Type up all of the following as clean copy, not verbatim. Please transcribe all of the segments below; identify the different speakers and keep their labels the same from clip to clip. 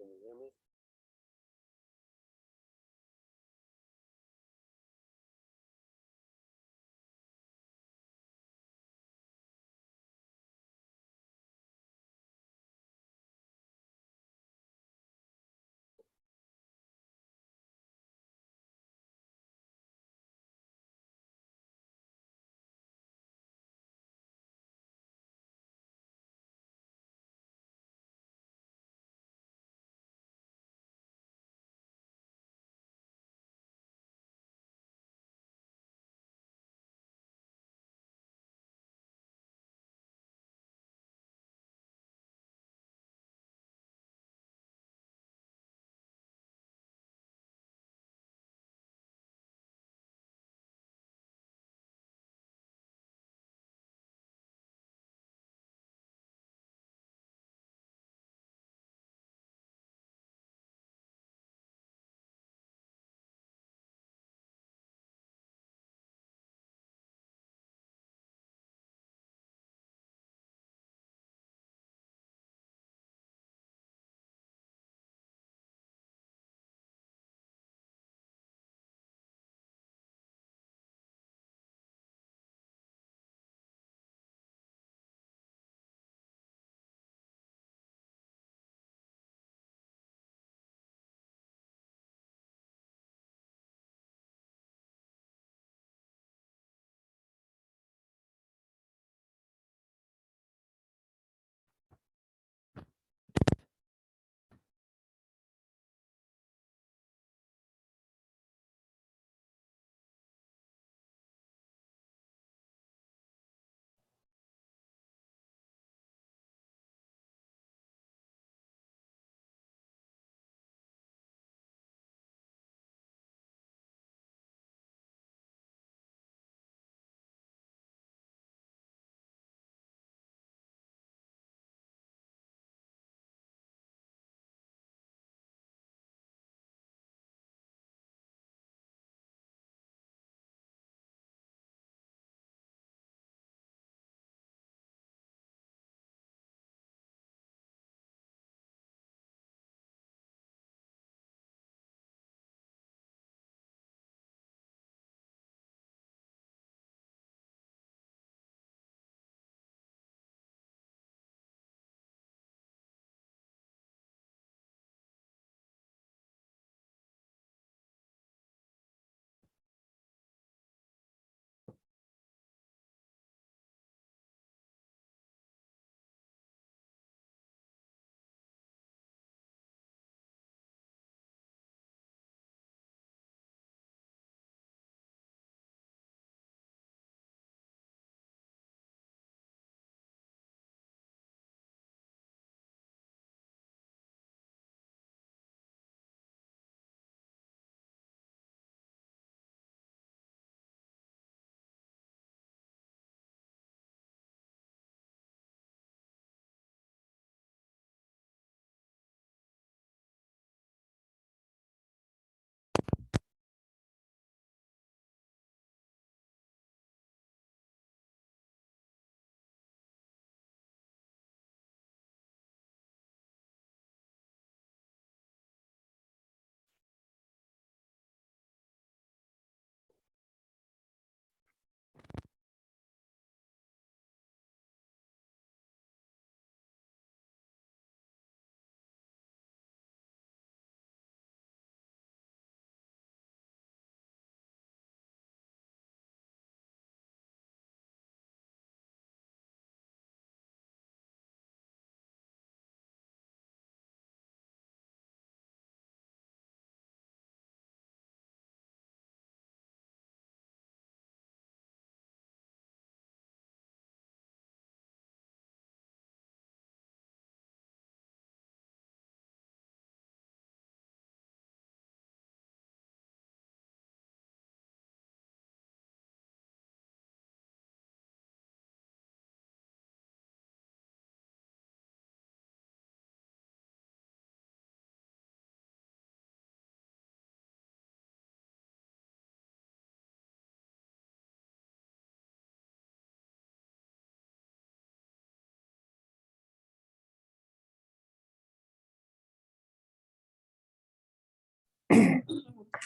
Speaker 1: Can you hear me?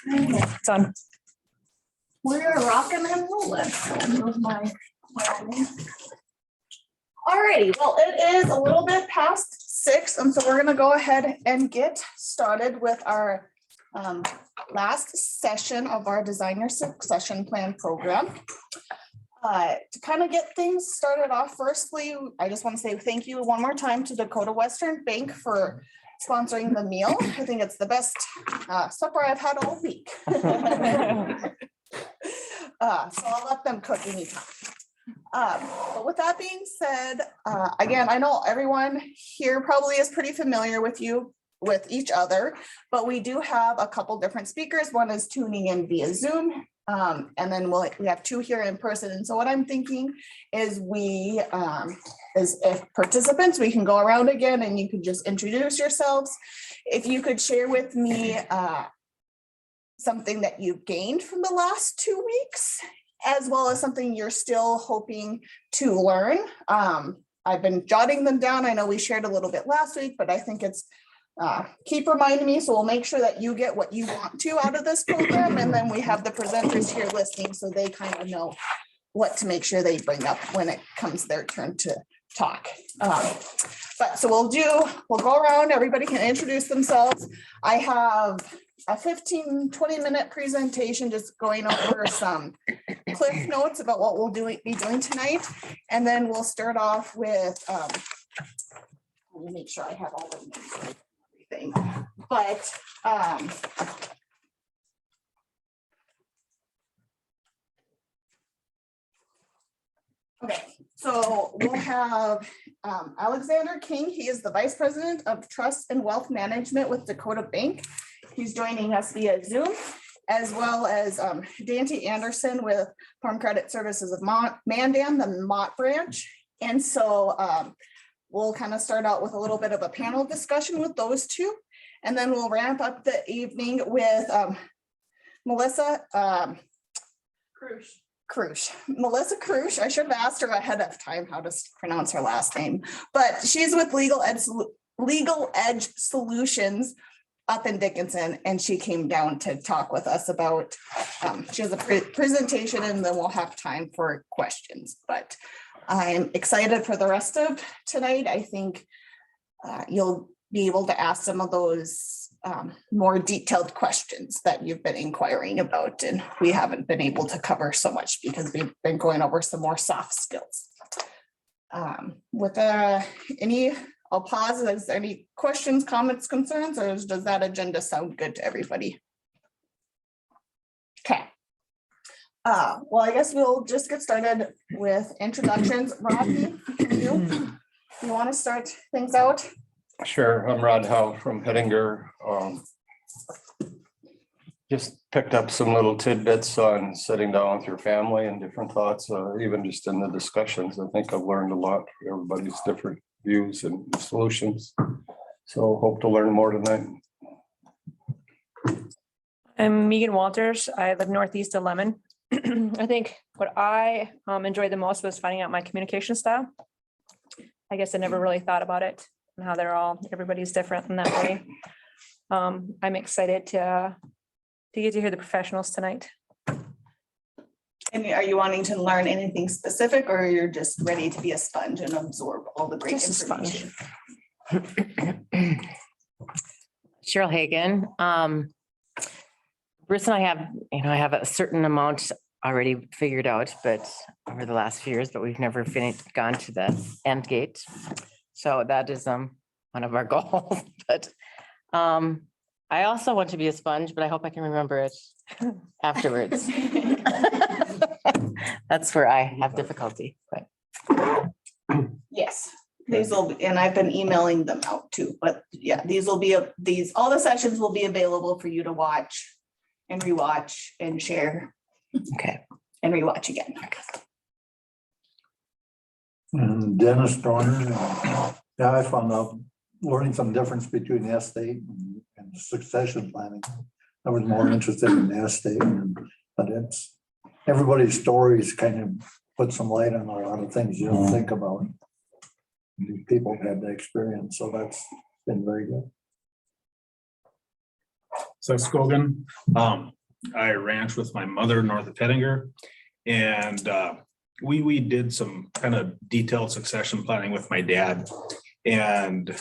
Speaker 1: It's on.
Speaker 2: We're rocking and rolling. Alrighty, well, it is a little bit past 6, and so we're gonna go ahead and get started with our last session of our Design Your Succession Plan program. To kind of get things started off, firstly, I just want to say thank you one more time to Dakota Western Bank for sponsoring the meal. I think it's the best supper I've had all week. So I'll let them cook anytime. But with that being said, again, I know everyone here probably is pretty familiar with each other, but we do have a couple different speakers. One is tuning in via Zoom, and then we have 2 here in person. And so what I'm thinking is if participants, we can go around again and you can just introduce yourselves. If you could share with me something that you've gained from the last 2 weeks, as well as something you're still hoping to learn. I've been jotting them down. I know we shared a little bit last week, but I think it's keep reminding me, so we'll make sure that you get what you want to out of this program. And then we have the presenters here listening, so they kind of know what to make sure they bring up when it comes their turn to talk. But so we'll go around, everybody can introduce themselves. I have a 15-20 minute presentation just going over some cliff notes about what we'll be doing tonight. And then we'll start off with, let me make sure I have all the names and everything. But okay, so we'll have Alexander King. He is the Vice President of Trust and Wealth Management with Dakota Bank. He's joining us via Zoom, as well as Dante Anderson with Farm Credit Services of Mandan, the Mott branch. And so we'll kind of start out with a little bit of a panel discussion with those 2. And then we'll ramp up the evening with Melissa Krush. Melissa Krush. I should have asked her ahead of time how to pronounce her last name, but she's with Legal Edge Solutions up in Dickinson, and she came down to talk with us about, she has a presentation, and then we'll have time for questions. But I'm excited for the rest of tonight. I think you'll be able to ask some of those more detailed questions that you've been inquiring about, and we haven't been able to cover so much because we've been going over some more soft skills. With I'll pause. Is there any questions, comments, concerns, or does that agenda sound good to everybody? Okay. Well, I guess we'll just get started with introductions. Rodney, you want to start things out?
Speaker 3: Sure. I'm Rod Howe from Hettinger. Just picked up some little tidbits on sitting down with your family and different thoughts, even just in the discussions. I think I've learned a lot from everybody's different views and solutions. So hope to learn more tonight.
Speaker 1: I'm Megan Walters. I live northeast of Lemon. I think what I enjoyed the most was finding out my communication style. I guess I never really thought about it and how everybody's different in that way. I'm excited to get to hear the professionals tonight.
Speaker 2: And are you wanting to learn anything specific, or you're just ready to be a sponge and absorb all the great information?
Speaker 4: Cheryl Hagan. Bruce and I have a certain amount already figured out, but over the last few years, but we've never gone to the end gate. So that is one of our goals. But I also want to be a sponge, but I hope I can remember it afterwards. That's where I have difficulty. But
Speaker 2: yes, these will be, and I've been emailing them out too. But yeah, all the sessions will be available for you to watch and rewatch and share.
Speaker 4: Okay.
Speaker 2: And rewatch again.
Speaker 5: And Dennis Dorner. Yeah, I found out learning some difference between the estate and succession planning. I was more interested in the estate, but it's everybody's stories kind of put some light on a lot of things you don't think about. These people have the experience, so that's been very good.
Speaker 6: Seth Scogan. I ranch with my mother north of Pettinger. And we did some kind of detailed succession planning with my dad. And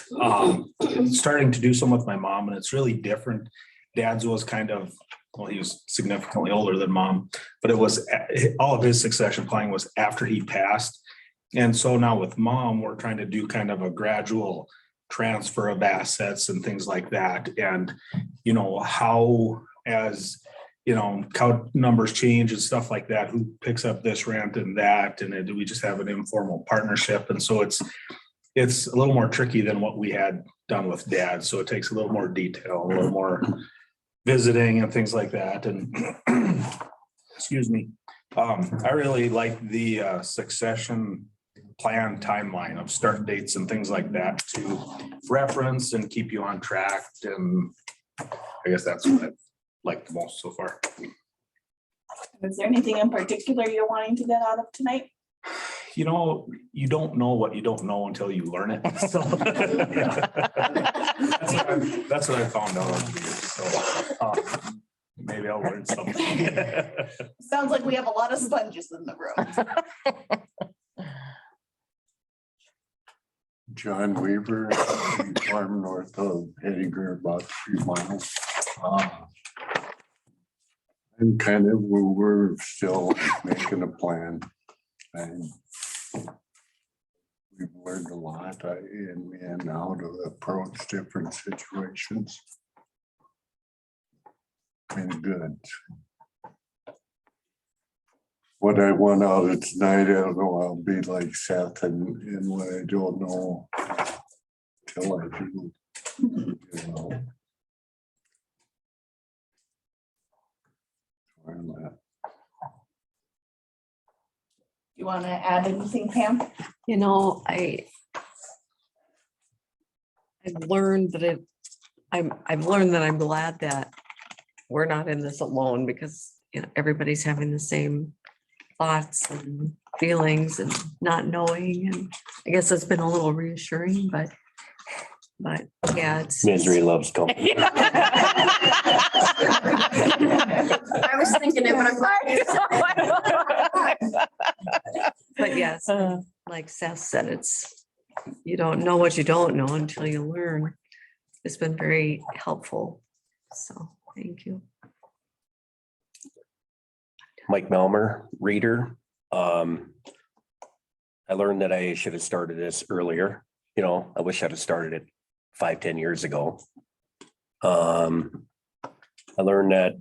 Speaker 6: starting to do some with my mom, and it's really different. Dad's was kind of, well, he was significantly older than mom, but it was all of his succession planning was after he passed. And so now with mom, we're trying to do kind of a gradual transfer of assets and things like that. And, you know, how, as you know, cow numbers change and stuff like that, who picks up this rent and that, and then do we just have an informal partnership? And so it's a little more tricky than what we had done with dad. So it takes a little more detail, a little more visiting and things like that. And excuse me, I really like the succession plan timeline of start dates and things like that to reference and keep you on track. And I guess that's what I've liked the most so far.
Speaker 2: Is there anything in particular you're wanting to get out of tonight?
Speaker 6: You know, you don't know what you don't know until you learn it. So that's what I found out over the years. So maybe I'll learn something.
Speaker 2: Sounds like we have a lot of sponges in the room.
Speaker 7: John Weaver, farm north of Pettinger, about 3 miles. And kind of, we're still making a plan. And we've learned a lot in how to approach different situations. And good. What I want out of tonight, I don't know, I'll be like Seth and what I don't know till I do. You know. Where I'm at.
Speaker 2: You want to add anything, Pam?
Speaker 8: You know, I've learned that I've learned that I'm glad that we're not in this alone, because you know everybody's having the same thoughts and feelings and not knowing, and I guess it's been a little reassuring, but yeah, it's
Speaker 9: Misery loves company.
Speaker 10: I was thinking it, but I'm
Speaker 8: but yes, like Seth said, it's you don't know what you don't know until you learn. It's been very helpful. So thank you.
Speaker 9: Mike Melmer, reader. I learned that I should have started this earlier. You know, I wish I'd have started it 5-10 years ago. I learned that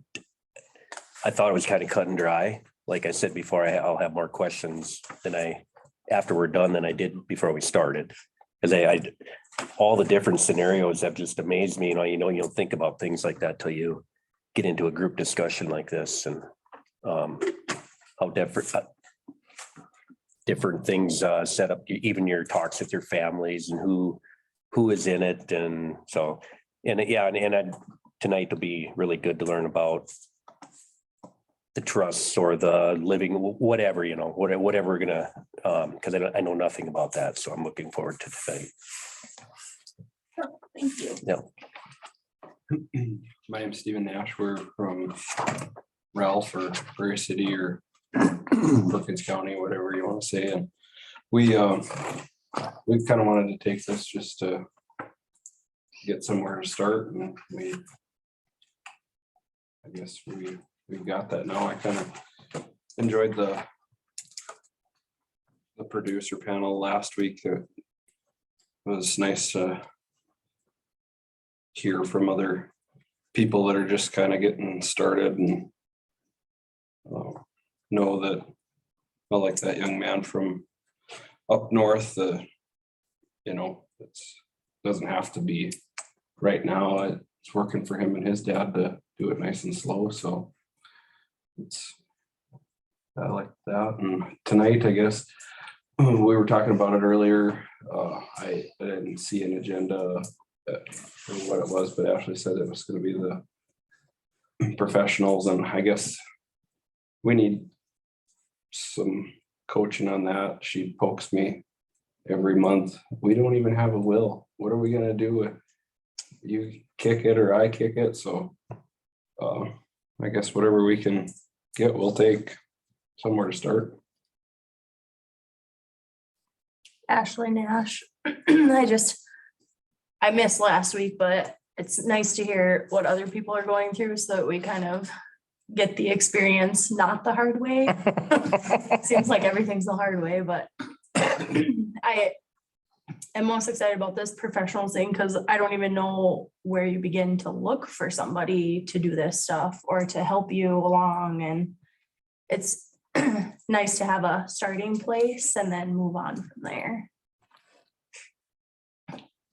Speaker 9: I thought it was kind of cut and dry. Like I said before, I'll have more questions after we're done than I did before we started. Because all the different scenarios have just amazed me. You don't think about things like that till you get into a group discussion like this, and how different things set up, even your talks with your families and who is in it. And so, tonight will be really good to learn about the trusts or the living, whatever, whatever we're gonna, because I know nothing about that. So I'm looking forward to tonight.
Speaker 2: Thank you.
Speaker 9: Yeah.
Speaker 11: My name's Stephen Nash. We're from Ralph or Prairie City or Perkins County, whatever you want to say. And we kind of wanted to take this just to get somewhere to start. And I guess we've got that now. I kind of enjoyed the producer panel last week. It was nice to hear from other people that are just kind of getting started and know that I like that young man from up north. It doesn't have to be right now. It's working for him and his dad to do it nice and slow. So I like that. And tonight, I guess we were talking about it earlier. I didn't see an agenda for what it was, but Ashley said it was going to be the professionals, and I guess we need some coaching on that. She pokes me every month. We don't even have a will. What are we going to do? You kick it or I kick it? So I guess whatever we can get, we'll take somewhere to start.
Speaker 10: Ashley Nash. I missed last week, but it's nice to hear what other people are going through so that we kind of get the experience, not the hard way. Seems like everything's the hard way, but I am most excited about this professional thing because I don't even know where you begin to look for somebody to do this stuff or to help you along. And it's nice to have a starting place and then move on from there.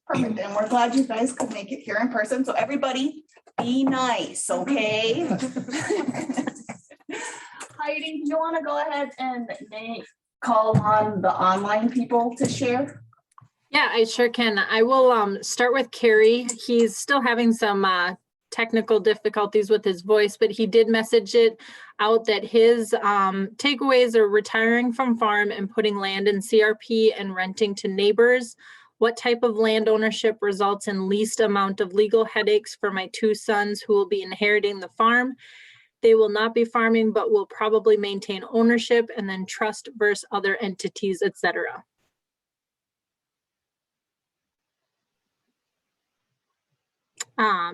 Speaker 2: Perfect, and we're glad you guys could make it here in person, so everybody be nice, okay? Heidi, do you want to go ahead and call on the online people to share?
Speaker 12: Yeah, I sure can. I will start with Carrie. He's still having some technical difficulties with his voice, but he did message it out that his takeaways are retiring from farm and putting land in CRP and renting to neighbors. What type of land ownership results in least amount of legal headaches for my two sons who will be inheriting the farm? They will not be farming, but will probably maintain ownership and then trust versus other entities, etc.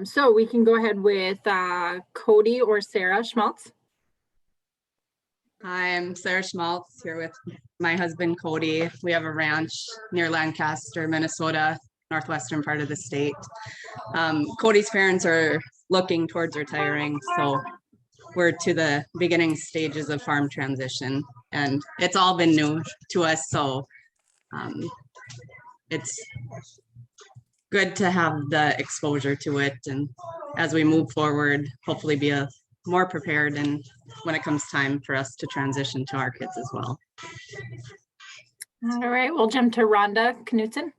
Speaker 12: So we can go ahead with Cody or Sarah Schmaltz.
Speaker 13: I'm Sarah Schmaltz here with my husband, Cody. We have a ranch near Lancaster, Minnesota, northwestern part of the state. Cody's parents are looking towards retiring, so we're to the beginning stages of farm transition, and it's all been new to us, so it's good to have the exposure to it, and as we move forward, hopefully be more prepared and when it comes time for us to transition to our kids as well.
Speaker 12: All right, we'll jump to Rhonda Knutson.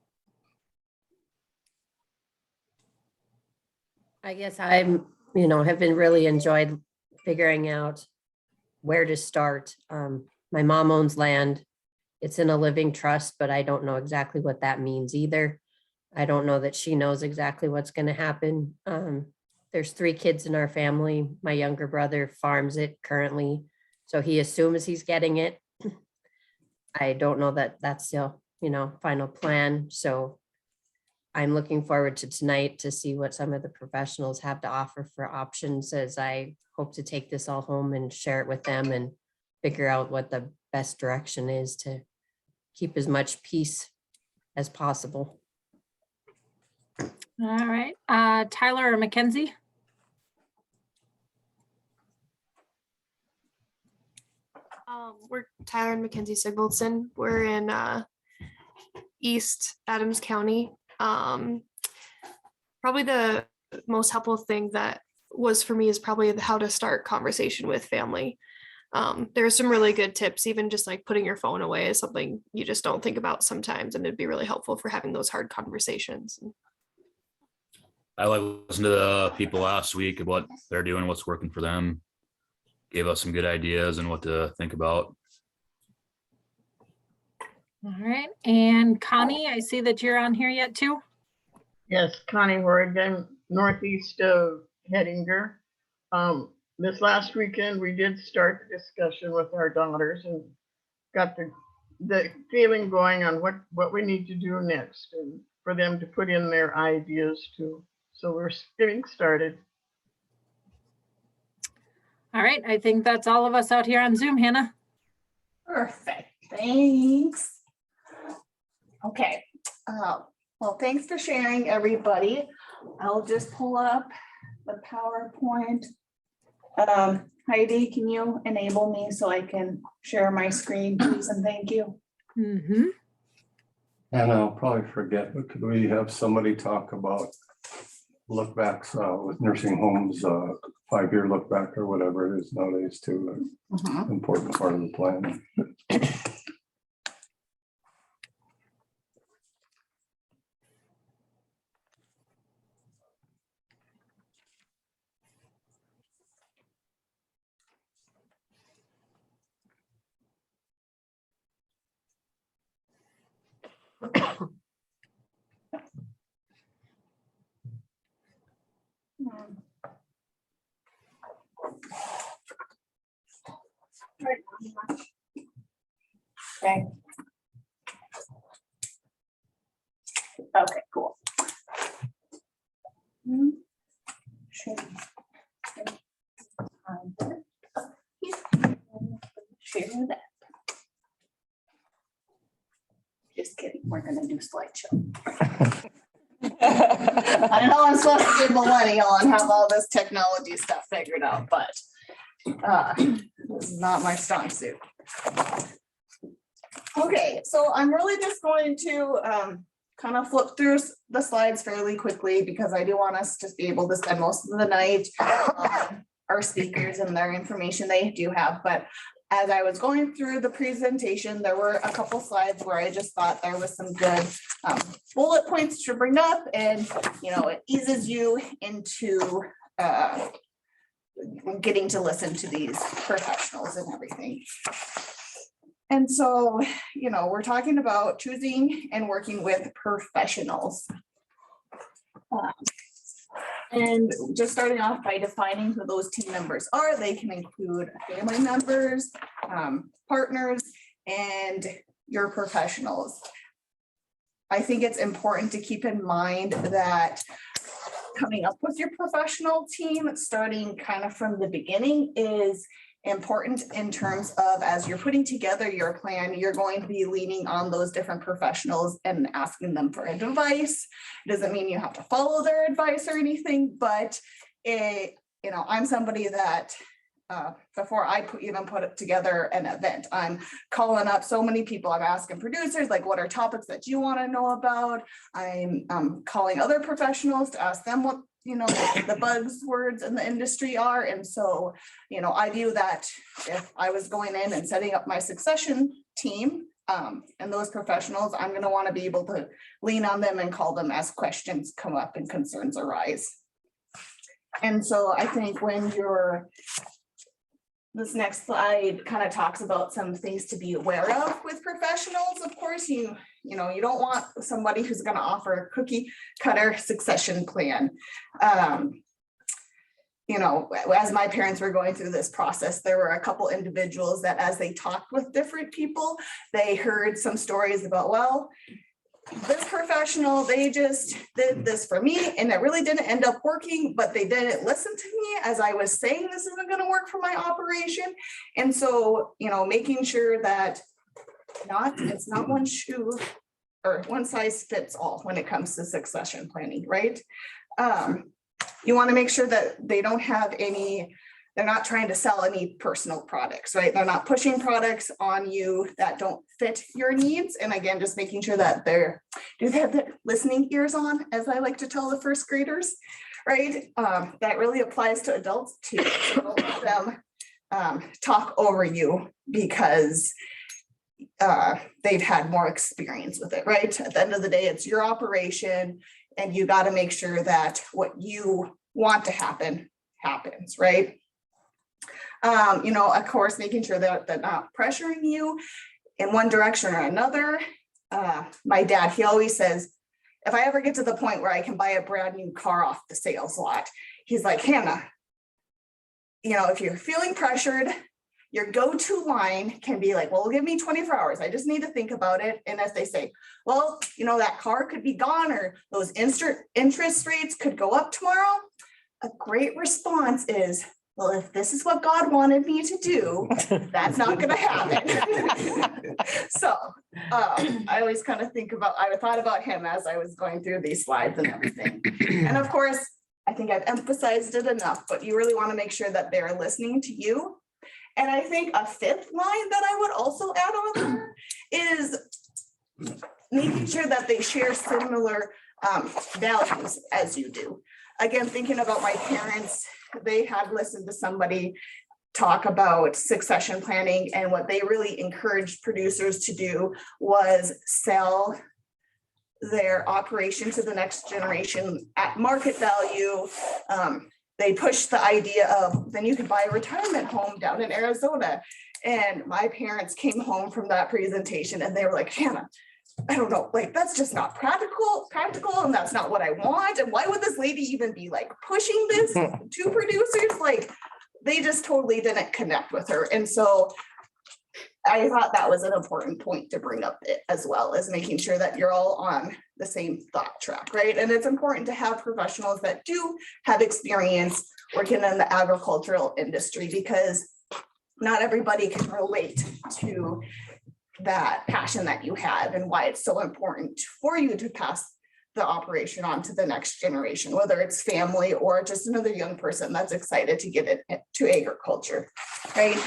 Speaker 14: I guess have been really enjoyed figuring out where to start. My mom owns land. It's in a living trust, but I don't know exactly what that means either. I don't know that she knows exactly what's going to happen. There's 3 kids in our family. My younger brother farms it currently, so he assumes he's getting it. I don't know that that's still, final plan. So I'm looking forward to tonight to see what some of the professionals have to offer for options, as I hope to take this all home and share it with them and figure out what the best direction is to keep as much peace as possible.
Speaker 12: All right, Tyler or Mackenzie.
Speaker 15: We're Tyler and Mackenzie Sigvoldson. We're in East Adams County. Probably the most helpful thing that was for me is probably how to start conversation with family. There are some really good tips, even just like putting your phone away is something you just don't think about sometimes, and it'd be really helpful for having those hard conversations.
Speaker 16: I listened to the people last week of what they're doing, what's working for them. Gave us some good ideas and what to think about.
Speaker 12: All right, and Connie, I see that you're on here yet too.
Speaker 17: Yes, Connie Horrigan, northeast of Hettinger. This last weekend, we did start the discussion with our daughters and got the feeling going on what we need to do next, and for them to put in their ideas too. So we're getting started.
Speaker 12: All right, I think that's all of us out here on Zoom, Hannah.
Speaker 2: Perfect, thanks. Okay, well, thanks for sharing, everybody. I'll just pull up the PowerPoint. Heidi, can you enable me so I can share my screen, please, and thank you.
Speaker 12: Mm-hmm.
Speaker 3: And I'll probably forget, but could we have somebody talk about look backs with nursing homes, 5-year look back or whatever it is nowadays too, important part of the plan.
Speaker 2: Okay. Okay, cool. Share that. Just kidding, we're gonna do slideshow. I know I'm supposed to be millennial and have all this technology stuff figured out, but this is not my strong suit. Okay, so I'm really just going to kind of flip through the slides fairly quickly because I do want us to be able to spend most of the night our speakers and their information they do have. But as I was going through the presentation, there were a couple slides where I just thought there was some good bullet points to bring up, and it eases you into getting to listen to these professionals and everything. And so, we're talking about choosing and working with professionals. And just starting off by defining who those team members are. They can include family members, partners, and your professionals. I think it's important to keep in mind that coming up with your professional team, starting kind of from the beginning, is important in terms of, as you're putting together your plan, you're going to be leaning on those different professionals and asking them for advice. It doesn't mean you have to follow their advice or anything, but I'm somebody that before I even put together an event, I'm calling up so many people. I'm asking producers, like, what are topics that you want to know about? I'm calling other professionals to ask them what the buzzwords in the industry are. And so, I view that if I was going in and setting up my succession team and those professionals, I'm going to want to be able to lean on them and call them as questions come up and concerns arise. And so I think this next slide kind of talks about some things to be aware of with professionals. Of course, you don't want somebody who's going to offer a cookie cutter succession plan. As my parents were going through this process, there were a couple individuals that as they talked with different people, they heard some stories about, well, this professional, they just did this for me and it really didn't end up working, but they didn't listen to me as I was saying this isn't going to work for my operation. And so, making sure that it's not one shoe or one size fits all when it comes to succession planning, right? You want to make sure that they don't have they're not trying to sell any personal products, right? They're not pushing products on you that don't fit your needs. And again, just making sure that they have their listening ears on, as I like to tell the first graders, right? That really applies to adults too. Don't let them talk over you because they've had more experience with it, right? At the end of the day, it's your operation and you got to make sure that what you want to happen happens, right? Of course, making sure that they're not pressuring you in one direction or another. My dad, he always says, if I ever get to the point where I can buy a brand new car off the sales lot, he's like, Hannah, if you're feeling pressured, your go-to line can be like, well, give me 24 hours. I just need to think about it. And as they say, well, that car could be gone or those interest rates could go up tomorrow. A great response is, well, if this is what God wanted me to do, that's not going to happen. So I always kind of I thought about him as I was going through these slides and everything. And of course, I think I've emphasized it enough, but you really want to make sure that they're listening to you. And I think a fifth line that I would also add on there is making sure that they share similar values as you do. Again, thinking about my parents, they had listened to somebody talk about succession planning, and what they really encouraged producers to do was sell their operation to the next generation at market value. They pushed the idea of then you could buy a retirement home down in Arizona. And my parents came home from that presentation and they were like, Hannah, I don't know, like that's just not practical, and that's not what I want. And why would this lady even be like pushing this to producers? Like they just totally didn't connect with her. And so I thought that was an important point to bring up as well, as making sure that you're all on the same thought track, right? And it's important to have professionals that do have experience working in the agricultural industry, because not everybody can relate to that passion that you have and why it's so important for you to pass the operation on to the next generation, whether it's family or just another young person that's excited to get into agriculture, right?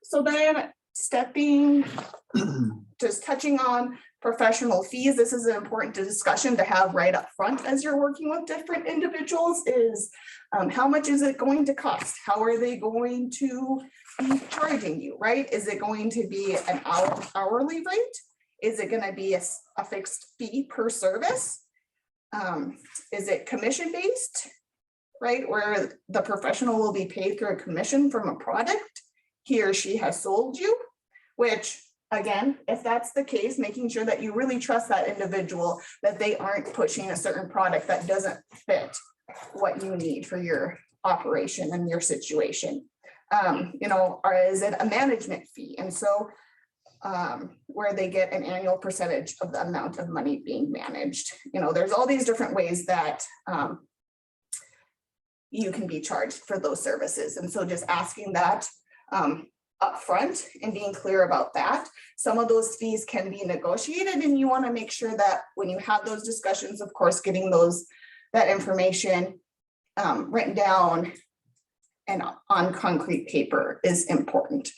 Speaker 2: So then just touching on professional fees, this is an important discussion to have right up front as you're working with different individuals is how much is it going to cost? How are they going to be charging you, right? Is it going to be an hourly rate? Is it going to be a fixed fee per service? Is it commission based, right? Where the professional will be paid through a commission from a product he or she has sold you, which again, if that's the case, making sure that you really trust that individual, that they aren't pushing a certain product that doesn't fit what you need for your operation and your situation. Or is it a management fee? And so where they get an annual percentage of the amount of money being managed. There's all these different ways that you can be charged for those services. And so just asking that upfront and being clear about that. Some of those fees can be negotiated, and you want to make sure that when you have those discussions, of course, getting that information written down and on concrete paper is important.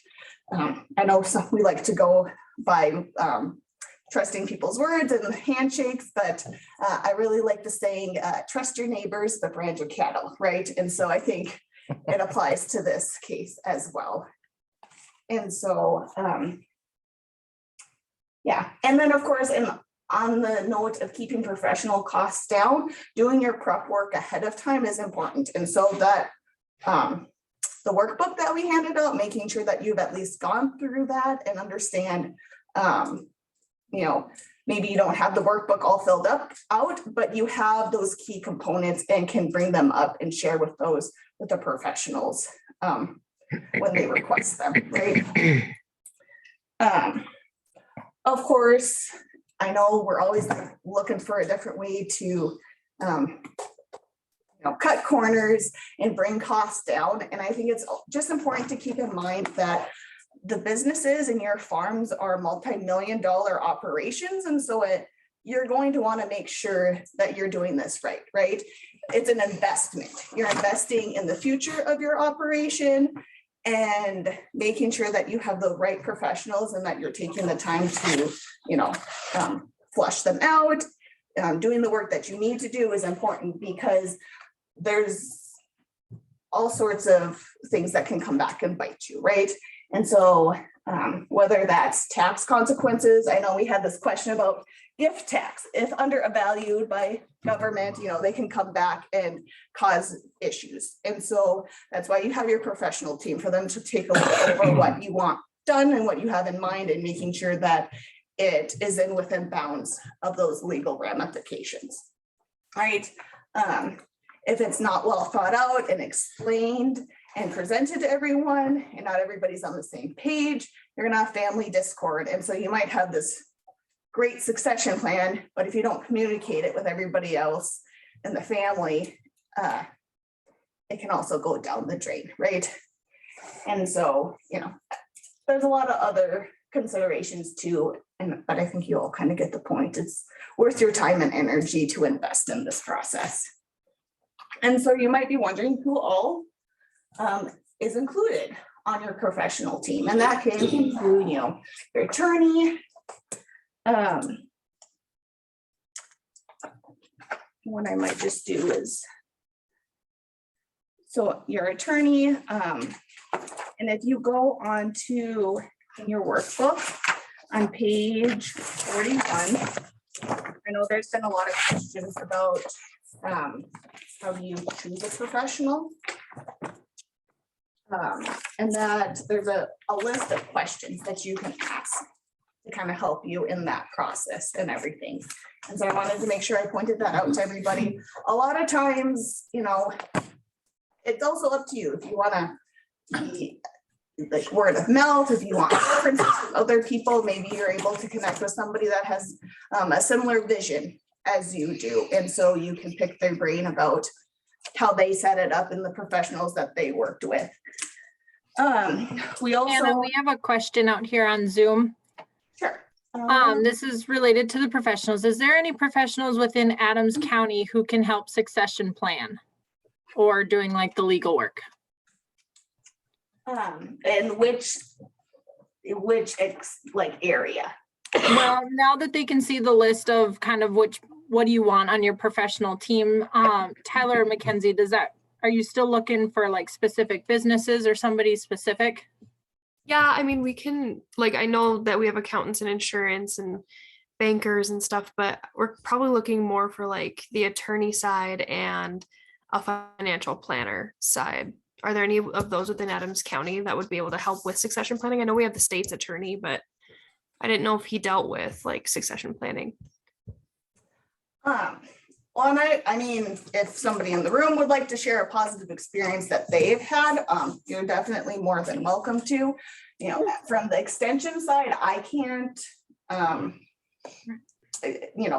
Speaker 2: I know we like to go by trusting people's words and handshakes, but I really like the saying, trust your neighbors, but brand your cattle, right? And so I think it applies to this case as well. And so, yeah. And then of course, on the note of keeping professional costs down, doing your prep work ahead of time is important. And so that the workbook that we handed out, making sure that you've at least gone through that and understand, maybe you don't have the workbook all filled out, but you have those key components and can bring them up and share with the professionals when they request them, right? Of course, I know we're always looking for a different way to cut corners and bring costs down. And I think it's just important to keep in mind that the businesses in your farms are multi-million-dollar operations. And so you're going to want to make sure that you're doing this right? It's an investment. You're investing in the future of your operation and making sure that you have the right professionals and that you're taking the time to, flush them out. Doing the work that you need to do is important because there's all sorts of things that can come back and bite you, right? And so whether that's tax consequences, I know we had this question about gift tax. If undervalued by government, they can come back and cause issues. And so that's why you have your professional team for them to take a look over what you want done and what you have in mind and making sure that it is within bounds of those legal ramifications, right? If it's not well thought out and explained and presented to everyone and not everybody's on the same page, you're gonna have family discord. And so you might have this great succession plan, but if you don't communicate it with everybody else in the family, it can also go down the drain, right? And so, there's a lot of other considerations too, but I think you all kind of get the point. It's worth your time and energy to invest in this process. And so you might be wondering who all is included on your professional team, and that can include, your attorney. What I might just do is, so your attorney, and if you go on to in your workbook on page 41, I know there's been a lot of questions about how do you choose a professional? And that there's a list of questions that you can ask to kind of help you in that process and everything. And so I wanted to make sure I pointed that out to everybody. A lot of times, it's also up to you if you want to be like word of mouth, if you want references from other people, maybe you're able to connect with somebody that has a similar vision as you do. And so you can pick their brain about how they set it up and the professionals that they worked with. We also
Speaker 12: Anna, we have a question out here on Zoom.
Speaker 2: Sure.
Speaker 12: This is related to the professionals. Is there any professionals within Adams County who can help succession plan or doing like the legal work?
Speaker 2: And which like area?
Speaker 12: Well, now that they can see the list of kind of what do you want on your professional team, Tyler or Mackenzie, are you still looking for like specific businesses or somebody specific?
Speaker 15: Yeah, I mean, we can, like, I know that we have accountants and insurance and bankers and stuff, but we're probably looking more for like the attorney side and a financial planner side. Are there any of those within Adams County that would be able to help with succession planning? I know we have the state's attorney, but I didn't know if he dealt with like succession planning.
Speaker 2: Well, and I mean, if somebody in the room would like to share a positive experience that they've had, you're definitely more than welcome to. You know, from the extension side, I can't,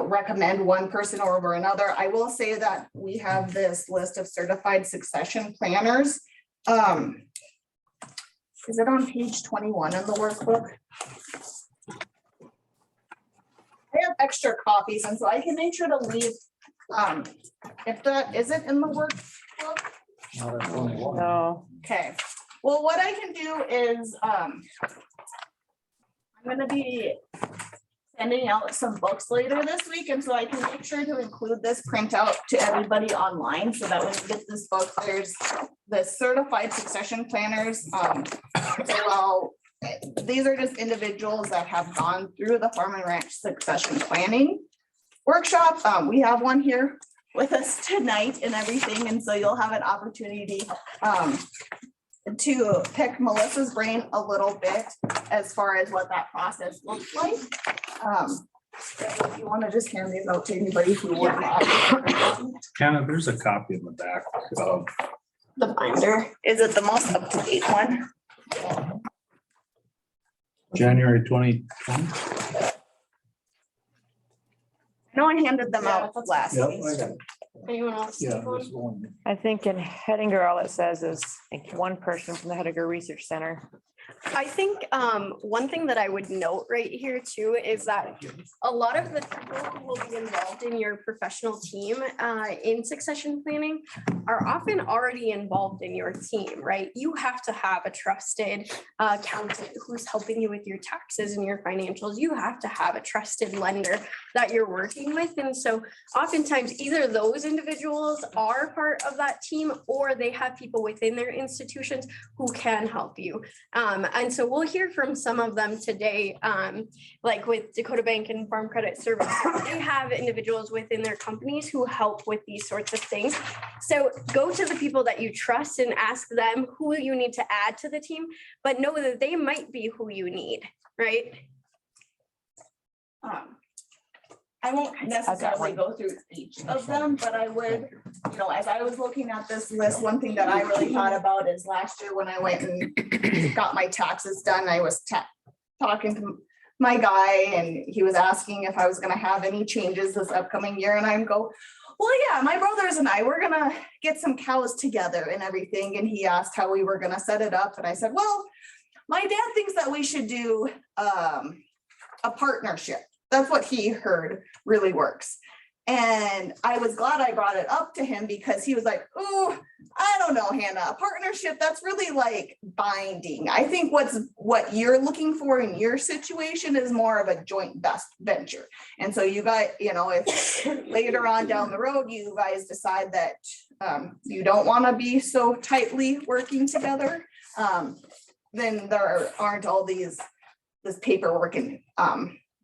Speaker 2: recommend one person over another. I will say that we have this list of certified succession planners. Is it on page 21 in the workbook? I have extra copies, and so I can make sure to leave, if that isn't in the workbook.
Speaker 1: No.
Speaker 2: Okay, well, what I can do is, I'm gonna be sending out some books later this week, and so I can make sure to include this printout to everybody online, so that when you get this book, there's the certified succession planners. Well, these are just individuals that have gone through the farm and ranch succession planning workshop. We have one here with us tonight and everything, and so you'll have an opportunity to pick Melissa's brain a little bit as far as what that process looks like. If you want to just hand these out to anybody who would not.
Speaker 6: Hannah, there's a copy in the back of
Speaker 2: The binder, is it the most up-to-date one?
Speaker 6: January 2020.
Speaker 2: I know I handed them out last
Speaker 5: Yep,
Speaker 2: week.
Speaker 5: I got it.
Speaker 15: Anyone else?
Speaker 5: Yeah, this one.
Speaker 1: I think in Hettinger, all it says is like one person from the Hettinger Research Center.
Speaker 18: I think one thing that I would note right here too is that a lot of the people who will be involved in your professional team in succession planning are often already involved in your team, right? You have to have a trusted accountant who's helping you with your taxes and your financials. You have to have a trusted lender that you're working with. And so oftentimes either those individuals are part of that team or they have people within their institutions who can help you. And so we'll hear from some of them today, like with Dakota Bank and Farm Credit Service. They have individuals within their companies who help with these sorts of things. So go to the people that you trust and ask them who you need to add to the team, but know that they might be who you need, right?
Speaker 2: I won't necessarily go through each of them, but I would, as I was looking at this list, one thing that I really thought about is last year when I went and got my taxes done, I was talking to my guy and he was asking if I was gonna have any changes this upcoming year, and I go, well, yeah, my brothers and I, we're gonna get some cows together and everything, and he asked how we were gonna set it up, and I said, well, my dad thinks that we should do a partnership. That's what he heard really works. And I was glad I brought it up to him because he was like, oh, I don't know, Hannah, a partnership, that's really like binding. I think what you're looking for in your situation is more of a joint best venture. And so you guys, if later on down the road, you guys decide that you don't want to be so tightly working together, then there aren't all this paperwork and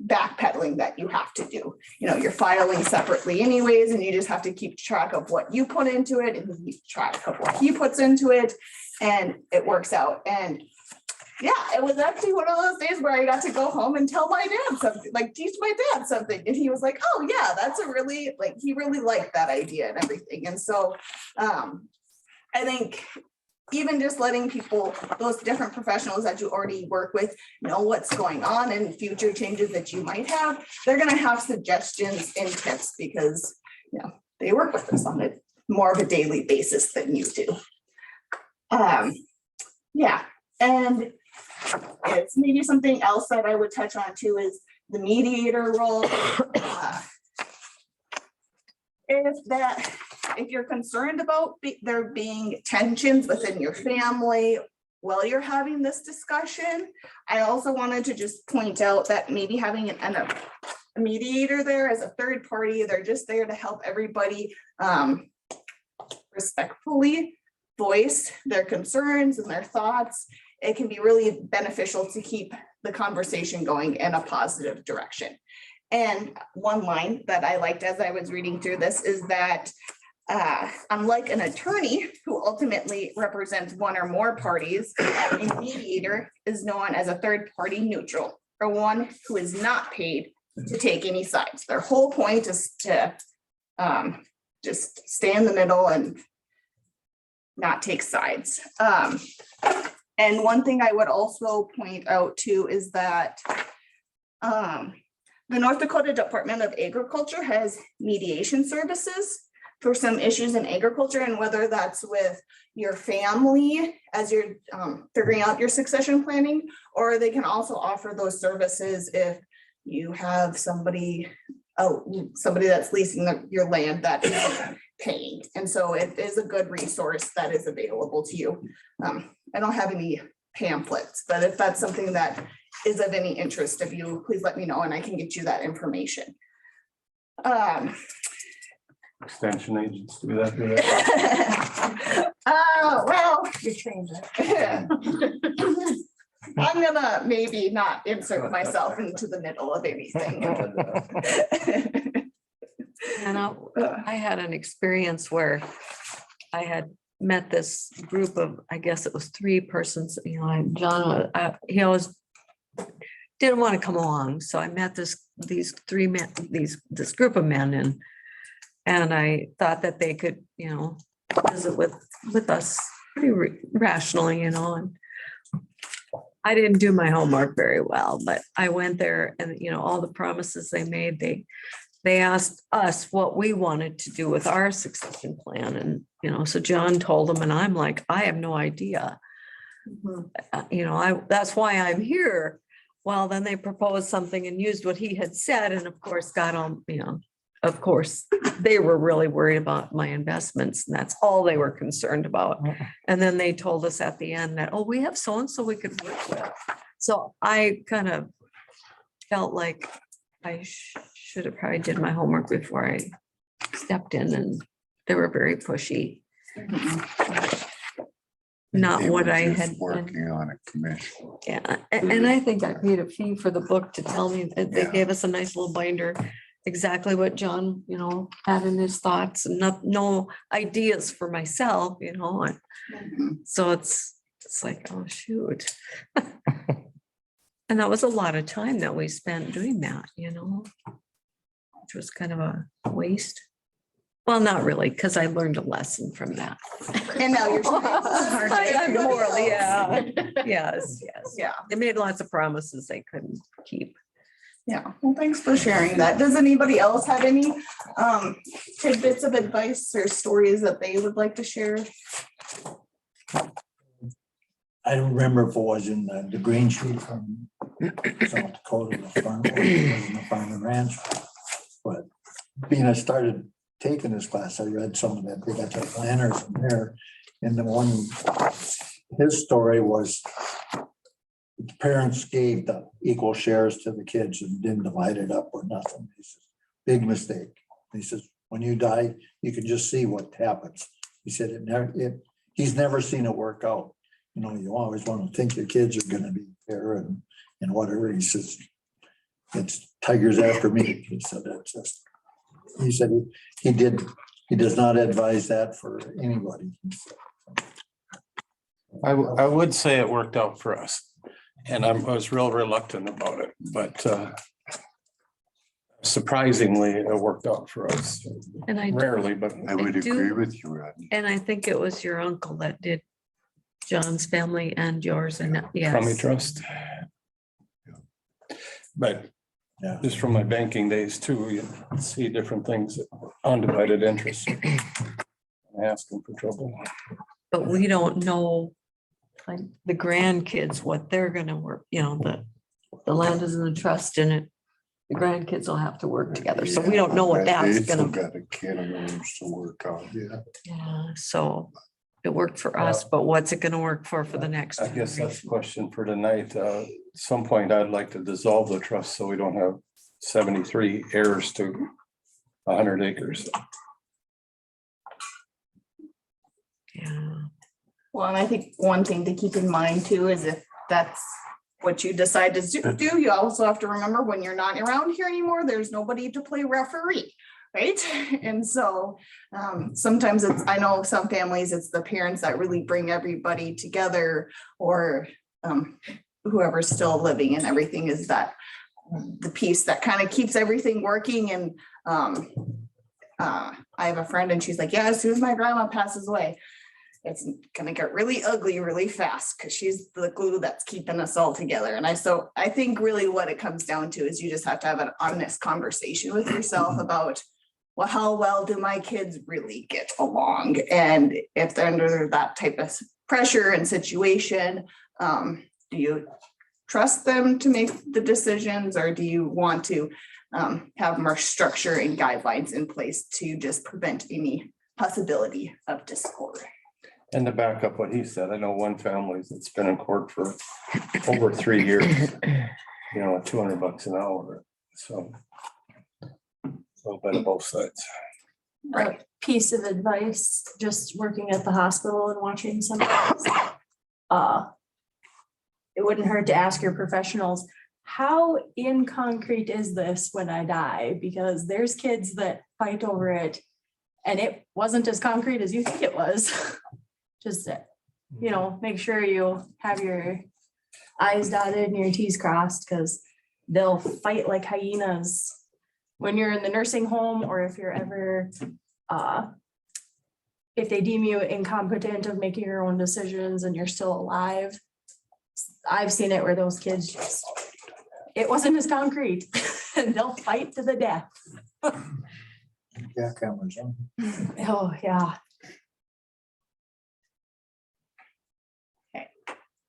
Speaker 2: backpedaling that you have to do. You're filing separately anyways, and you just have to keep track of what you put into it and keep track of what he puts into it, and it works out. And yeah, it was actually one of those days where I got to go home and tell my dad something, like teach my dad something, and he was like, oh yeah, that's he really liked that idea and everything. And so I think even just letting people, those different professionals that you already work with, know what's going on and future changes that you might have. They're gonna have suggestions and tips because, you know, they work with us on a more of a daily basis than you do. Yeah, and it's maybe something else that I would touch on too is the mediator role. If you're concerned about there being tensions within your family while you're having this discussion, I also wanted to just point out that maybe having a mediator there as a third party, they're just there to help everybody respectfully voice their concerns and their thoughts. It can be really beneficial to keep the conversation going in a positive direction. And one line that I liked as I was reading through this is that unlike an attorney who ultimately represents one or more parties, a mediator is known as a third party neutral, or one who is not paid to take any sides. Their whole point is to just stay in the middle and not take sides. And one thing I would also point out too is that the North Dakota Department of Agriculture has mediation services for some issues in agriculture, and whether that's with your family as you're figuring out your succession planning, or they can also offer those services if you have somebody that's leasing your land that is paying. And so it is a good resource that is available to you. I don't have any pamphlets, but if that's something that is of any interest of you, please let me know and I can get you that information.
Speaker 3: Extension agents do that.
Speaker 2: Well,
Speaker 1: You change it.
Speaker 2: I'm gonna maybe not insert myself into the middle of anything.
Speaker 8: And I had an experience where I had met this group of, I guess it was 3 persons, you know, and John, he always didn't want to come along. So I met these 3 men, this group of men, and I thought that they could, you know, visit with us pretty rationally, you know, and I didn't do my homework very well, but I went there and, you know, all the promises they made, they asked us what we wanted to do with our succession plan. And, you know, so John told them, and I'm like, I have no idea. You know, that's why I'm here. Well, then they proposed something and used what he had said. And of course, got on, you know, of course, they were really worried about my investments, and that's all they were concerned about. And then they told us at the end that, oh, we have so-and-so we could work with. So I kind of felt like I should have probably did my homework before I stepped in, and they were very pushy. Not
Speaker 7: They
Speaker 8: what
Speaker 7: were
Speaker 8: I
Speaker 7: just
Speaker 8: had.
Speaker 7: working on a commission.
Speaker 8: Yeah, and I think I paid a fee for the book to tell me that they gave us a nice little binder, exactly what John, you know, had in his thoughts, and no ideas for myself, you know. And so it's like, oh, shoot. And that was a lot of time that we spent doing that, you know, which was kind of a waste. Well, not really, because I learned a lesson from that.
Speaker 2: And now you're.
Speaker 8: I'm morally, yeah. Yes.
Speaker 2: Yeah.
Speaker 8: They made lots of promises they couldn't keep.
Speaker 2: Yeah, well, thanks for sharing that. Does anybody else have any tidbits of advice or stories that they would like to share?
Speaker 5: I don't remember if it was in the green sheet from South Dakota, the farm, or it was in the farm and ranch. But being I started taking this class, I read some of that. They got their planners in there. And the one, his story was the parents gave the equal shares to the kids and didn't divide it up or nothing. He says, big mistake. He says, when you die, you can just see what happens. He said he's never seen it work out. You know, you always want to think your kids are going to be fair and whatever. He says, it's tigers after me. He said, that's just, he said he does not advise that for anybody.
Speaker 3: I would say it worked out for us, and I was real reluctant about it, but surprisingly, it worked out for us.
Speaker 8: And I
Speaker 3: Rarely, but
Speaker 7: I would
Speaker 8: do-
Speaker 7: agree with you, Rodney.
Speaker 8: And I think it was your uncle that did John's family and yours and
Speaker 3: From a
Speaker 8: yes.
Speaker 3: trust. But
Speaker 5: Yeah.
Speaker 3: just from my banking days too, you see different things, undivided interest. Asking for trouble.
Speaker 8: But we don't know, like, the grandkids, what they're gonna work, the land is in the trust and it. The grandkids will have to work together, so we don't know what
Speaker 7: Yeah,
Speaker 8: that's
Speaker 7: they still
Speaker 8: gonna,
Speaker 7: got a can of worms to work on, yeah.
Speaker 8: yeah, so. It worked for us, but what's it gonna work for the next?
Speaker 3: I guess that's the
Speaker 8: generation?
Speaker 3: question for tonight. At some point, I'd like to dissolve the trust so we don't have 73 heirs to 100 acres.
Speaker 8: Yeah,
Speaker 2: Well, and I think one thing to keep in mind too is if that's what you decide to do, you also have to remember when you're not around here anymore, there's nobody to play referee, right? And so sometimes it's, I know some families, it's the parents that really bring everybody together, or whoever's still living, and everything is that the piece that kind of keeps everything working. And I have a friend and she's like, yeah, as soon as my grandma passes away, it's gonna get really ugly really fast because she's the glue that's keeping us all together. And I think really what it comes down to is you just have to have an honest conversation with yourself about, well, how well do my kids really get along? And if they're under that type of pressure and situation, do you trust them to make the decisions, or do you want to have more structure and guidelines in place to just prevent any possibility of discord?
Speaker 3: And to back up what he said, I know one family that's been in court for over 3 years, $200 an hour. So a bit of both sides.
Speaker 10: A piece of advice, just working at the hospital and watching some. It wouldn't hurt to ask your professionals, how in concrete is this when I die? Because there's kids that fight over it and it wasn't as concrete as you think it was. Just, make sure you have your I's dotted and your T's crossed, because they'll fight like hyenas when you're in the nursing home, or if you're ever, if they deem you incompetent of making your own decisions and you're still alive. I've seen it where those kids just, it wasn't as concrete and they'll fight to the death.
Speaker 5: Yeah, cameras on.
Speaker 10: Oh, yeah.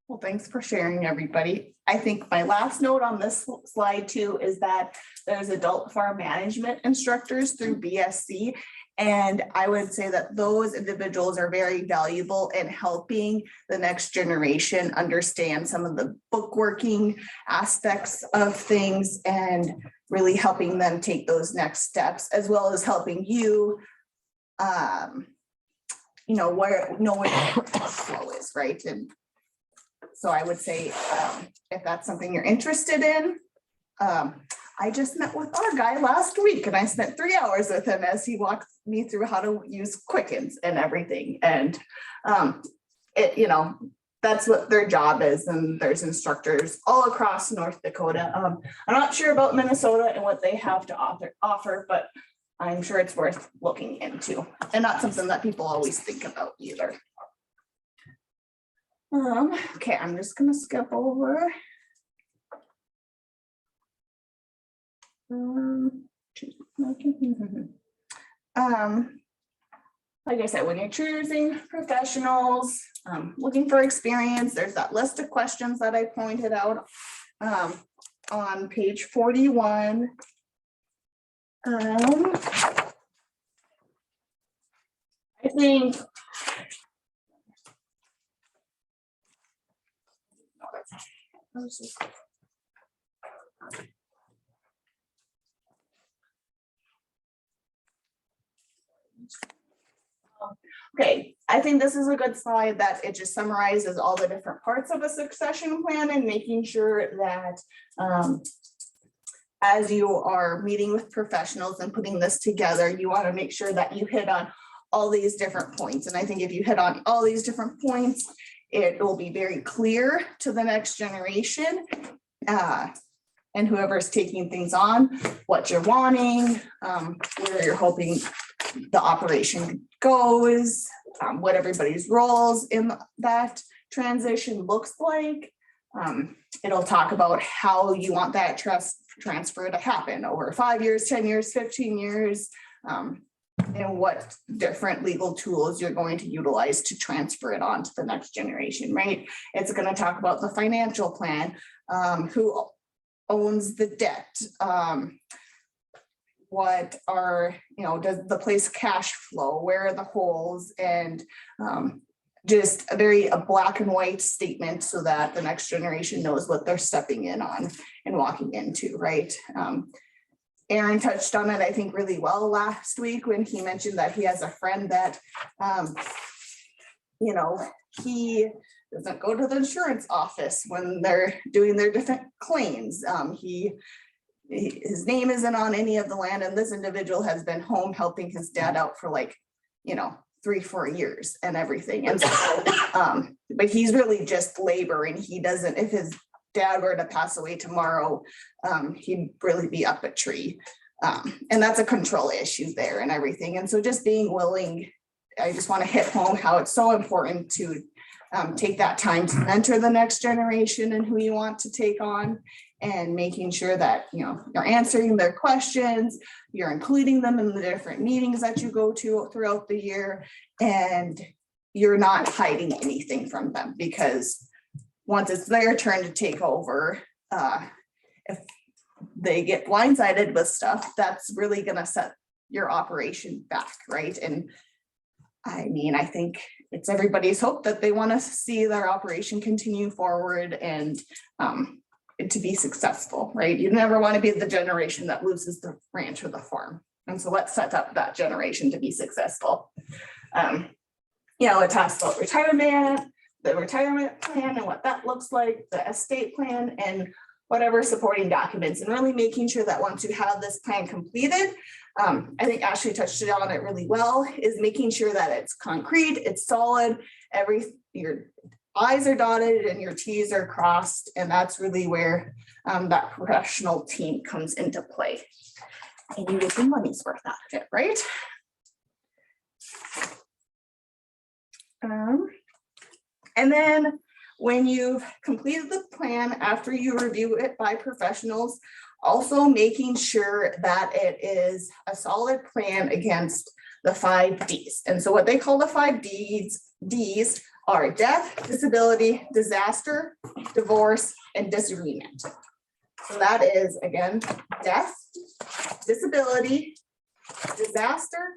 Speaker 2: Well, thanks for sharing, everybody. I think my last note on this slide too is that there's adult farm management instructors through BSC. And I would say that those individuals are very valuable in helping the next generation understand some of the bookworking aspects of things and really helping them take those next steps, as well as helping you, where the flow is, right? And so I would say, if that's something you're interested in, I just met with our guy last week and I spent 3 hours with him as he walked me through how to use Quickens and everything. And that's what their job is. And there's instructors all across North Dakota. I'm not sure about Minnesota and what they have to offer, but I'm sure it's worth looking into, and not something that people always think about either. Okay, I'm just gonna skip over. Like I said, when you're choosing professionals, looking for experience, there's that list of questions that I pointed out on page 41. I think okay, I think this is a good slide that it just summarizes all the different parts of a succession plan and making sure that as you are meeting with professionals and putting this together, you want to make sure that you hit on all these different points. And I think if you hit on all these different points, it will be very clear to the next generation and whoever's taking things on, what you're wanting, where you're hoping the operation goes, what everybody's roles in that transition looks like. It'll talk about how you want that transfer to happen over 5 years, 10 years, 15 years. And what different legal tools you're going to utilize to transfer it on to the next generation, right? It's going to talk about the financial plan, who owns the debt, what are, does the place cash flow, where are the holes, and just a black and white statement so that the next generation knows what they're stepping in on and walking into, right? Aaron touched on it, I think, really well last week when he mentioned that he has a friend that, he doesn't go to the insurance office when they're doing their different claims. His name isn't on any of the land, and this individual has been home helping his dad out for 3-4 years and everything. And so, but he's really just labor, and he doesn't, if his dad were to pass away tomorrow, he'd really be up a tree. And that's a control issue there and everything. And so just being willing, I just want to hit home how it's so important to take that time to mentor the next generation and who you want to take on, and making sure that, you're answering their questions, you're including them in the different meetings that you go to throughout the year, and you're not hiding anything from them, because once it's their turn to take over, if they get blindsided with stuff, that's really going to set your operation back, right? And I mean, I think it's everybody's hope that they want to see their operation continue forward and to be successful, right? You never want to be the generation that loses the ranch or the farm. And so let's set up that generation to be successful. It talks about retirement, the retirement plan and what that looks like, the estate plan, and whatever supporting documents, and really making sure that once you have this plan completed, I think Ashley touched on it really well, is making sure that it's concrete, it's solid, your I's are dotted and your T's are crossed. And that's really where that professional team comes into play. And you get your money's worth out of it, right? And then when you've completed the plan, after you review it by professionals, also making sure that it is a solid plan against the 5 Ds. And so what they call the 5 Ds are death, disability, disaster, divorce, and disagreement. So that is, again, death, disability, disaster,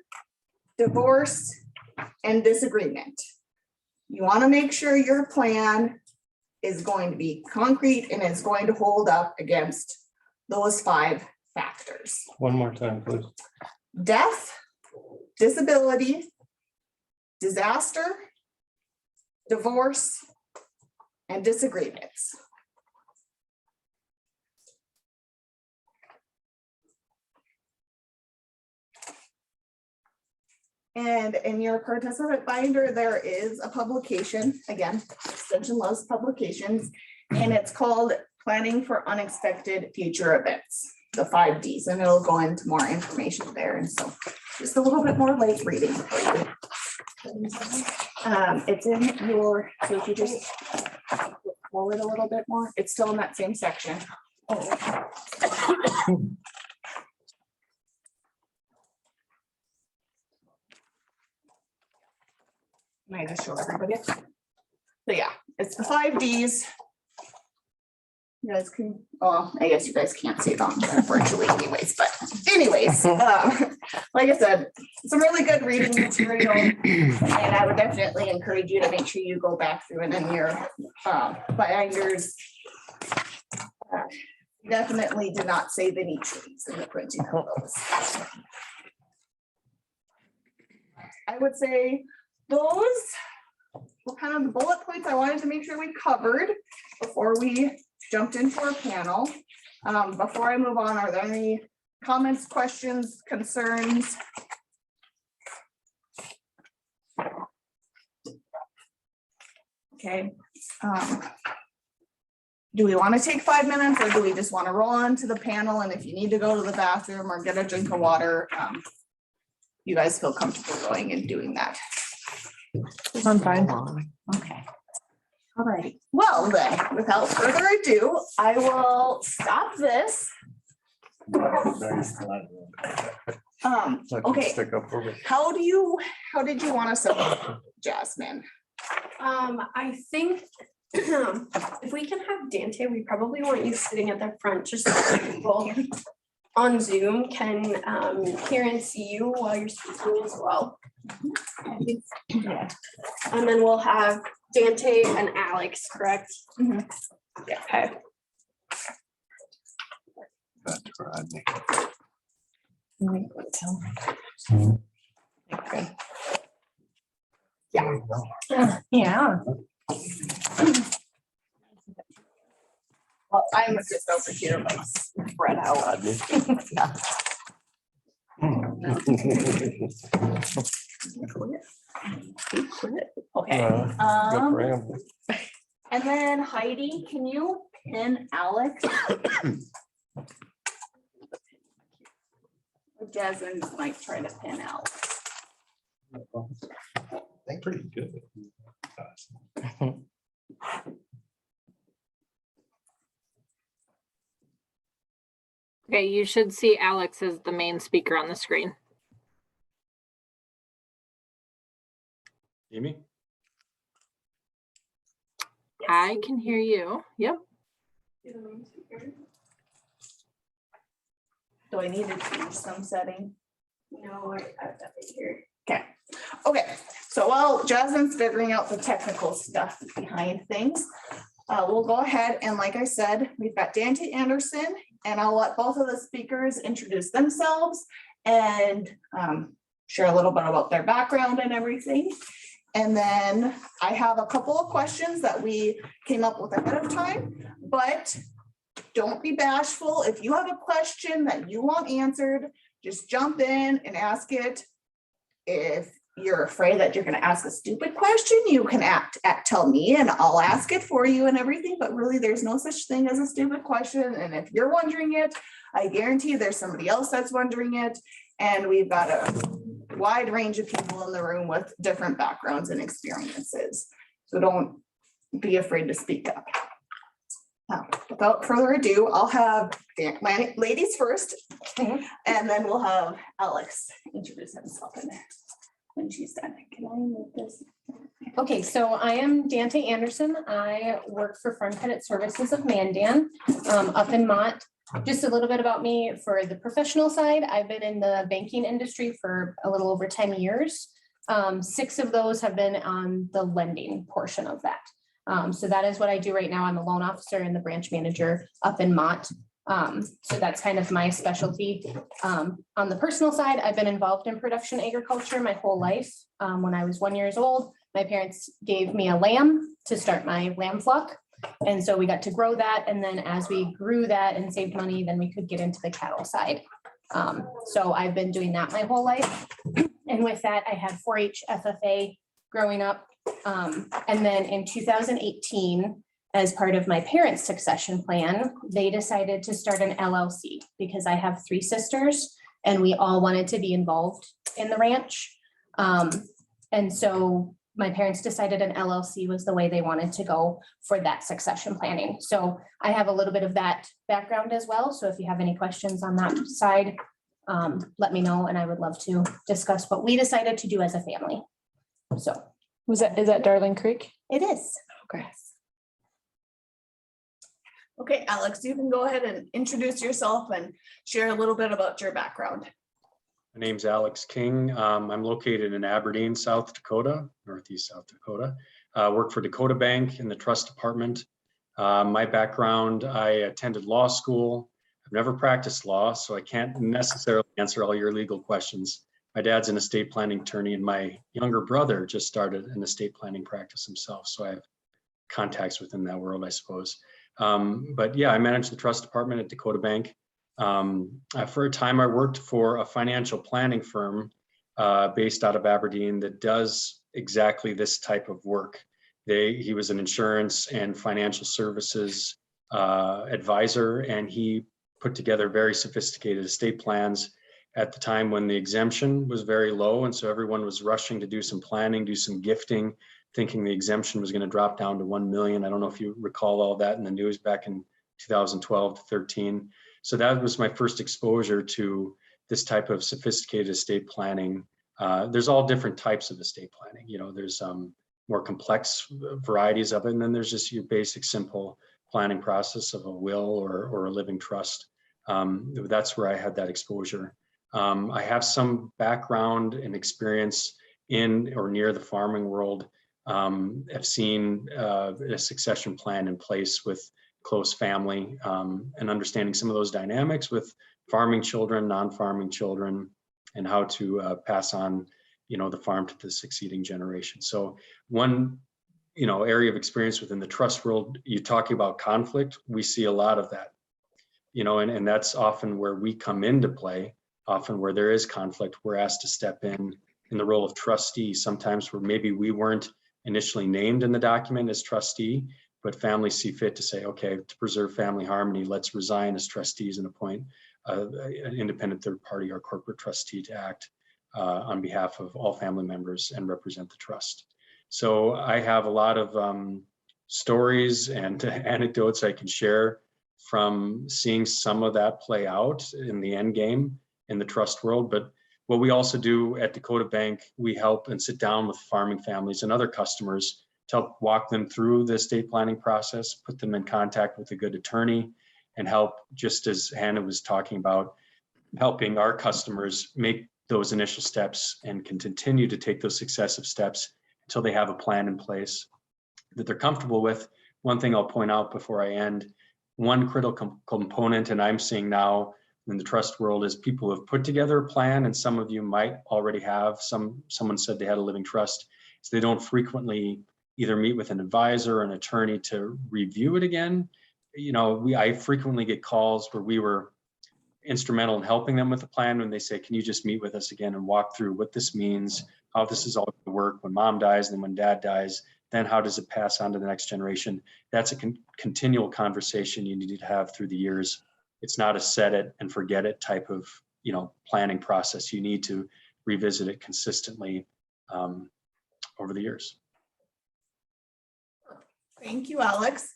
Speaker 2: divorce, and disagreement. You want to make sure your plan is going to be concrete and is going to hold up against those 5 factors.
Speaker 3: One more time, please.
Speaker 2: Death, disability, disaster, divorce, and disagreements. And in your participant binder, there is a publication, again, Extension loves publications, and it's called Planning for Unexpected Future Events, the 5 Ds, and it'll go into more information there. And so just a little bit more light reading for you. It's in your, so if you just look forward a little bit more, it's still in that same section. Can I just show everybody? So yeah, it's the 5 Ds. You guys can, I guess you guys can't see it on virtually anyways, but anyways, like I said, some really good reading material, and I would definitely encourage you to make sure you go back through it in your binders. Definitely did not save any trees in the printing of those. I would say those were kind of the bullet points I wanted to make sure we covered before we jumped into our panel. Before I move on, are there any comments, questions, concerns? Okay. Do we want to take 5 minutes, or do we just want to roll on to the panel? And if you need to go to the bathroom or get a drink of water, you guys feel comfortable going and doing that?
Speaker 1: I'm fine.
Speaker 2: Okay. All right, well then, without further ado, I will stop this. Okay,
Speaker 3: Stick up for me.
Speaker 2: how did you want us to, Jasmine?
Speaker 18: I think if we can have Dante, we probably want you sitting at the front, just so people on Zoom can hear and see you while you're speaking as well.
Speaker 2: Yeah.
Speaker 18: And then we'll have Dante and Alex, correct?
Speaker 2: Yeah.
Speaker 18: Okay.
Speaker 7: That's Rodney.
Speaker 1: Yeah.
Speaker 2: Well, I'm just over here, like spread out. Okay,
Speaker 3: Good for him.
Speaker 2: and then Heidi, can you pin Alex? Jasmine might try to pin Alex.
Speaker 3: They're pretty good.
Speaker 12: Okay, you should see Alex as the main speaker on the screen.
Speaker 6: Amy?
Speaker 12: I can hear you. Yep.
Speaker 2: Do I need to change some setting?
Speaker 18: No, I've got it here.
Speaker 2: Okay, so while Jasmine's figuring out the technical stuff behind things, we'll go ahead and like I said, we've got Dante Anderson, and I'll let both of the speakers introduce themselves and share a little bit about their background and everything. And then I have a couple of questions that we came up with ahead of time, but don't be bashful. If you have a question that you want answered, just jump in and ask it. If you're afraid that you're going to ask a stupid question, you can tell me and I'll ask it for you and everything, but really there's no such thing as a stupid question. And if you're wondering it, I guarantee there's somebody else that's wondering it. And we've got a wide range of people in the room with different backgrounds and experiences. So don't be afraid to speak up. Without further ado, I'll have my ladies first, and then we'll have Alex introduce himself in there when she's done. Can I move this?
Speaker 18: Okay, so I am Dante Anderson. I work for Farm Credit Services of Mandan up in Mott. Just a little bit about me for the professional side. I've been in the banking industry for a little over 10 years. 6 of those have been on the lending portion of that. So that is what I do right now. I'm a loan officer and the branch manager up in Mott. So that's kind of my specialty. On the personal side, I've been involved in production agriculture my whole life. When I was 1 year old, my parents gave me a lamb to start my lamb flock. And so we got to grow that. And then as we grew that and saved money, then we could get into the cattle side. So I've been doing that my whole life. And with that, I had 4-H FFA growing up. And then in 2018, as part of my parents' succession plan, they decided to start an LLC because I have 3 sisters and we all wanted to be involved in the ranch. And so my parents decided an LLC was the way they wanted to go for that succession planning. So I have a little bit of that background as well. So if you have any questions on that side, let me know and I would love to discuss what we decided to do as a family. So.
Speaker 1: Is that Darling Creek?
Speaker 2: It is.
Speaker 1: Okay.
Speaker 2: Okay, Alex, you can go ahead and introduce yourself and share a little bit about your background.
Speaker 19: My name's Alex King. I'm located in Aberdeen, South Dakota, Northeast South Dakota. Work for Dakota Bank in the trust department. My background, I attended law school. I've never practiced law, so I can't necessarily answer all your legal questions. My dad's an estate planning attorney and my younger brother just started an estate planning practice himself. So I have contacts within that world, I suppose. But yeah, I manage the trust department at Dakota Bank. For a time, I worked for a financial planning firm based out of Aberdeen that does exactly this type of work. He was an insurance and financial services advisor, and he put together very sophisticated estate plans at the time when the exemption was very low. And so everyone was rushing to do some planning, do some gifting, thinking the exemption was going to drop down to 1 million. I don't know if you recall all that in the news back in 2012 to 13. So that was my first exposure to this type of sophisticated estate planning. There's all different types of estate planning. You know, there's more complex varieties of it, and then there's just your basic simple planning process of a will or a living trust. That's where I had that exposure. I have some background and experience in or near the farming world. I've seen a succession plan in place with close family, and understanding some of those dynamics with farming children, non-farming children, and how to pass on, you know, the farm to the succeeding generation. So one, you know, area of experience within the trust world, you talking about conflict, we see a lot of that, you know, and that's often where we come into play. Often where there is conflict, we're asked to step in the role of trustee, sometimes where maybe we weren't initially named in the document as trustee, but families see fit to say, okay, to preserve family harmony, let's resign as trustees and appoint an independent third party or corporate trustee to act on behalf of all family members and represent the trust. So I have a lot of stories and anecdotes I can share from seeing some of that play out in the end game in the trust world. But what we also do at Dakota Bank, we help and sit down with farming families and other customers to help walk them through the estate planning process, put them in contact with a good attorney, and help, just as Hannah was talking about, helping our customers make those initial steps and can continue to take those successive steps until they have a plan in place that they're comfortable with. One thing I'll point out before I end, one critical component, and I'm seeing now in the trust world, is people have put together a plan, and some of you might already have. Someone said they had a living trust, so they don't frequently either meet with an advisor or an attorney to review it again. You know, I frequently get calls where we were instrumental in helping them with the plan when they say, can you just meet with us again and walk through what this means, how this is all going to work when mom dies and then when dad dies, then how does it pass on to the next generation? That's a continual conversation you need to have through the years. It's not a set it and forget it type of, you know, planning process. You need to revisit it consistently over the years.
Speaker 2: Thank you, Alex.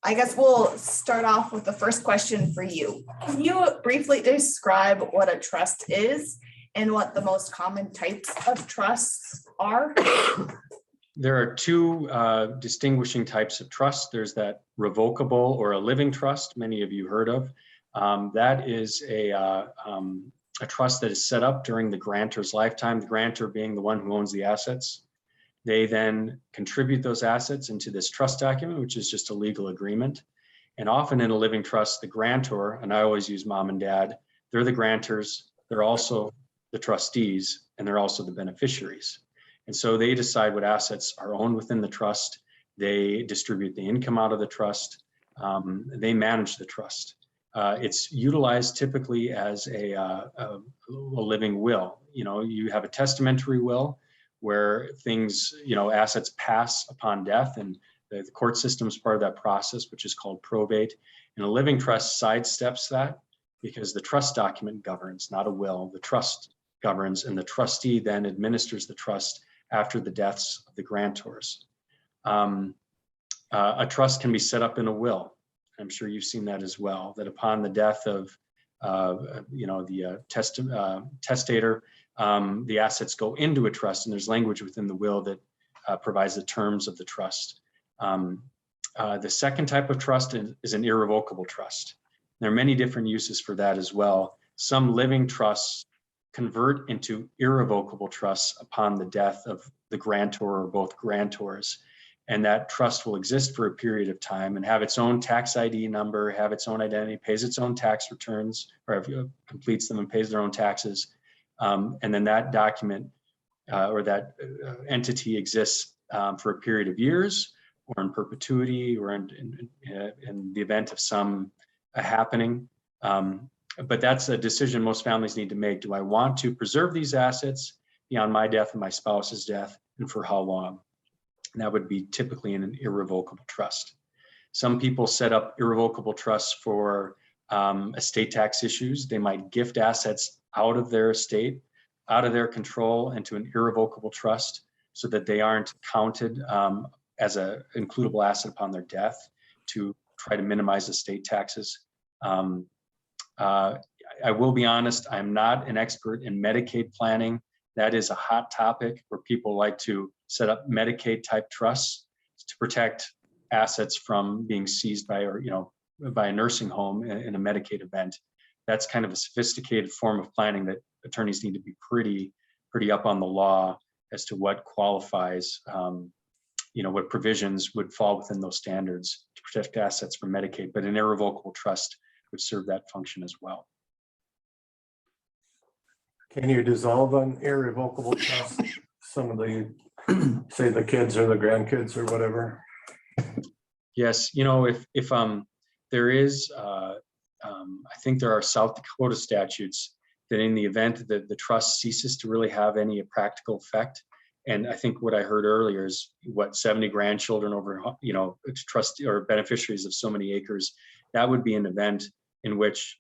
Speaker 2: I guess we'll start off with the first question for you. Can you briefly describe what a trust is and what the most common types of trusts are?
Speaker 19: There are two distinguishing types of trust. There's that revocable or a living trust, many of you heard of. That is a trust that is set up during the grantor's lifetime, the grantor being the one who owns the assets. They then contribute those assets into this trust document, which is just a legal agreement. And often in a living trust, the grantor, and I always use mom and dad, they're the grantors, they're also the trustees, and they're also the beneficiaries. And so they decide what assets are owned within the trust. They distribute the income out of the trust. They manage the trust. It's utilized typically as a living will. You know, you have a testamentary will where things, you know, assets pass upon death, and the court system is part of that process, which is called probate. And a living trust sidesteps that because the trust document governs, not a will. The trust governs, and the trustee then administers the trust after the deaths of the grantors. A trust can be set up in a will. I'm sure you've seen that as well, that upon the death of you know, the testator, the assets go into a trust, and there's language within the will that provides the terms of the trust. The second type of trust is an irrevocable trust. There are many different uses for that as well. Some living trusts convert into irrevocable trusts upon the death of the grantor or both grantors. And that trust will exist for a period of time and have its own tax ID number, have its own identity, pays its own tax returns, or completes them and pays their own taxes. And then that document or that entity exists for a period of years or in perpetuity or in the event of some happening. But that's a decision most families need to make. Do I want to preserve these assets beyond my death and my spouse's death, and for how long? And that would be typically in an irrevocable trust. Some people set up irrevocable trusts for estate tax issues. They might gift assets out of their estate, out of their control, into an irrevocable trust. so that they aren't counted as a includable asset upon their death to try to minimize estate taxes. I will be honest, I'm not an expert in Medicaid planning. That is a hot topic where people like to set up Medicaid type trusts to protect assets from being seized by, or, you know, by a nursing home in a Medicaid event. That's kind of a sophisticated form of planning that attorneys need to be pretty up on the law as to what qualifies, you know, what provisions would fall within those standards to protect assets from Medicaid, but an irrevocable trust would serve that function as well.
Speaker 3: Can you dissolve an irrevocable trust? Some of the, say the kids or the grandkids or whatever.
Speaker 19: Yes, you know, if there is, I think there are South Dakota statutes that in the event that the trust ceases to really have any practical effect, and I think what I heard earlier is what 70 grandchildren over, you know, trust or beneficiaries of so many acres, that would be an event in which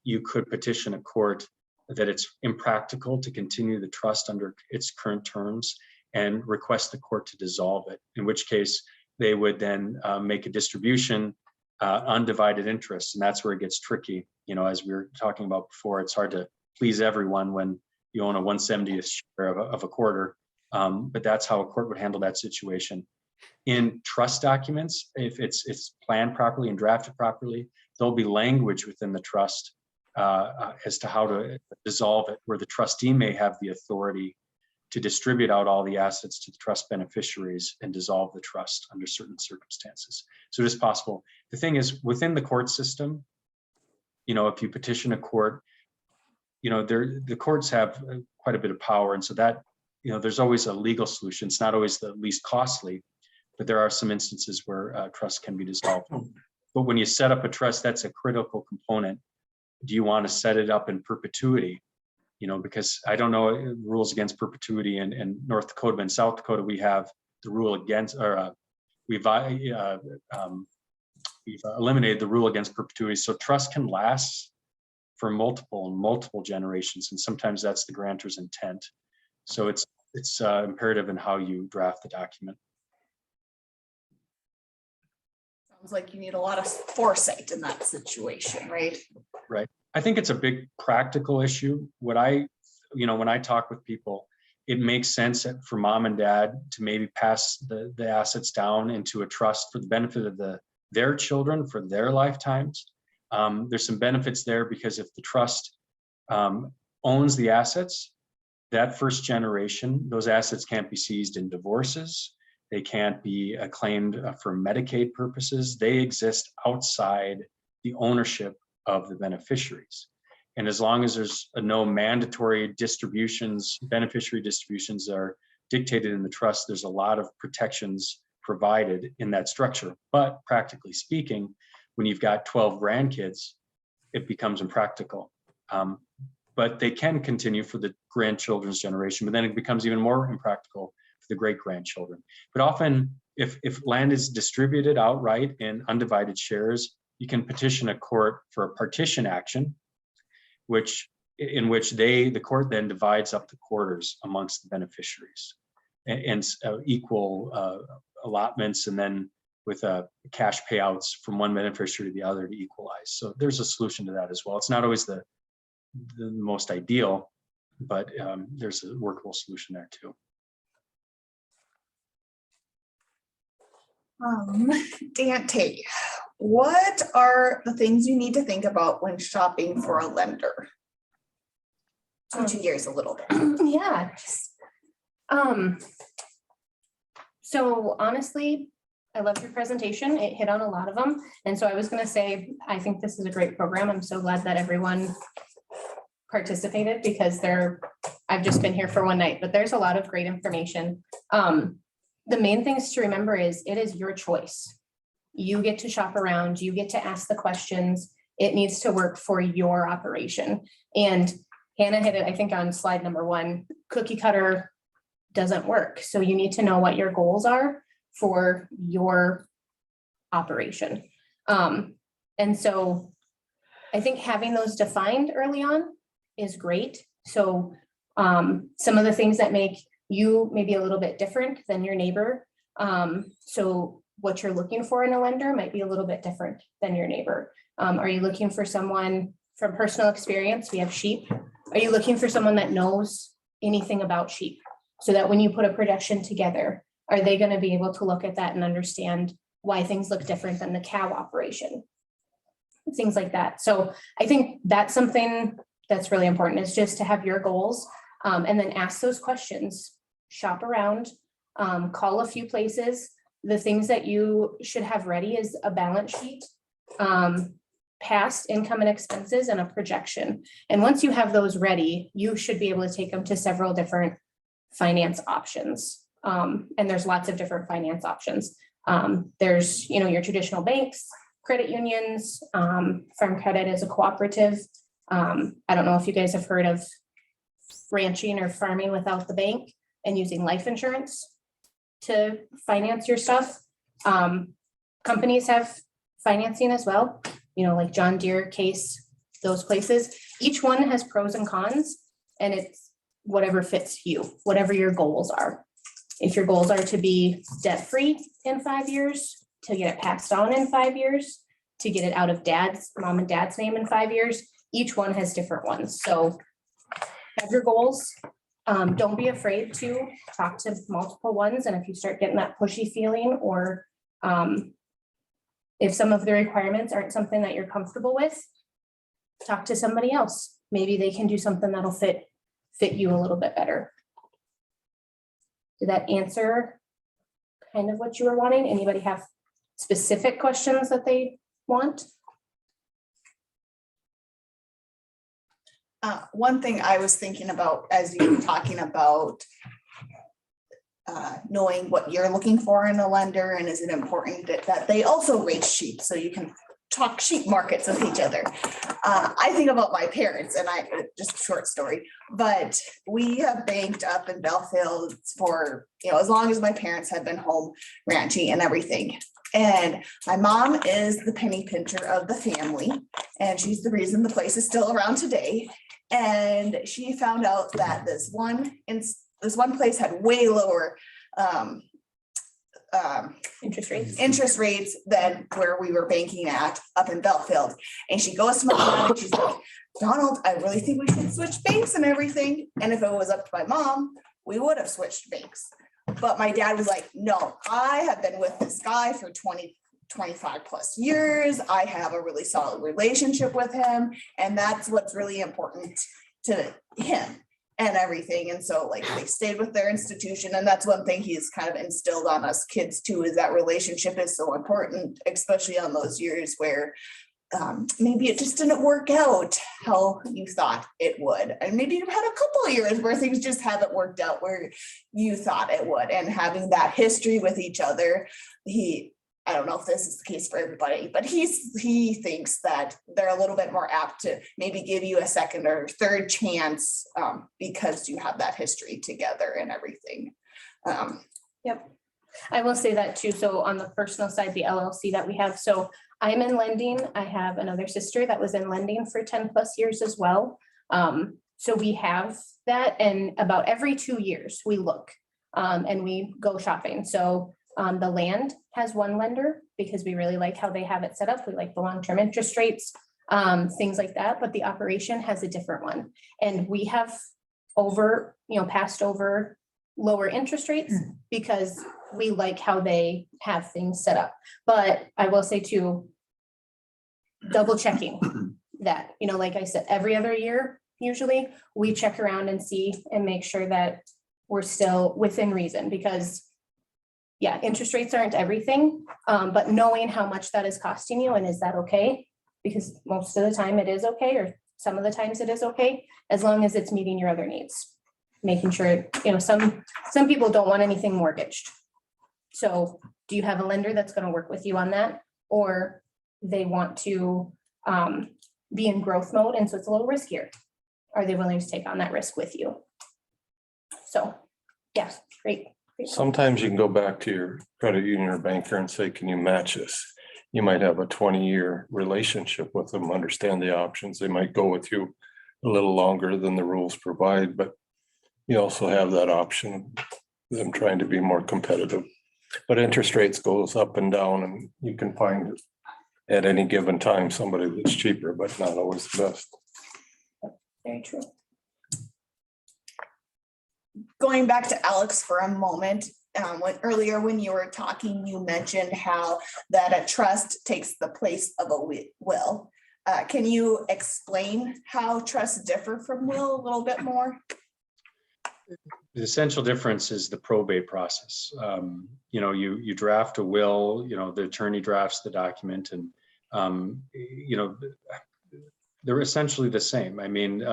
Speaker 19: you could petition a court that it's impractical to continue the trust under its current terms and request the court to dissolve it, in which case they would then make a distribution, undivided interest. And that's where it gets tricky. You know, as we were talking about before, it's hard to please everyone when you own a 1/70th share of a quarter. But that's how a court would handle that situation. In trust documents, if it's planned properly and drafted properly, there'll be language within the trust as to how to dissolve it, where the trustee may have the authority to distribute out all the assets to the trust beneficiaries and dissolve the trust under certain circumstances. So it is possible. The thing is, within the court system, you know, if you petition a court, you know, the courts have quite a bit of power. And so that, you know, there's always a legal solution. It's not always the least costly, but there are some instances where trust can be dissolved. But when you set up a trust, that's a critical component. Do you want to set it up in perpetuity? You know, because I don't know rules against perpetuity in North Dakota, but in South Dakota, we have the rule against, or we've eliminated the rule against perpetuity. So trust can last for multiple generations, and sometimes that's the grantor's intent. So it's imperative in how you draft the document.
Speaker 2: Sounds like you need a lot of foresight in that situation, right?
Speaker 19: Right. I think it's a big practical issue. When I talk with people, it makes sense for mom and dad to maybe pass the assets down into a trust for the benefit of their children for their lifetimes. There's some benefits there because if the trust owns the assets, that first generation, those assets can't be seized in divorces. They can't be claimed for Medicaid purposes. They exist outside the ownership of the beneficiaries. And as long as there's no mandatory distributions, beneficiary distributions are dictated in the trust, there's a lot of protections provided in that structure. But practically speaking, when you've got 12 grandkids, it becomes impractical. But they can continue for the grandchildren's generation, but then it becomes even more impractical for the great-grandchildren. But often, if land is distributed outright in undivided shares, you can petition a court for a partition action, in which the court then divides up the quarters amongst the beneficiaries and equal allotments, and then with cash payouts from one beneficiary to the other to equalize. So there's a solution to that as well. It's not always the most ideal, but there's a workable solution there too.
Speaker 2: Dante, what are the things you need to think about when shopping for a lender? Switching gears a little bit.
Speaker 18: Yeah. So honestly, I loved your presentation. It hit on a lot of them. And so I was going to say, I think this is a great program. I'm so glad that everyone participated because I've just been here for one night, but there's a lot of great information. The main things to remember is it is your choice. You get to shop around, you get to ask the questions. It needs to work for your operation. And Hannah hit it, I think, on slide number 1, cookie cutter doesn't work. So you need to know what your goals are for your operation. And so I think having those defined early on is great. So some of the things that make
Speaker 1: you may be a little bit different than your neighbor. So what you're looking for in a lender might be a little bit different than your neighbor. Are you looking for someone from personal experience? We have sheep. Are you looking for someone that knows anything about sheep? So that when you put a projection together, are they going to be able to look at that and understand why things look different than the cow operation? Things like that. So I think that's something that's really important, is just to have your goals and then ask those questions, shop around, call a few places. The things that you should have ready is a balance sheet, past income and expenses, and a projection. And once you have those ready, you should be able to take them to several different finance options. And there's lots of different finance options. There's, your traditional banks, credit unions, Farm Credit is a cooperative. I don't know if you guys have heard of ranching or farming without the bank and using life insurance to finance your stuff. Companies have financing as well, like John Deere, Case, those places. Each one has pros and cons, and it's whatever fits you, whatever your goals are. If your goals are to be debt-free in 5 years, to get it passed on in 5 years, to get it out of mom and dad's name in 5 years, each one has different ones. So have your goals. Don't be afraid to talk to multiple ones. And if you start getting that pushy feeling, or if some of the requirements aren't something that you're comfortable with, talk to somebody else. Maybe they can do something that'll fit you a little bit better. Did that answer kind of what you were wanting? Anybody have specific questions that they want?
Speaker 2: One thing I was thinking about as you were talking about knowing what you're looking for in a lender, and is it important that they also raise sheep so you can talk sheep markets with each other. I think about my parents, and just a short story, but we have banked up in Belfield for, as long as my parents have been home ranching and everything. And my mom is the penny pincher of the family, and she's the reason the place is still around today. And she found out that this one place had way lower interest rates than where we were banking at up in Belfield. And she goes to my dad and she's like, Donald, I really think we should switch banks and everything. And if it was up to my mom, we would have switched banks. But my dad was like, no, I have been with this guy for 25 plus years. I have a really solid relationship with him. And that's what's really important to him and everything. And so they stayed with their institution. And that's one thing he's kind of instilled on us kids too, is that relationship is so important, especially on those years where maybe it just didn't work out how you thought it would. And maybe you've had a couple of years where things just haven't worked out where you thought it would. And having that history with each other, I don't know if this is the case for everybody, but he thinks that they're a little bit more apt to maybe give you a second or third chance because you have that history together and everything.
Speaker 1: Yep. I will say that too. So on the personal side, the LLC that we have, so I'm in lending. I have another sister that was in lending for 10 plus years as well. So we have that, and about every 2 years we look and we go shopping. So the land has one lender because we really like how they have it set up. We like the long-term interest rates, things like that, but the operation has a different one. And we have passed over lower interest rates because we like how they have things set up. But I will say too, double checking that, like I said, every other year, usually we check around and see and make sure that we're still within reason, because yeah, interest rates aren't everything, but knowing how much that is costing you and is that okay? Because most of the time it is okay, or some of the times it is okay, as long as it's meeting your other needs. Making sure, some people don't want anything mortgaged. So do you have a lender that's going to work with you on that? Or they want to be in growth mode, and so it's a little riskier. Are they willing to take on that risk with you? So, yeah, great.
Speaker 3: Sometimes you can go back to your credit union or banker and say, can you match this? You might have a 20-year relationship with them, understand the options. They might go with you a little longer than the rules provide, but you also have that option of them trying to be more competitive. But interest rates goes up and down, and you can find at any given time somebody that's cheaper, but not always the best.
Speaker 1: Very true.
Speaker 2: Going back to Alex for a moment, earlier when you were talking, you mentioned how that a trust takes the place of a will. Can you explain how trusts differ from will a little bit more?
Speaker 19: The essential difference is the probate process. You draft a will, the attorney drafts the document, and they're essentially the same. I mean,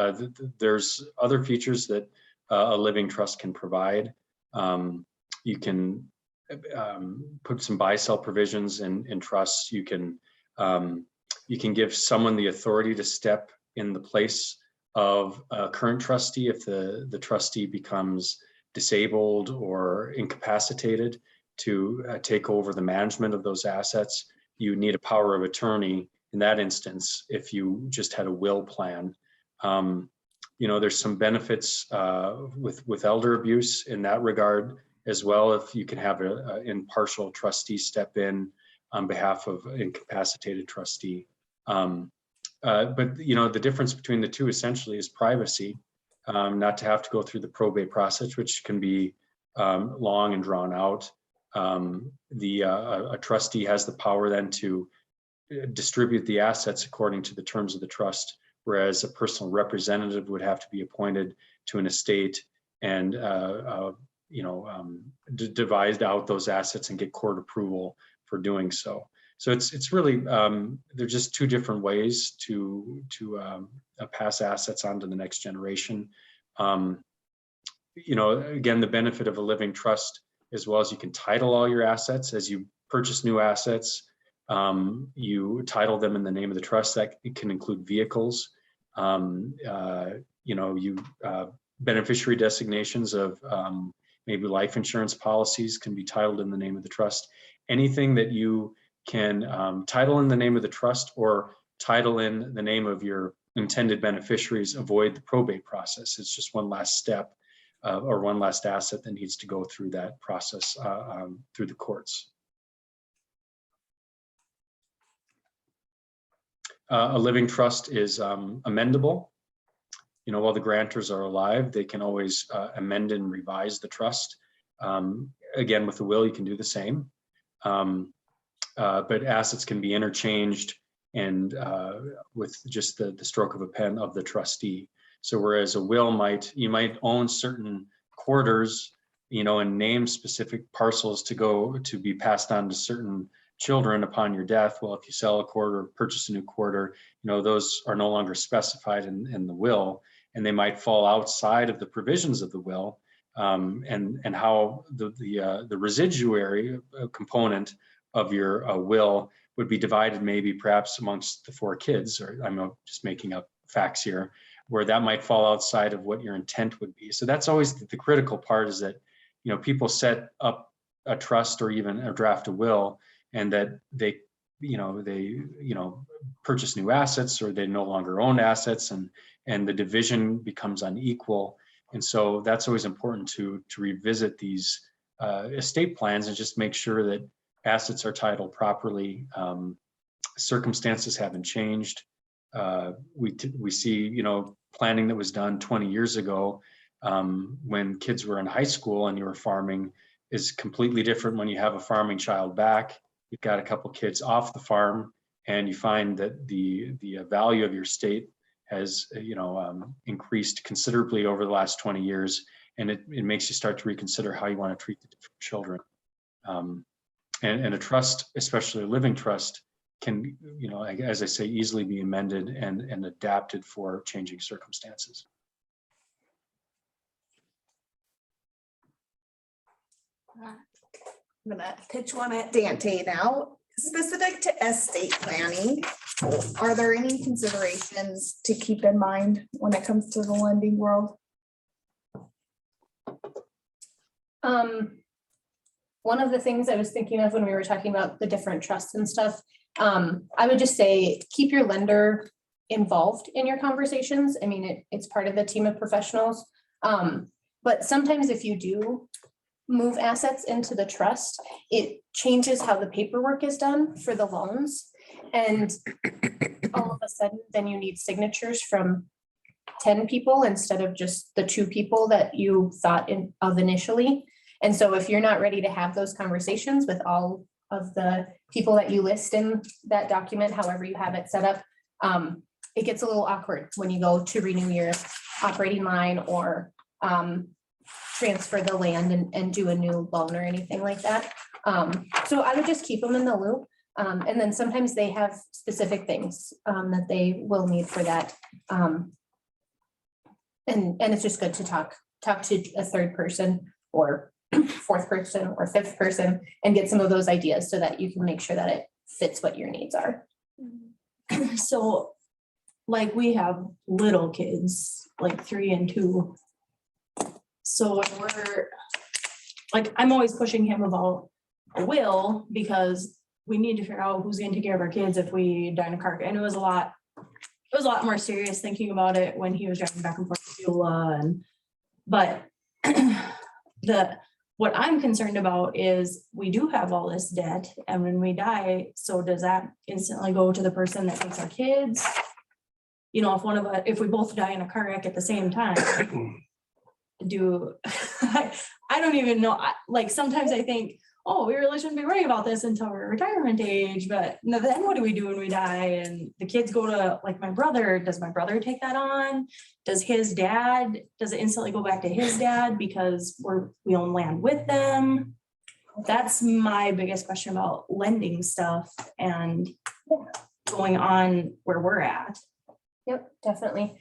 Speaker 19: there's other features that a living trust can provide. You can put some buy-sell provisions in trusts. You can give someone the authority to step in the place of a current trustee if the trustee becomes disabled or incapacitated to take over the management of those assets. You need a power of attorney in that instance if you just had a will plan. There's some benefits with elder abuse in that regard as well, if you can have an impartial trustee step in on behalf of incapacitated trustee. But the difference between the two essentially is privacy, not to have to go through the probate process, which can be long and drawn out. A trustee has the power then to distribute the assets according to the terms of the trust, whereas a personal representative would have to be appointed to an estate and divide out those assets and get court approval for doing so. So it's really they're just two different ways to pass assets on to the next generation. Again, the benefit of a living trust, as well as you can title all your assets as you purchase new assets. You title them in the name of the trust. That can include vehicles. Beneficiary designations of maybe life insurance policies can be titled in the name of the trust. Anything that you can title in the name of the trust or title in the name of your intended beneficiaries, avoid the probate process. It's just one last step or one last asset that needs to go through that process through the courts. A living trust is amendable. While the grantors are alive, they can always amend and revise the trust. Again, with the will, you can do the same. But assets can be interchanged and with just the stroke of a pen of the trustee. So whereas a will you might own certain quarters, and name specific parcels to be passed on to certain children upon your death. Well, if you sell a quarter or purchase a new quarter, those are no longer specified in the will, and they might fall outside of the provisions of the will, and how the residuary component of your will would be divided maybe perhaps amongst the 4 kids, or I'm just making up facts here, where that might fall outside of what your intent would be. So that's always the critical part, is that, people set up a trust or even a draft a will, and that they purchase new assets, or they no longer own assets, and the division becomes unequal. And so that's always important to revisit these estate plans and just make sure that assets are titled properly. Circumstances haven't changed. We see, planning that was done 20 years ago when kids were in high school and you were farming is completely different when you have a farming child back. You've got a couple kids off the farm, and you find that the value of your estate has increased considerably over the last 20 years, and it makes you start to reconsider how you want to treat the different children. And a trust, especially a living trust, can, as I say, easily be amended and adapted for changing circumstances.
Speaker 2: I'm gonna pitch one at Dante now. Specific to estate planning, are there any considerations to keep in mind when it comes to the lending world?
Speaker 1: One of the things I was thinking of when we were talking about the different trusts and stuff, I would just say, keep your lender involved in your conversations. I mean, it's part of the team of professionals. But sometimes if you do move assets into the trust, it changes how the paperwork is done for the loans. And all of a sudden, then you need signatures from 10 people instead of just the 2 people that you thought of initially. And so if you're not ready to have those conversations with all of the people that you list in that document, however you have it set up, it gets a little awkward when you go to renew your operating line or transfer the land and do a new loan or anything like that. So I would just keep them in the loop. And then sometimes they have specific things that they will need for that. And it's just good to talk to a third person or 4th person or 5th person and get some of those ideas so that you can make sure that it fits what your needs are.
Speaker 10: So like we have little kids, like 3 and 2. So when we're like, I'm always pushing him about a will because we need to figure out who's going to take care of our kids if we die in a car. And it was a lot more serious thinking about it when he was driving back and forth to Beulah. But what I'm concerned about is we do have all this debt, and when we die, so does that instantly go to the person that takes our kids? You know, if we both die in a car wreck at the same time, I don't even know. Like sometimes I think, oh, we really shouldn't be worrying about this until we're retirement age, but then what do we do when we die? And the kids go to like my brother. Does my brother take that on? Does it instantly go back to his dad because we own land with them? That's my biggest question about lending stuff and going on where we're at.
Speaker 1: Yep, definitely.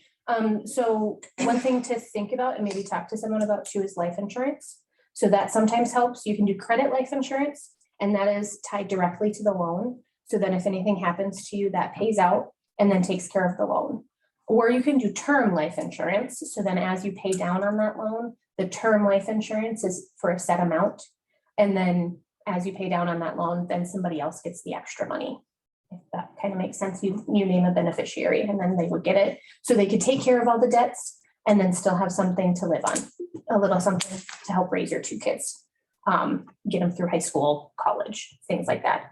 Speaker 1: So one thing to think about and maybe talk to someone about too is life insurance. So that sometimes helps. You can do credit life insurance, and that is tied directly to the loan. So then if anything happens to you, that pays out and then takes care of the loan. Or you can do term life insurance. So then as you pay down on that loan, the term life insurance is for a set amount. And then as you pay down on that loan, then somebody else gets the extra money. If that kind of makes sense, you name a beneficiary and then they would get it. So they could take care of all the debts and then still have something to live on, a little something to help raise your 2 kids, get them through high school, college, things like that.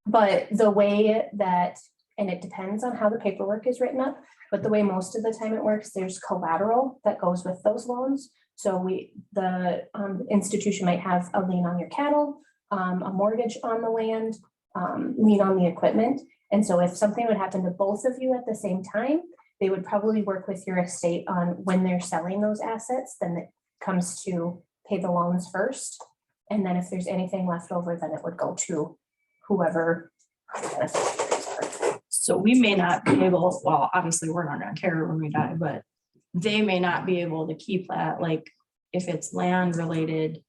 Speaker 1: But the way that, and it depends on how the paperwork is written up, but the way most of the time it works, there's collateral that goes with those loans. So the institution might have a lien on your cattle, a mortgage on the land, lien on the equipment. And so if something would happen to both of you at the same time, they would probably work with your estate on when they're selling those assets, then it comes to pay the loans first. And then if there's anything left over, then it would go to whoever.
Speaker 10: So we may not be able, well, obviously we're not gonna care when we die, but they may not be able to keep that. Like if it's land related,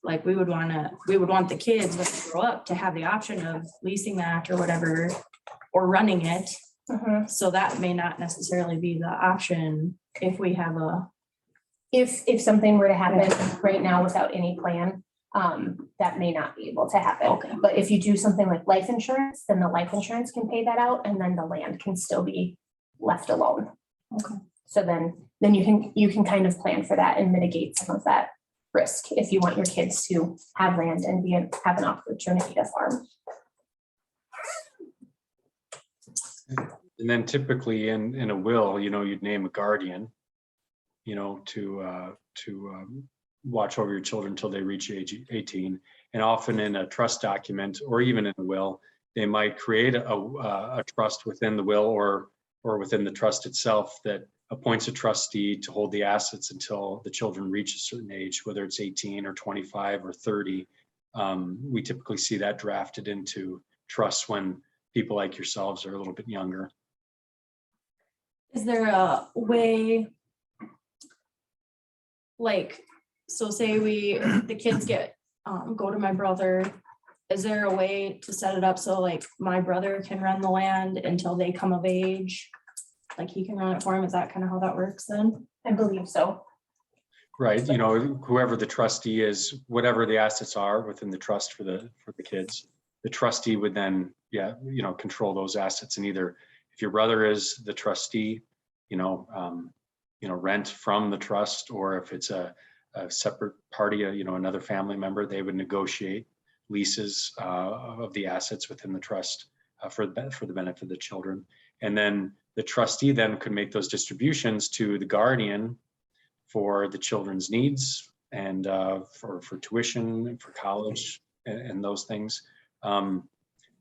Speaker 10: like we would want the kids when they grow up to have the option of leasing that or whatever, or running it. So that may not necessarily be the option if we have
Speaker 1: if something were to happen right now without any plan, that may not be able to happen.
Speaker 10: Okay.
Speaker 1: But if you do something like life insurance, then the life insurance can pay that out and then the land can still be left alone.
Speaker 10: Okay.
Speaker 1: So then you can kind of plan for that and mitigate some of that risk if you want your kids to have land and have an opportunity to farm.
Speaker 19: And then typically in a will, you'd name a guardian, to watch over your children until they reach age 18. And often in a trust document or even in a will, they might create a trust within the will or within the trust itself that appoints a trustee to hold the assets until the children reach a certain age, whether it's 18 or 25 or 30. We typically see that drafted into trusts when people like yourselves are a little bit younger.
Speaker 10: Is there a way, like, so say the kids go to my brother, is there a way to set it up so like my brother can run the land until they come of age? Like he can run it for him? Is that kind of how that works then?
Speaker 1: I believe so.
Speaker 19: Right, whoever the trustee is, whatever the assets are within the trust for the kids, the trustee would then, control those assets. And either if your brother is the trustee, rent from the trust, or if it's a separate party, another family member, they would negotiate leases of the assets within the trust for the benefit of the children. And then the trustee then could make those distributions to the guardian for the children's needs and for tuition, for college, and those things.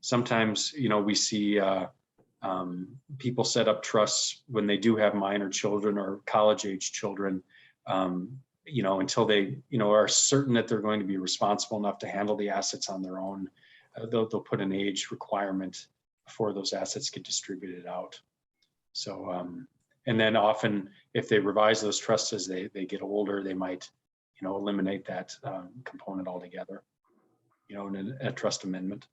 Speaker 19: Sometimes, we see people set up trusts when they do have minor children or college-age children, until they, are certain that they're going to be responsible enough to handle the assets on their own. They'll put an age requirement before those assets get distributed out. So, and then often if they revise those trusts as they get older, they might, eliminate that component altogether, in a trust amendment.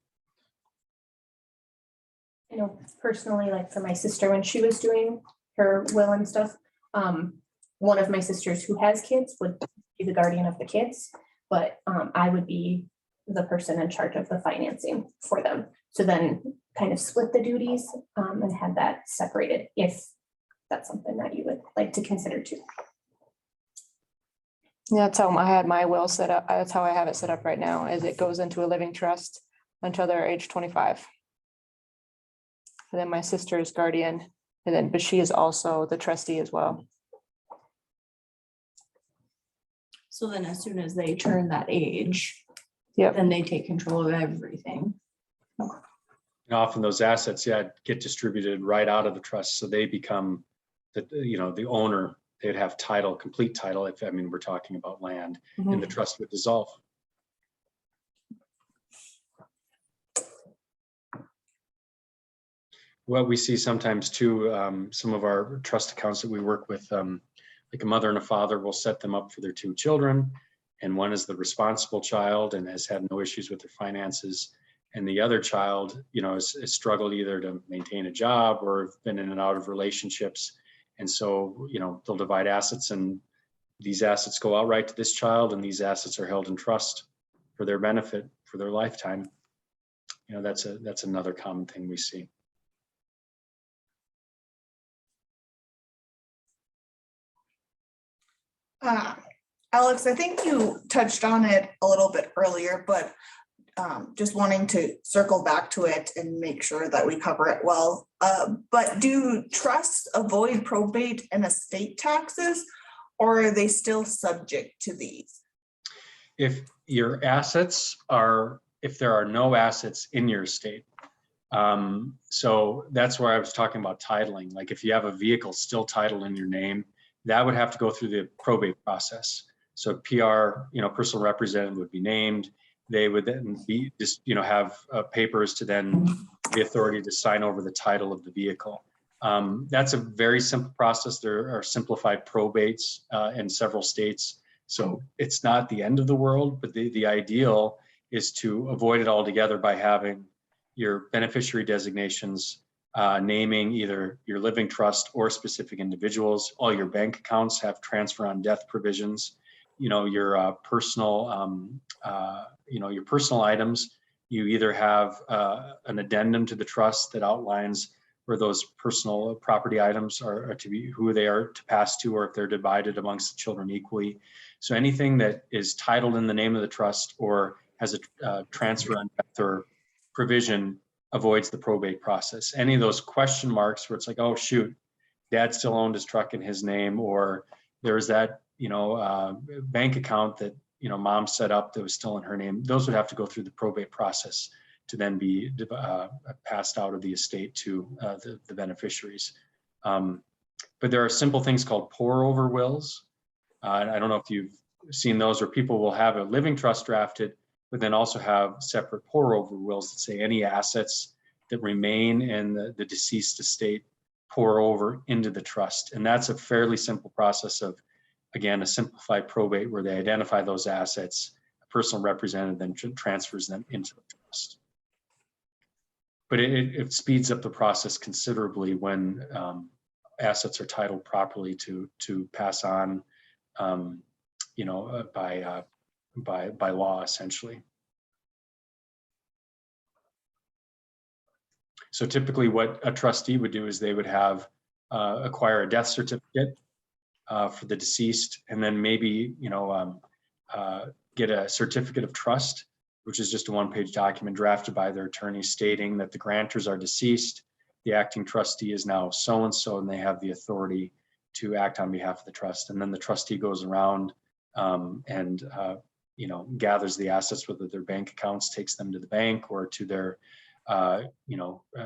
Speaker 1: Personally, like for my sister, when she was doing her will and stuff, one of my sisters who has kids would be the guardian of the kids, but I would be the person in charge of the financing for them. So then kind of split the duties and have that separated if that's something that you would like to consider too. Yeah, that's how I had my will set up. That's how I have it set up right now, is it goes into a living trust until they're age 25. And then my sister is guardian, but she is also the trustee as well.
Speaker 10: So then as soon as they turn that age,
Speaker 1: yep,
Speaker 10: then they take control of everything.
Speaker 19: And often those assets, get distributed right out of the trust. So they become the owner. They'd have title, complete title. We're talking about land, and the trust would dissolve. What we see sometimes too, some of our trust accounts that we work with, like a mother and a father will set them up for their two children, and one is the responsible child and has had no issues with their finances, and the other child, has struggled either to maintain a job or have been in and out of relationships. And so, they'll divide assets, and these assets go outright to this child, and these assets are held in trust for their benefit for their lifetime. That's another common thing we see.
Speaker 2: Alex, I think you touched on it a little bit earlier, but just wanting to circle back to it and make sure that we cover it well. But do trusts avoid probate and estate taxes, or are they still subject to these?
Speaker 19: If your assets are, if there are no assets in your estate, so that's where I was talking about titling. Like if you have a vehicle still titled in your name, that would have to go through the probate process. So PR, personal representative would be named. They would then be just, have papers to then the authority to sign over the title of the vehicle. That's a very simple process. There are simplified probates in several states. So it's not the end of the world, but the ideal is to avoid it altogether by having your beneficiary designations, naming either your living trust or specific individuals. All your bank accounts have transfer on death provisions. Your personal, your personal items, you either have an addendum to the trust that outlines where those personal property items are to be, who they are to pass to, or if they're divided amongst the children equally. So anything that is titled in the name of the trust or has a transfer on death or provision avoids the probate process. Any of those question marks where it's like, oh shoot, dad still owned his truck in his name, or there was that bank account that mom set up that was still in her name, those would have to go through the probate process to then be passed out of the estate to the beneficiaries. But there are simple things called pour over wills. I don't know if you've seen those, where people will have a living trust drafted, but then also have separate pour over wills that say any assets that remain in the deceased estate pour over into the trust. And that's a fairly simple process of, again, a simplified probate where they identify those assets, a personal representative then transfers them into the trust. But it speeds up the process considerably when assets are titled properly to pass on, by law, essentially. So typically what a trustee would do is they would have acquire a death certificate for the deceased, and then maybe, get a certificate of trust, which is just a one-page document drafted by their attorney stating that the grantors are deceased. The acting trustee is now so-and-so, and they have the authority to act on behalf of the trust. And then the trustee goes around and gathers the assets, whether their bank accounts, takes them to the bank or to their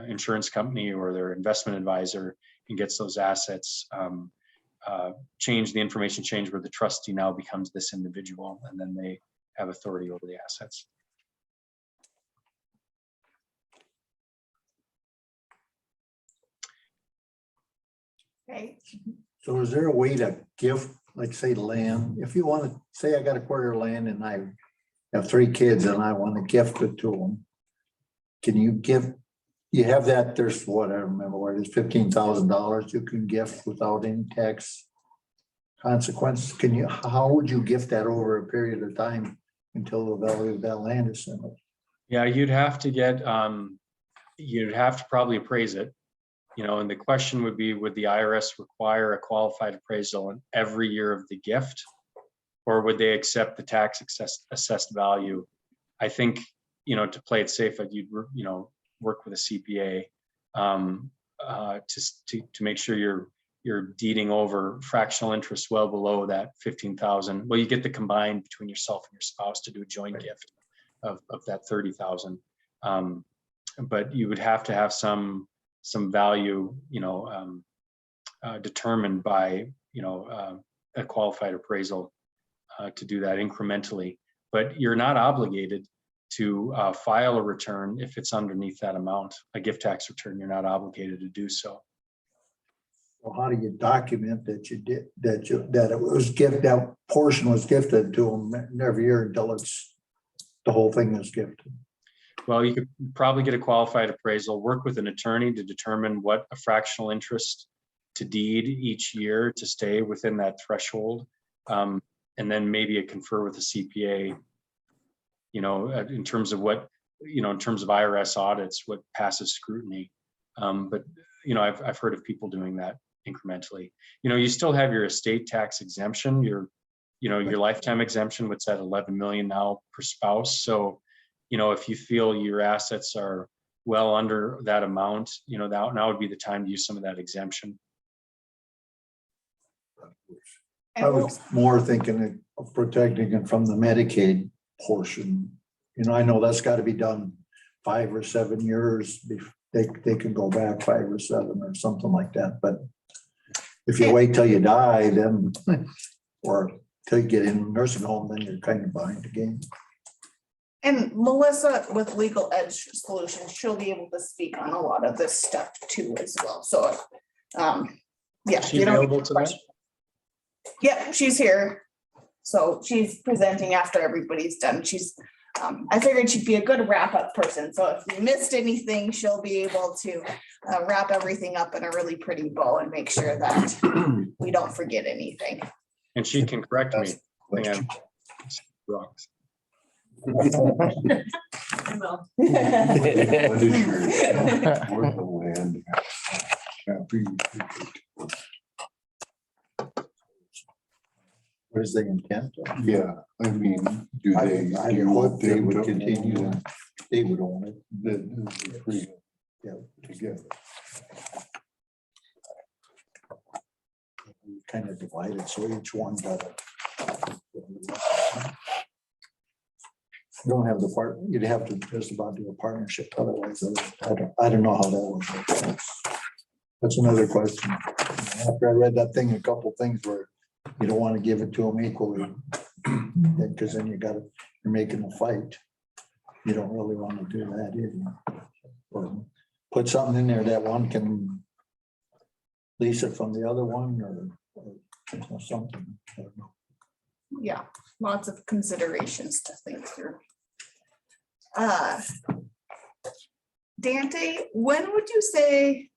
Speaker 19: insurance company or their investment advisor, and gets those assets the information change where the trustee now becomes this individual, and then they have authority over the assets.
Speaker 2: Okay.
Speaker 5: So is there a way to give, like say land, if you want to say I got a quarter of land and I have 3 kids and I want to gift it to them. Can you give, you have that, there's what, I remember where it is, $15,000 you can gift without any tax consequences. How would you gift that over a period of time until the value of that land is similar?
Speaker 19: Yeah, you'd have to probably appraise it. And the question would be, would the IRS require a qualified appraisal in every year of the gift? Or would they accept the tax assessed value? I think, to play it safe, you'd, work with a CPA to make sure you're deeding over fractional interest well below that 15,000. Well, you get the combined between yourself and your spouse to do a joint gift of that 30,000. But you would have to have some value, determined by, a qualified appraisal to do that incrementally. But you're not obligated to file a return if it's underneath that amount, a gift tax return. You're not obligated to do so.
Speaker 5: Well, how do you document that you did, that it was gifted, that portion was gifted to them every year until the whole thing is gifted?
Speaker 19: Well, you could probably get a qualified appraisal, work with an attorney to determine what a fractional interest to deed each year to stay within that threshold. And then maybe confer with a CPA, in terms of what, in terms of IRS audits, what passes scrutiny. But I've heard of people doing that incrementally. You still have your estate tax exemption, your lifetime exemption, what's at 11 million now per spouse. So, if you feel your assets are well under that amount, now would be the time to use some of that exemption.
Speaker 5: I was more thinking of protecting it from the Medicaid portion. I know that's got to be done 5 or 7 years. They can go back 5 or 7 or something like that. But if you wait till you die, then, or till you get in a nursing home, then you're kind of behind the game.
Speaker 2: And Melissa with Legal Edge Solutions, she'll be able to speak on a lot of this stuff too as well. So, yeah.
Speaker 19: Is she available today?
Speaker 2: Yeah, she's here. So she's presenting after everybody's done. I figured she'd be a good wrap-up person. So if you missed anything, she'll be able to wrap everything up in a really pretty bow and make sure that we don't forget anything.
Speaker 19: And she can correct me. Rocks.
Speaker 2: I will.
Speaker 5: What is the intent?
Speaker 7: Yeah, I mean, do they?
Speaker 5: I
Speaker 7: do you
Speaker 5: hope
Speaker 7: want
Speaker 5: they
Speaker 7: them
Speaker 5: would
Speaker 7: to
Speaker 5: continue,
Speaker 7: own
Speaker 5: they would own it.
Speaker 7: the three
Speaker 5: Yeah.
Speaker 7: together?
Speaker 5: Kind of divided, so each one got a. You don't have the part, you'd have to just about do a partnership, otherwise, I don't know how that would work. That's another question. After I read that thing, a couple things where you don't want to give it to them equally. Because then you're making a fight. You don't really want to do that either. Or put something in there that one can lease it from the other one or something. I don't know.
Speaker 2: Yeah, lots of considerations to think through. Dante, when would you say,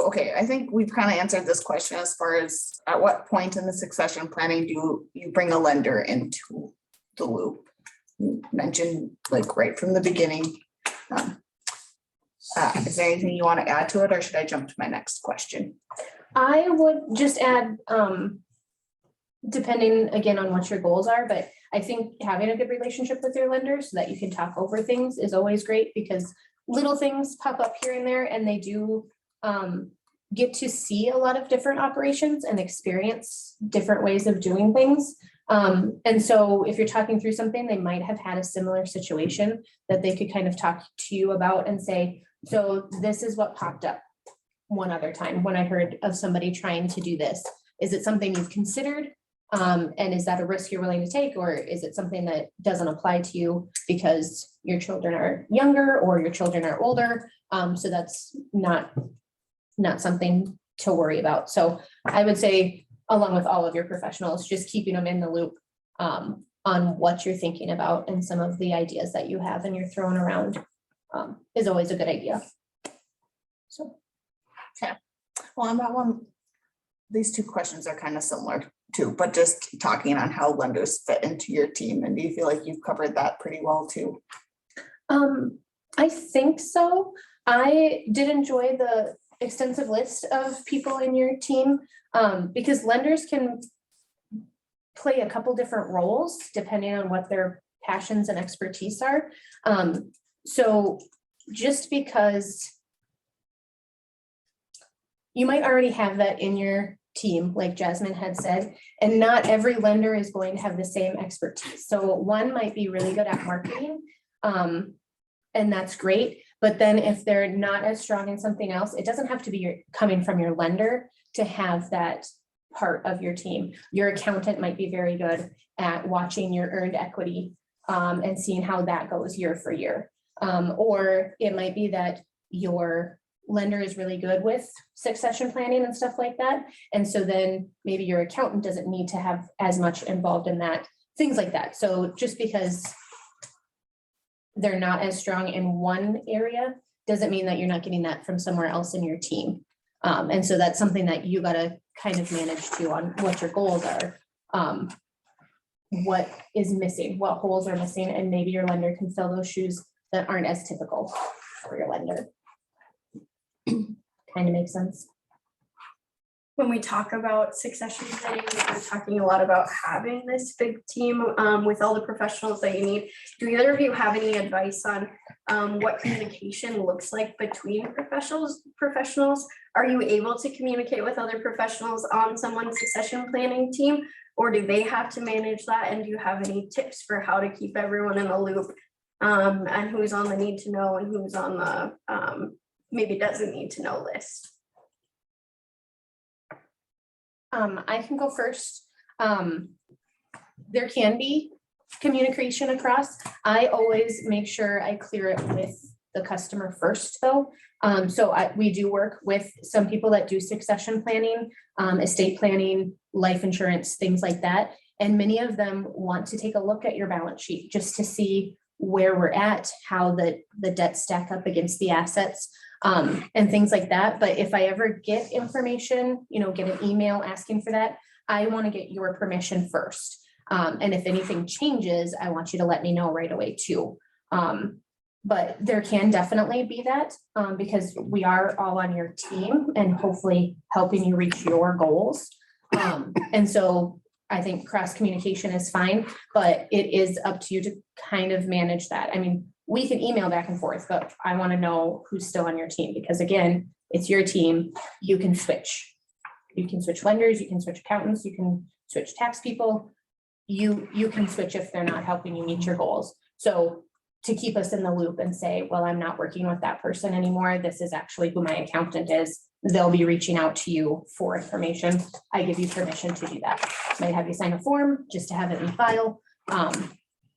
Speaker 2: okay, I think we've kind of answered this question as far as at what point in the succession planning do you bring a lender into the loop? You mentioned like right from the beginning. Is there anything you want to add to it, or should I jump to my next question?
Speaker 18: I would just add,
Speaker 1: depending again on what your goals are, but I think having a good relationship with your lender so that you can talk over things is always great because little things pop up here and there and they do get to see a lot of different operations and experience different ways of doing things. And so if you're talking through something, they might have had a similar situation that they could kind of talk to you about and say, so this is what popped up one other time when I heard of somebody trying to do this. Is it something you've considered? And is that a risk you're willing to take? Or is it something that doesn't apply to you because your children are younger or your children are older? So that's not something to worry about. So I would say, along with all of your professionals, just keeping them in the loop on what you're thinking about and some of the ideas that you have and you're throwing around is always a good idea. So.
Speaker 2: Okay. Well, on that one, these two questions are kind of similar too, but just talking on how lenders fit into your team. And do you feel like you've covered that pretty well too?
Speaker 1: I think so. I did enjoy the extensive list of people in your team because lenders can play a couple different roles depending on what their passions and expertise are. So just because you might already have that in your team, like Jasmine had said, and not every lender is going to have the same expertise. So one might be really good at marketing, and that's great. But then if they're not as strong in something else, it doesn't have to be coming from your lender to have that part of your team. Your accountant might be very good at watching your earned equity and seeing how that goes year for year. Or it might be that your lender is really good with succession planning and stuff like that. And so then maybe your accountant doesn't need to have as much involved in that, things like that. So just because they're not as strong in one area doesn't mean that you're not getting that from somewhere else in your team. And so that's something that you got to kind of manage too on what your goals are. What is missing, what holes are missing, and maybe your lender can fill those shoes that aren't as typical for your lender. Kind of makes sense.
Speaker 18: When we talk about succession planning, we're talking a lot about having this big team with all the professionals that you need. Do either of you have any advice on what communication looks like between professionals? Are you able to communicate with other professionals on someone's succession planning team, or do they have to manage that? And do you have any tips for how to keep everyone in the loop and who's on the need to know and who's on the maybe doesn't need to know list?
Speaker 1: I can go first. There can be communication across. I always make sure I clear it with the customer first though. So we do work with some people that do succession planning, estate planning, life insurance, things like that. And many of them want to take a look at your balance sheet just to see where we're at, how the debts stack up against the assets. And things like that. But if I ever get information, get an email asking for that, I want to get your permission first. And if anything changes, I want you to let me know right away too. But there can definitely be that because we are all on your team and hopefully helping you reach your goals. And so I think cross communication is fine, but it is up to you to kind of manage that. I mean, we can email back and forth, but I want to know who's still on your team because again, it's your team. You can switch. You can switch lenders, you can switch accountants, you can switch tax people. You can switch if they're not helping you meet your goals. So to keep us in the loop and say, well, I'm not working with that person anymore. This is actually who my accountant is. They'll be reaching out to you for information. I give you permission to do that. Might have you sign a form just to have it in file.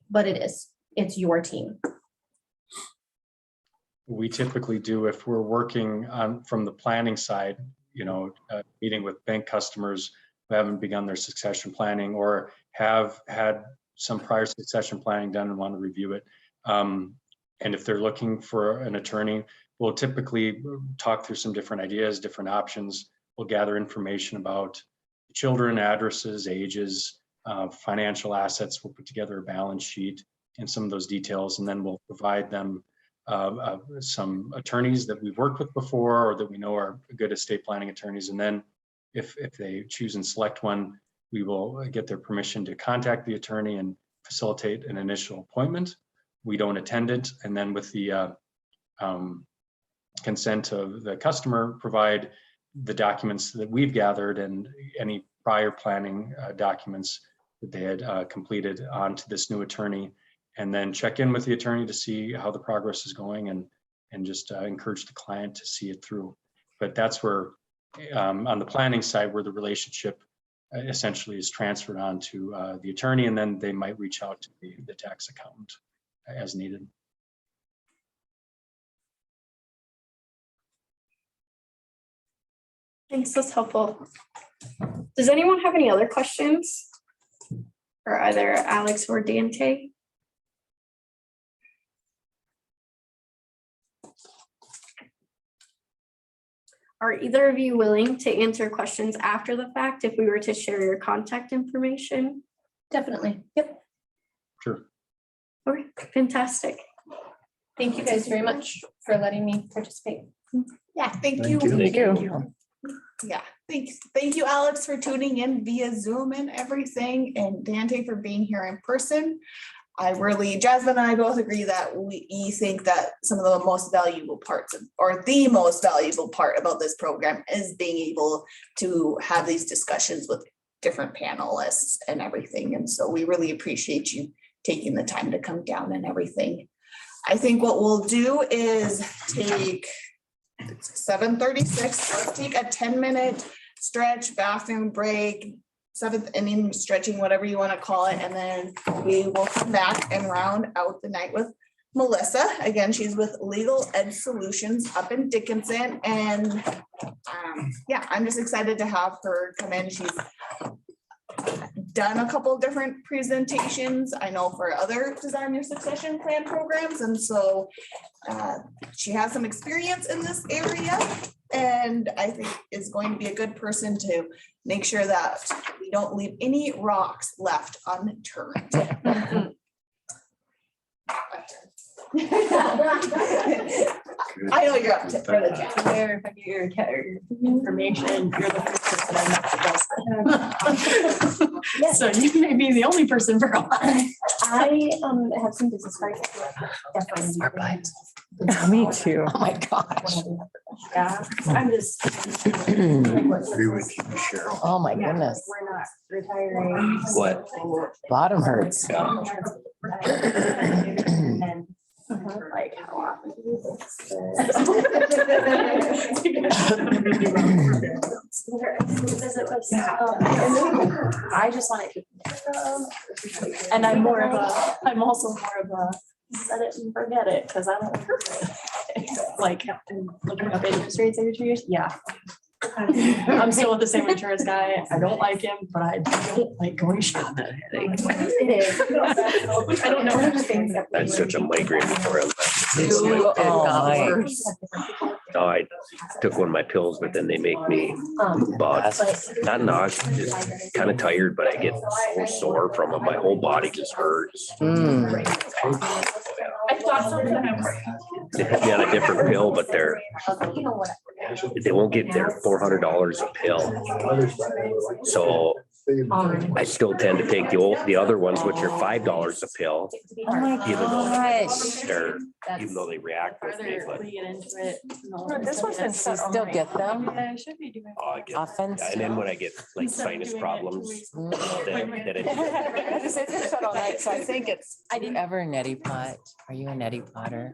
Speaker 1: But it's your team.
Speaker 19: We typically do if we're working on from the planning side, meeting with bank customers who haven't begun their succession planning or have had some prior succession planning done and want to review it. And if they're looking for an attorney, we'll typically talk through some different ideas, different options. We'll gather information about children, addresses, ages, financial assets. We'll put together a balance sheet and some of those details, and then we'll provide them some attorneys that we've worked with before or that we know are good estate planning attorneys. And then if they choose and select one, we will get their permission to contact the attorney and facilitate an initial appointment. We don't attend it, and then with the consent of the customer, provide the documents that we've gathered and any prior planning documents that they had completed onto this new attorney, and then check in with the attorney to see how the progress is going and just encourage the client to see it through. But that's where on the planning side, where the relationship essentially is transferred on to the attorney, and then they might reach out to the tax accountant as needed.
Speaker 18: Thanks, that's helpful. Does anyone have any other questions? For either Alex or Dante? Are either of you willing to answer questions after the fact if we were to share your contact information?
Speaker 1: Definitely. Yep.
Speaker 19: Sure.
Speaker 18: Okay, fantastic.
Speaker 1: Thank you guys very much for letting me participate.
Speaker 2: Yeah, thank you.
Speaker 9: Thank you.
Speaker 2: Yeah, thank you, Alex, for tuning in via Zoom and everything, and Dante for being here in person. Jasmine and I both agree that we think that some of the most valuable parts or the most valuable part about this program is being able to have these discussions with different panelists and everything. And so we really appreciate you taking the time to come down and everything. I think what we'll do is take 7:36. Let's take a 10-minute stretch, bathroom break, 7th inning stretching, whatever you want to call it. And then we will come back and round out the night with Melissa. Again, she's with Legal Ed Solutions up in Dickinson. And yeah, I'm just excited to have her come in. She's done a couple different presentations, I know, for other design your succession plan programs. And so she has some experience in this area, and I think is going to be a good person to make sure that we don't leave any rocks left unturned. I know you're up to for the chat.
Speaker 10: There, if I get your information, you're the first person I met. So you may be the only person for a while.
Speaker 1: I have some business cards.
Speaker 4: Smart butt. Me too. Oh my gosh.
Speaker 10: Yeah, I'm just.
Speaker 7: Agree with you, Cheryl.
Speaker 4: Oh my goodness.
Speaker 10: We're not retiring.
Speaker 9: What?
Speaker 4: Bottom hurts.
Speaker 10: And like how often do you do this? I just want to keep. And I'm also more of a set it and forget it, because I don't like looking up interest rates every 2 years. Yeah. I'm still with the same insurance guy. I don't like him, but I don't like going shopping. It is. I don't know what things that.
Speaker 9: That's such a migraine before I left. Oh, I took one of my pills, but then they make me not nauseous, just kind of tired, but I get so sore from them. My whole body just hurts.
Speaker 10: I thought so.
Speaker 9: They put me on a different pill, but they won't get their $400 a pill. So I still tend to take the other ones, which are $5 a pill.
Speaker 4: Oh my gosh.
Speaker 9: Even though they react with me, but
Speaker 4: This one's been so, still get them
Speaker 10: I should be doing.
Speaker 9: I get,
Speaker 4: often.
Speaker 9: and then when I get like sinus problems, that it
Speaker 1: So I think it's.
Speaker 4: Are you ever a neti pot? Are you a neti potter?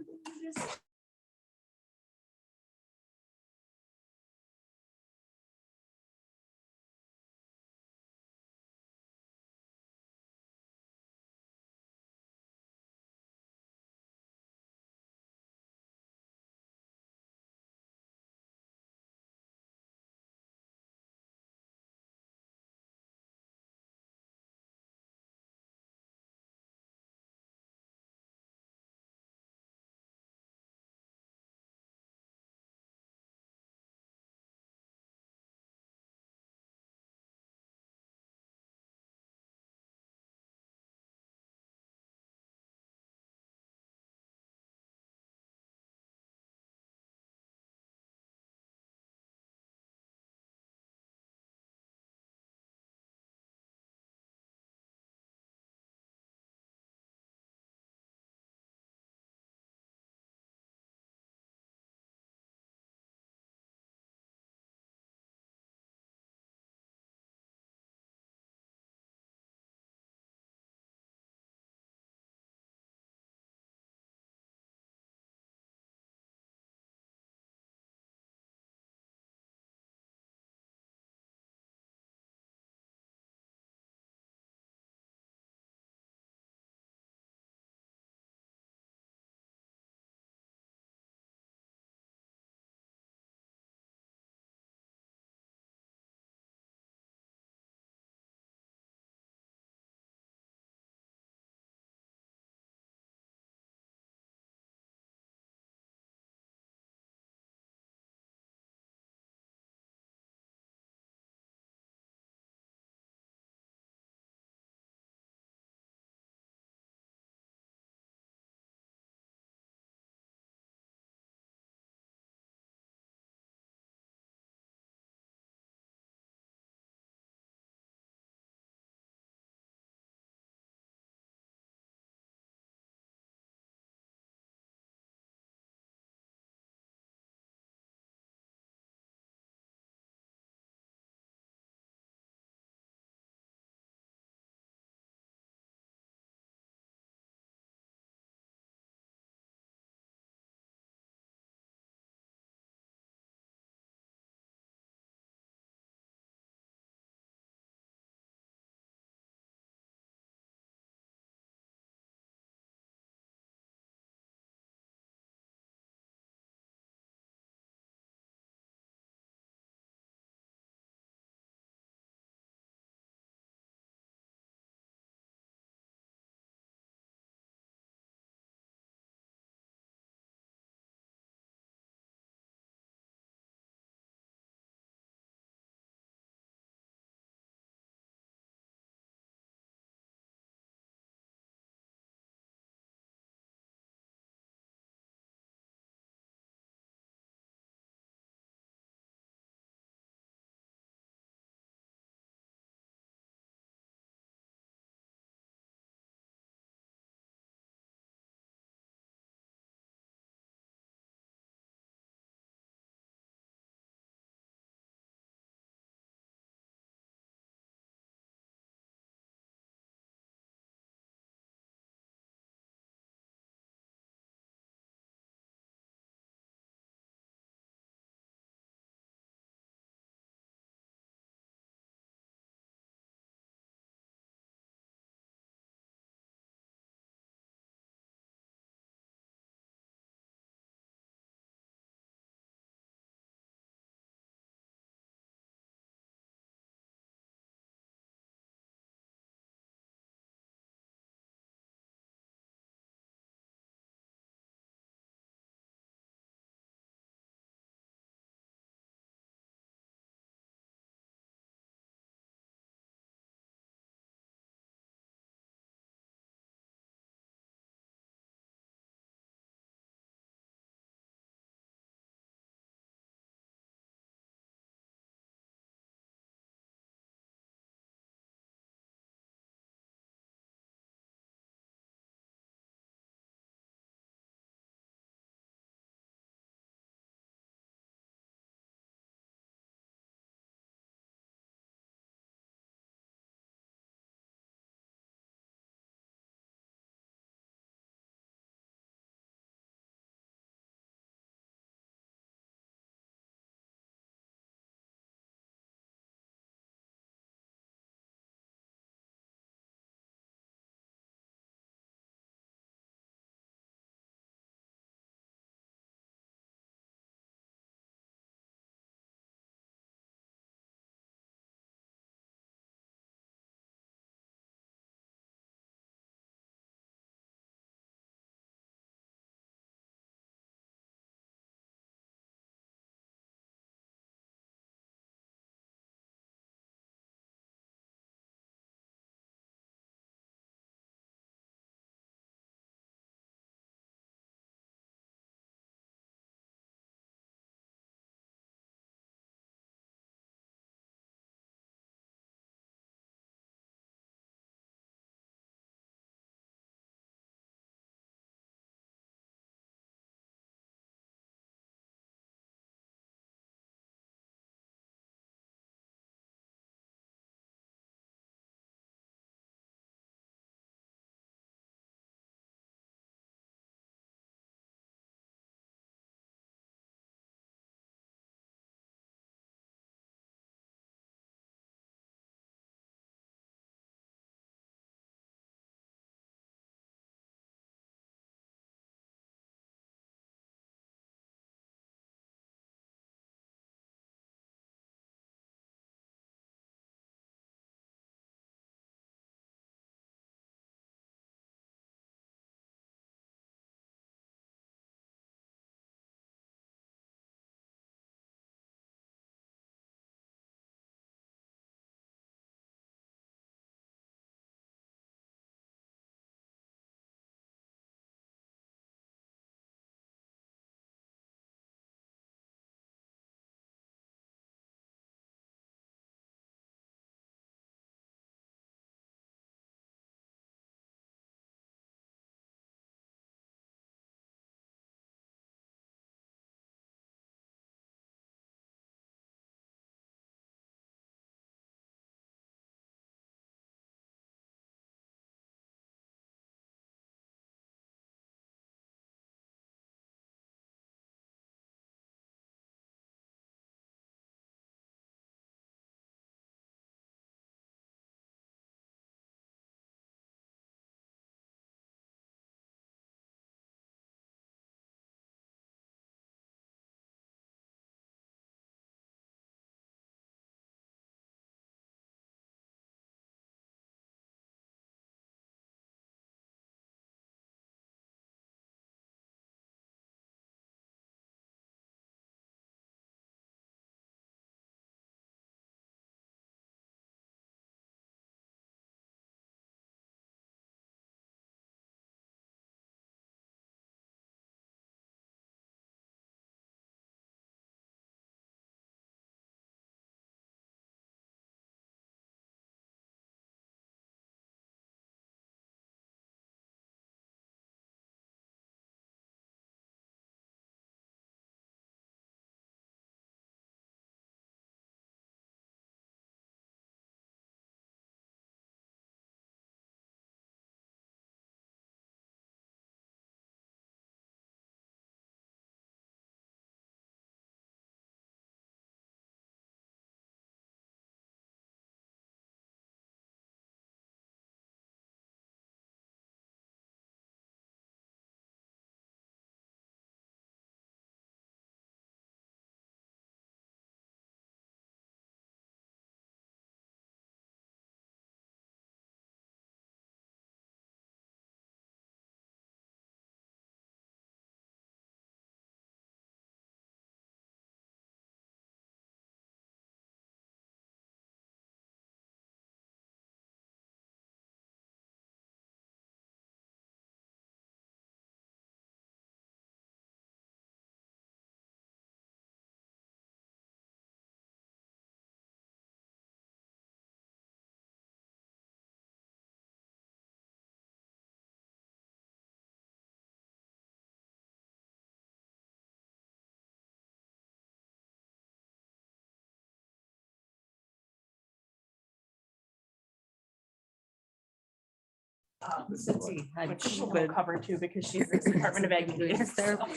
Speaker 10: Which we'll cover too, because she's the Department of Ag.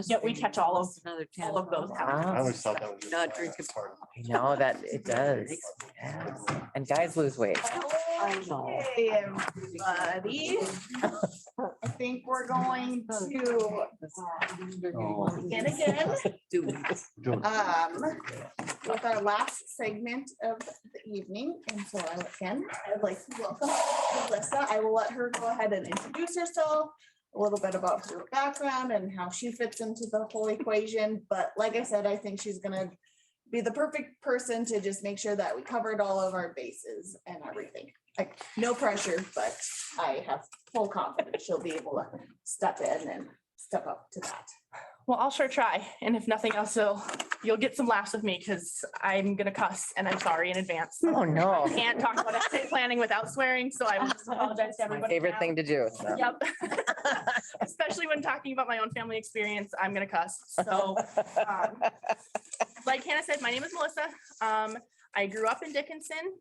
Speaker 10: Yeah, we catch all of those.
Speaker 3: I always thought that was.
Speaker 8: Not drinking.
Speaker 4: I know that it does. Yes. And guys lose weight.
Speaker 2: Hey, everybody. I think we're going to begin again. With our last segment of the evening. And so I'd like to welcome Melissa. I will let her go ahead and introduce herself, a little bit about her background and how she fits into the whole equation. But like I said, I think she's gonna be the perfect person to just make sure that we covered all of our bases and everything. Like, no pressure, but I have full confidence she'll be able to step in and step up to that.
Speaker 10: Well, I'll sure try. And if nothing else, you'll get some laughs with me because I'm gonna cuss and I'm sorry in advance.
Speaker 4: Oh, no.
Speaker 10: I can't talk about estate planning without swearing, so I will just apologize to
Speaker 4: My
Speaker 10: everybody.
Speaker 4: favorite
Speaker 10: now.
Speaker 4: thing to do. so.
Speaker 10: Yep. Especially when talking about my own family experience, I'm gonna cuss. So, like Hannah said, my name is Melissa. I grew up in Dickinson.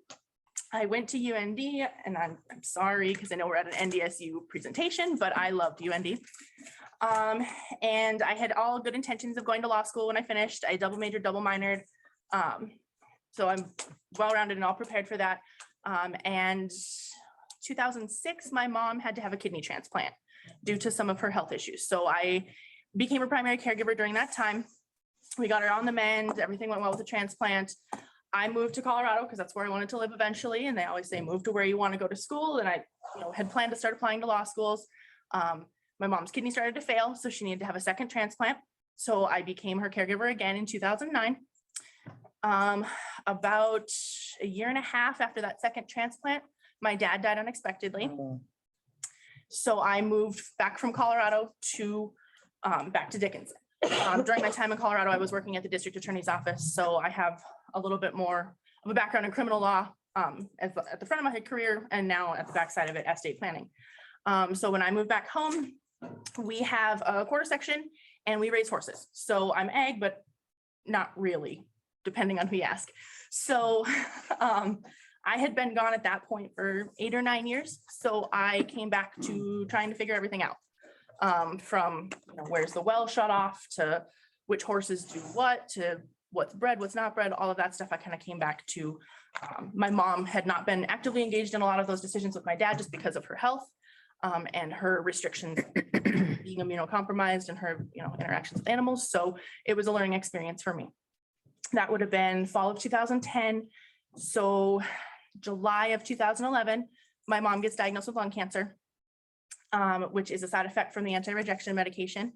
Speaker 10: I went to UND, and I'm sorry because I know we're at an NDSU presentation, but I loved UND. And I had all good intentions of going to law school when I finished. I double majored, double minored. So I'm well-rounded and all prepared for that. And 2006, my mom had to have a kidney transplant due to some of her health issues. So I became a primary caregiver during that time. We got her on the mend. Everything went well with the transplant. I moved to Colorado because that's where I wanted to live eventually. And they always say, move to where you want to go to school. And I had planned to start applying to law schools. My mom's kidney started to fail, so she needed to have a second transplant. So I became her caregiver again in 2009. About a year and a half after that second transplant, my dad died unexpectedly. So I moved back from Colorado to back to Dickinson. During my time in Colorado, I was working at the district attorney's office. So I have a little bit more of a background in criminal law at the front of my career, and now at the backside of it, estate planning. So when I moved back home, we have a quarter section and we raise horses. So I'm ag, but not really, depending on who you ask. So I had been gone at that point for 8 or 9 years. So I came back to trying to figure everything out. From where's the well shut off to which horses do what, to what's bred, what's not bred, all of that stuff. I kind of came back to, my mom had not been actively engaged in a lot of those decisions with my dad just because of her health. And her restrictions being immunocompromised and her, interactions with animals. So it was a learning experience for me. That would have been fall of 2010. So July of 2011, my mom gets diagnosed with lung cancer, which is a side effect from the anti-rejection medication.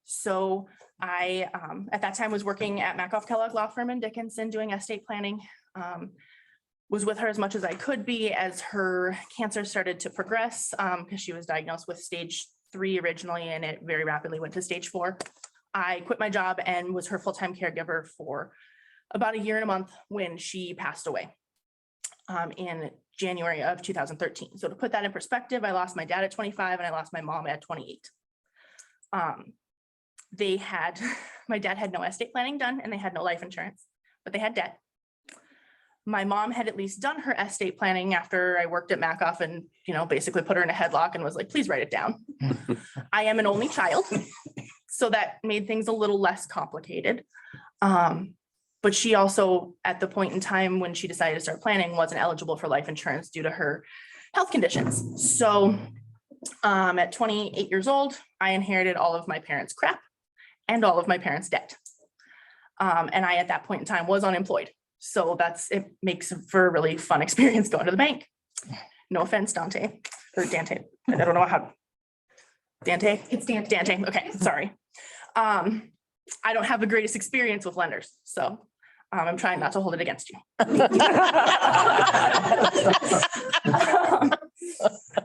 Speaker 10: So I, at that time, was working at Macoff Kellogg Law Firm in Dickinson doing estate planning. Was with her as much as I could be as her cancer started to progress, because she was diagnosed with stage 3 originally, and it very rapidly went to stage 4. I quit my job and was her full-time caregiver for about a year and a month when she passed away in January of 2013. So to put that in perspective, I lost my dad at 25 and I lost my mom at 28. My dad had no estate planning done and they had no life insurance, but they had debt. My mom had at least done her estate planning after I worked at Macoff and, basically put her in a headlock and was like, please write it down. I am an only child, so that made things a little less complicated. But she also, at the point in time when she decided to start planning, wasn't eligible for life insurance due to her health conditions. So at 28 years old, I inherited all of my parents' crap and all of my parents' debt. And I, at that point in time, was unemployed. So it makes for a really fun experience going to the bank. No offense, Dante, or Dante. I don't know how. Dante? It's Dante. Dante. Okay, sorry. I don't have the greatest experience with lenders, so I'm trying not to hold it against you.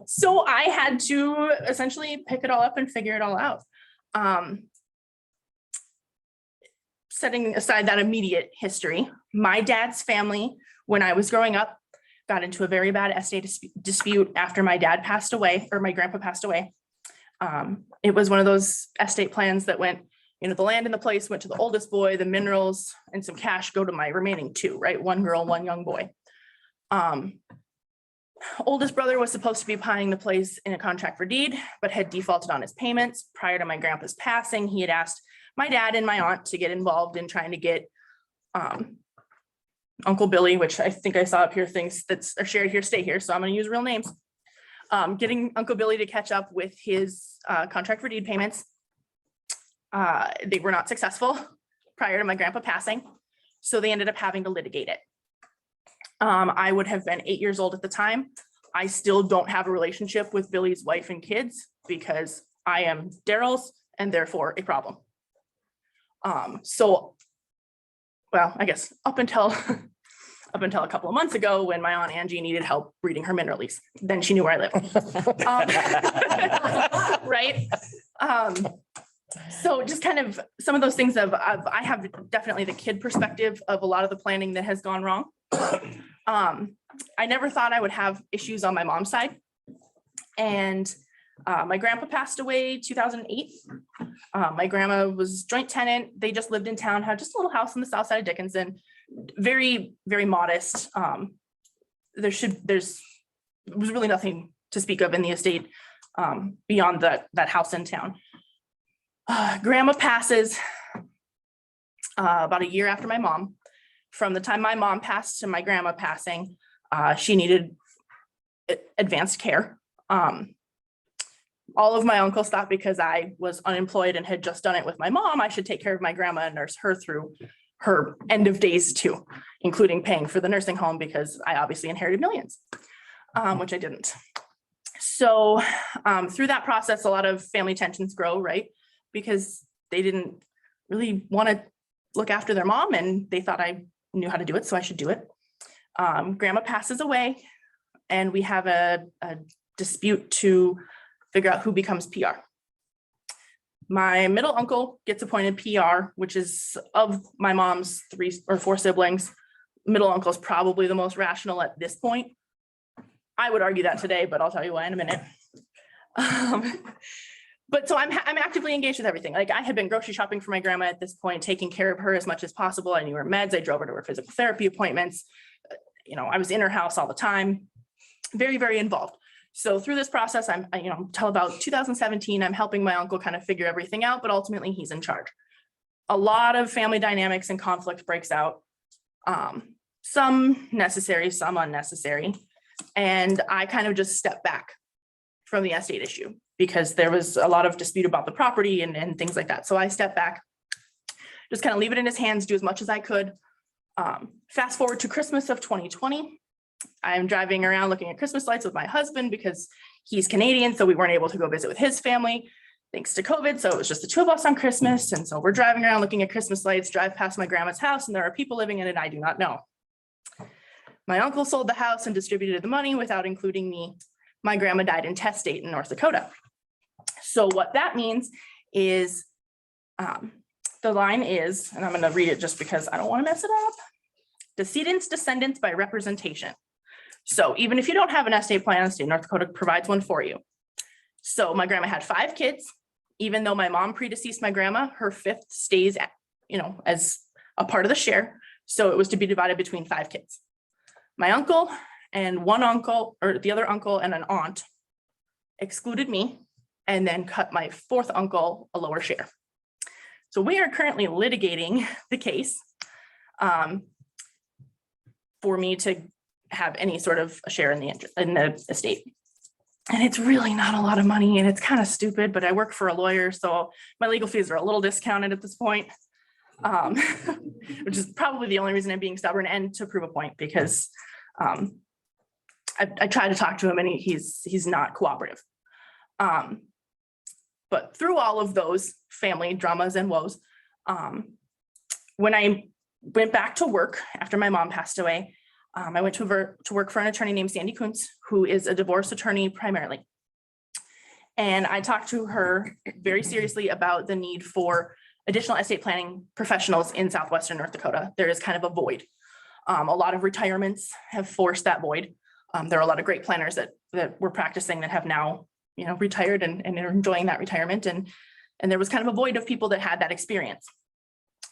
Speaker 10: So I had to essentially pick it all up and figure it all out. Setting aside that immediate history, my dad's family, when I was growing up, got into a very bad estate dispute after my dad passed away, or my grandpa passed away. It was one of those estate plans that went, the land and the place went to the oldest boy, the minerals and some cash go to my remaining 2, right? 1 girl, 1 young boy.
Speaker 20: Oldest brother was supposed to be buying the place in a contract for deed, but had defaulted on his payments. Prior to my grandpa's passing, he had asked my dad and my aunt to get involved in trying to get Uncle Billy, which I think I saw up here, things that's are shared here, stay here, so I'm gonna use real names. Getting Uncle Billy to catch up with his contract for deed payments. They were not successful prior to my grandpa passing, so they ended up having to litigate it. I would have been 8 years old at the time. I still don't have a relationship with Billy's wife and kids because I am Daryl's and therefore a problem. Well, I guess up until a couple of months ago when my aunt Angie needed help reading her minerals, then she knew where I lived. Right? So just kind of some of those things I have definitely the kid perspective of a lot of the planning that has gone wrong. I never thought I would have issues on my mom's side. And my grandpa passed away 2008. My grandma was joint tenant. They just lived in town, had just a little house on the south side of Dickinson. Very, very modest. There was really nothing to speak of in the estate beyond that house in town. Grandma passes about a year after my mom. From the time my mom passed to my grandma passing, she needed advanced care. All of my uncles thought because I was unemployed and had just done it with my mom, I should take care of my grandma and nurse her through her end of days too, including paying for the nursing home because I obviously inherited millions, which I didn't. So through that process, a lot of family tensions grow, right? Because they didn't really want to look after their mom and they thought I knew how to do it, so I should do it. Grandma passes away and we have a dispute to figure out who becomes PR. My middle uncle gets appointed PR, which is of my mom's 3 or 4 siblings. Middle uncle is probably the most rational at this point. I would argue that today, but I'll tell you why in a minute. But so I'm actively engaged with everything. Like I had been grocery shopping for my grandma at this point, taking care of her as much as possible. I knew her meds. I drove her to her physical therapy appointments. I was in her house all the time. Very, very involved. So through this process, till about 2017, I'm helping my uncle kind of figure everything out, but ultimately he's in charge. A lot of family dynamics and conflict breaks out. Some necessary, some unnecessary. And I kind of just step back from the estate issue because there was a lot of dispute about the property and things like that. So I step back, just kind of leave it in his hands, do as much as I could. Fast forward to Christmas of 2020. I'm driving around looking at Christmas lights with my husband because he's Canadian, so we weren't able to go visit with his family thanks to COVID. So it was just the 2 of us on Christmas. And so we're driving around looking at Christmas lights, drive past my grandma's house, and there are people living in it I do not know. My uncle sold the house and distributed the money without including me. My grandma died intestate in North Dakota. So what that means is the line is, and I'm going to read it just because I don't want to mess it up. Decedents, descendants by representation. So even if you don't have an estate plan, the state of North Dakota provides one for you. So my grandma had 5 kids. Even though my mom predeceased my grandma, her 5th stays, as a part of the share. So it was to be divided between 5 kids. My uncle and one uncle, or the other uncle and an aunt, excluded me and then cut my 4th uncle a lower share. So we are currently litigating the case for me to have any sort of a share in the estate. And it's really not a lot of money and it's kind of stupid, but I work for a lawyer, so my legal fees are a little discounted at this point, which is probably the only reason I'm being stubborn and to prove a point because I tried to talk to him and he's not cooperative. But through all of those family dramas and woes, when I went back to work after my mom passed away, I went to work for an attorney named Sandy Kuntz, who is a divorce attorney primarily. And I talked to her very seriously about the need for additional estate planning professionals in southwestern North Dakota. There is kind of a void. A lot of retirements have forced that void. There are a lot of great planners that were practicing that have now, retired and are enjoying that retirement. And there was kind of a void of people that had that experience.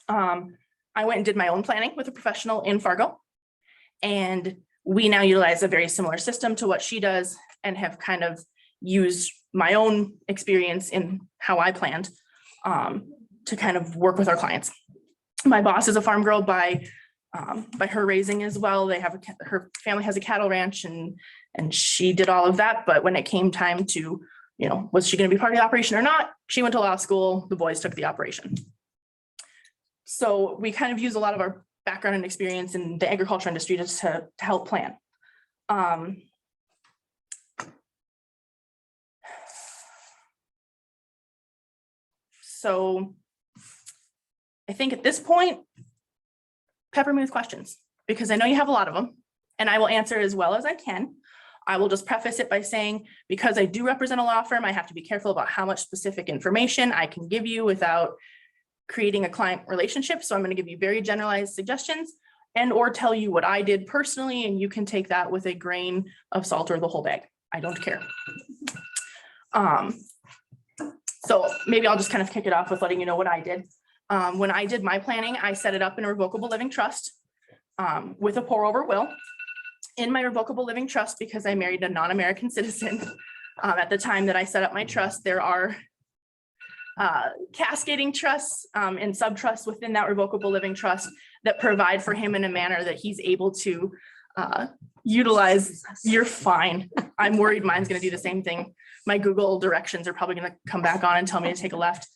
Speaker 20: I went and did my own planning with a professional in Fargo. And we now utilize a very similar system to what she does and have kind of used my own experience in how I planned to kind of work with our clients. My boss is a farm girl by her raising as well. They have her family has a cattle ranch and she did all of that. But when it came time to, you know, was she going to be part of the operation or not? She went to law school. The boys took the operation. So we kind of use a lot of our background and experience in the agriculture industry just to help plan. So I think at this point, pepper me with questions because I know you have a lot of them and I will answer as well as I can. I will just preface it by saying, because I do represent a law firm, I have to be careful about how much specific information I can give you without creating a client relationship. So I'm going to give you very generalized suggestions and or tell you what I did personally, and you can take that with a grain of salt or the whole bag. I don't care. So maybe I'll just kind of kick it off with letting you know what I did. When I did my planning, I set it up in a revocable living trust with a pour over will. In my revocable living trust, because I married a non-American citizen, at the time that I set up my trust, there are cascading trusts and sub-trusts within that revocable living trust that provide for him in a manner that he's able to utilize. You're fine. I'm worried mine's going to do the same thing. My Google directions are probably going to come back on and tell me to take a left.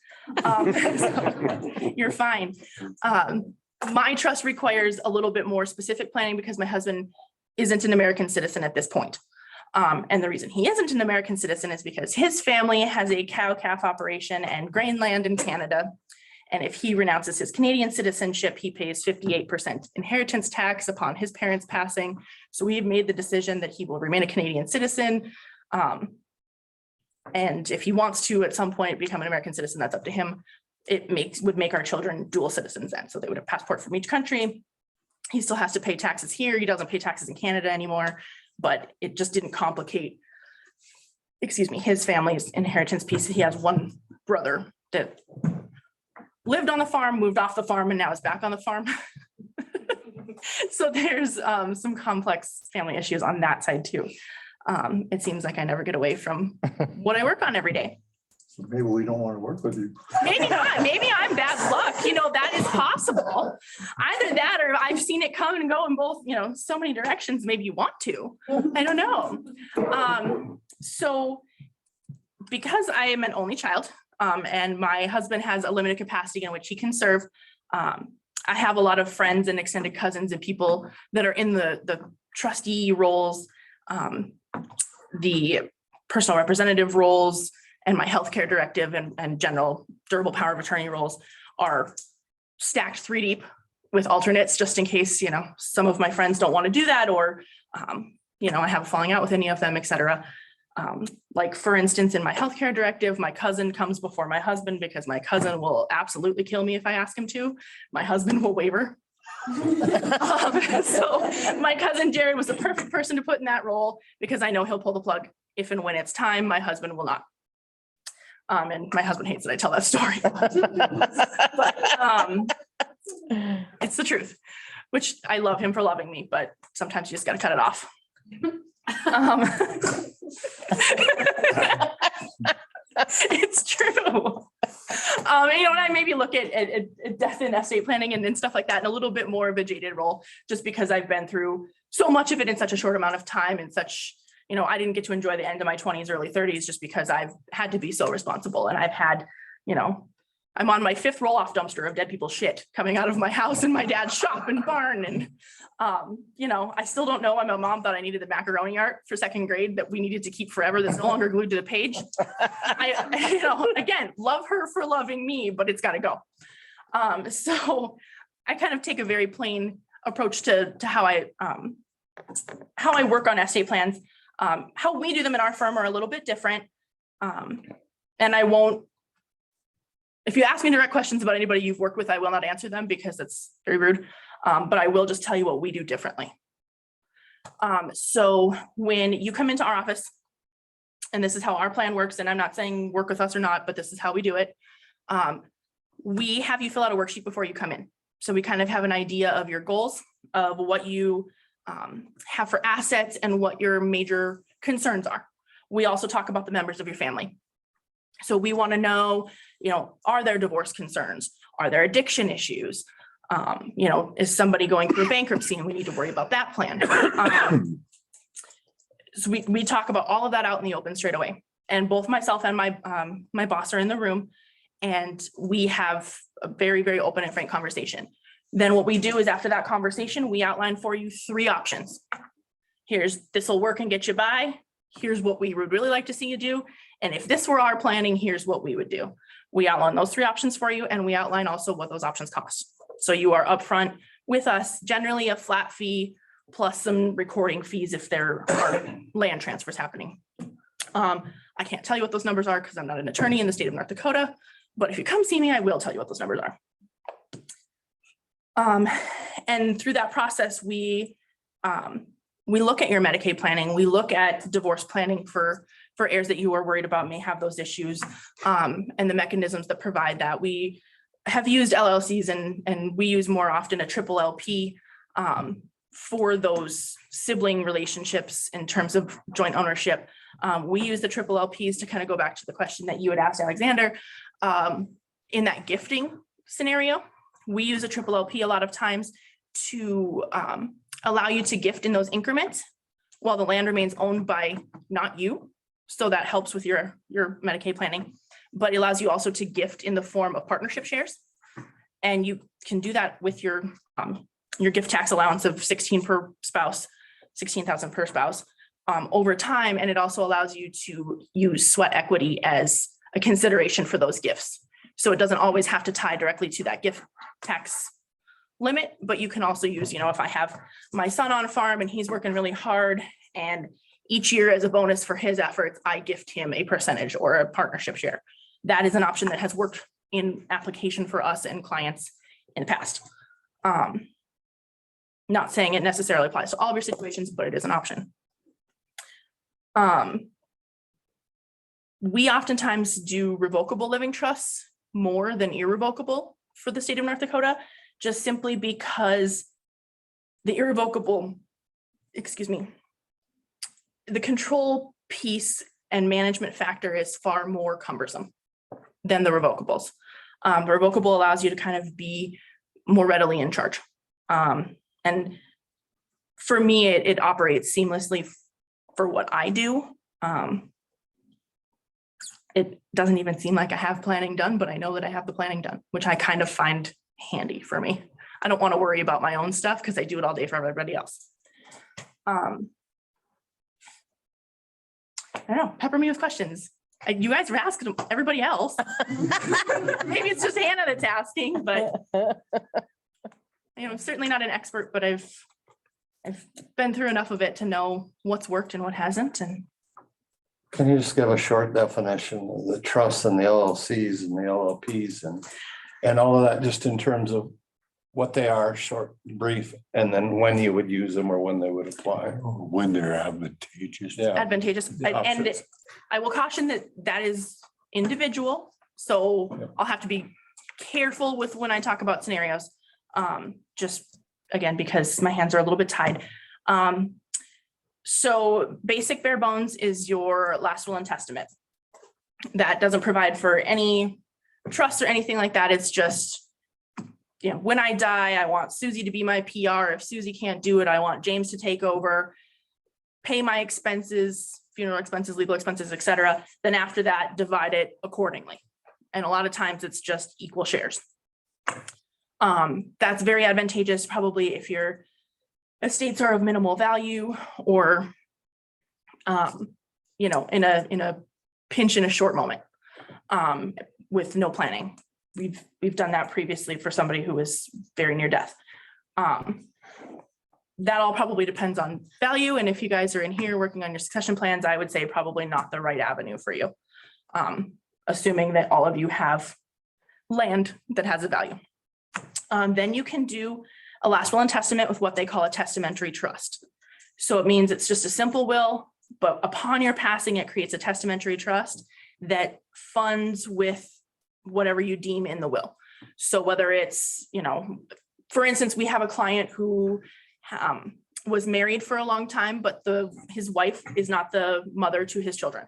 Speaker 20: So you're fine. My trust requires a little bit more specific planning because my husband isn't an American citizen at this point. And the reason he isn't an American citizen is because his family has a cow-calf operation and grain land in Canada. And if he renounces his Canadian citizenship, he pays 58% inheritance tax upon his parents passing. So we've made the decision that he will remain a Canadian citizen. And if he wants to at some point become an American citizen, that's up to him. It would make our children dual citizens then. So they would have passport from each country. He still has to pay taxes here. He doesn't pay taxes in Canada anymore, but it just didn't complicate, his family's inheritance piece. He has one brother that lived on the farm, moved off the farm, and now is back on the farm. So there's some complex family issues on that side too. It seems like I never get away from what I work on every day.
Speaker 5: So maybe we don't want to work with you.
Speaker 20: Maybe not. Maybe I'm bad luck. You know, that is possible. Either that or I've seen it come and go in both, you know, so many directions. Maybe you want to. I don't know. So because I am an only child and my husband has a limited capacity in which he can serve, I have a lot of friends and extended cousins and people that are in the trustee roles, the personal representative roles, and my healthcare directive and general durable power of attorney roles are stacked 3 deep with alternates, just in case, you know, some of my friends don't want to do that, or, you know, I have a falling out with any of them, et cetera. Like for instance, in my healthcare directive, my cousin comes before my husband because my cousin will absolutely kill me if I ask him to. My husband will waiver. So my cousin Jared was the perfect person to put in that role because I know he'll pull the plug if and when it's time. My husband will not. And my husband hates that I tell that story. But it's the truth, which I love him for loving me, but sometimes you just got to cut it off. It's true. You know, and I maybe look at death and estate planning and stuff like that in a little bit more of a jaded role, just because I've been through so much of it in such a short amount of time and such, you know, I didn't get to enjoy the end of my 20s, early 30s, just because I've had to be so responsible. And I've had, you know, I'm on my 5th roll-off dumpster of dead people's shit coming out of my house and my dad's shop and barn. And, you know, I still don't know why my mom thought I needed the macaroni art for 2nd grade that we needed to keep forever that's no longer glued to the page. You know, again, love her for loving me, but it's got to go. So I kind of take a very plain approach to how I work on estate plans. How we do them in our firm are a little bit different. And I won't, if you ask me direct questions about anybody you've worked with, I will not answer them because that's very rude. But I will just tell you what we do differently. So when you come into our office, and this is how our plan works, and I'm not saying work with us or not, but this is how we do it. We have you fill out a worksheet before you come in. So we kind of have an idea of your goals, of what you have for assets and what your major concerns are. We also talk about the members of your family. So we want to know, are there divorce concerns? Are there addiction issues? Is somebody going through bankruptcy and we need to worry about that plan? So we talk about all of that out in the open straight away. And both myself and my boss are in the room, and we have a very, very open and frank conversation. Then what we do is after that conversation, we outline for you 3 options. This will work and get you by. Here's what we would really like to see you do. And if this were our planning, here's what we would do. We outline those 3 options for you, and we outline also what those options cost. So you are upfront with us, generally a flat fee plus some recording fees if there are land transfers happening. I can't tell you what those numbers are because I'm not an attorney in the state of North Dakota, but if you come see me, I will tell you what those numbers are. And through that process, we look at your Medicaid planning. We look at divorce planning for heirs that you are worried about may have those issues, and the mechanisms that provide that. We have used LLCs and we use more often a triple LP for those sibling relationships in terms of joint ownership. We use the triple LPs to kind of go back to the question that you had asked, Alexander. In that gifting scenario, we use a triple LP a lot of times to allow you to gift in those increments while the land remains owned by not you. So that helps with your Medicaid planning, but it allows you also to gift in the form of partnership shares. And you can do that with your gift tax allowance of 16 per spouse, 16,000 per spouse over time. And it also allows you to use sweat equity as a consideration for those gifts. So it doesn't always have to tie directly to that gift tax limit, but you can also use, if I have my son on a farm and he's working really hard, and each year as a bonus for his efforts, I gift him a percentage or a partnership share. That is an option that has worked in application for us and clients in the past. Not saying it necessarily applies to all of your situations, but it is an option. We oftentimes do revocable living trusts more than irrevocable for the state of North Dakota, just simply because the irrevocable, the control piece and management factor is far more cumbersome than the revocables. The revocable allows you to kind of be more readily in charge. And for me, it operates seamlessly for what I do. It doesn't even seem like I have planning done, but I know that I have the planning done, which I kind of find handy for me. I don't want to worry about my own stuff because I do it all day for everybody else. I don't know, pepper me with questions. You guys are asking everybody else. Maybe it's just Hannah that's asking, but I'm certainly not an expert, but I've been through enough of it to know what's worked and what hasn't. And
Speaker 3: can you just give a short definition of the trusts and the LLCs and the LLPs and all of that, just in terms of what they are, short, brief, and then when you would use them or when they would apply?
Speaker 7: When they're advantageous.
Speaker 3: Yeah.
Speaker 20: advantageous. And I will caution that is individual. So I'll have to be careful with when I talk about scenarios. Just again, because my hands are a little bit tied. So basic bare bones is your last will and testament. That doesn't provide for any trust or anything like that. It's just, when I die, I want Susie to be my PR. If Susie can't do it, I want James to take over, pay my expenses, funeral expenses, legal expenses, etc. Then after that, divide it accordingly. And a lot of times it's just equal shares. That's very advantageous, probably if your estates are of minimal value or, in a pinch in a short moment with no planning. We've done that previously for somebody who was very near death. That all probably depends on value. And if you guys are in here working on your succession plans, I would say probably not the right avenue for you. Assuming that all of you have land that has a value. Then you can do a last will and testament with what they call a testamentary trust. So it means it's just a simple will, but upon your passing, it creates a testamentary trust that funds with whatever you deem in the will. So whether it's, for instance, we have a client who was married for a long time, but his wife is not the mother to his children.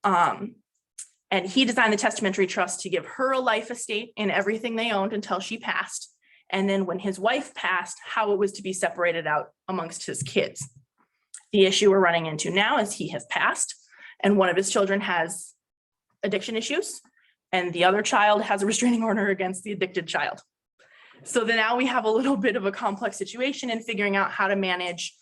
Speaker 20: And he designed the testamentary trust to give her a life estate in everything they owned until she passed. And then when his wife passed, how it was to be separated out amongst his kids. The issue we're running into now is he has passed and one of his children has addiction issues and the other child has a restraining order against the addicted child. So then now we have a little bit of a complex situation in figuring out how to manage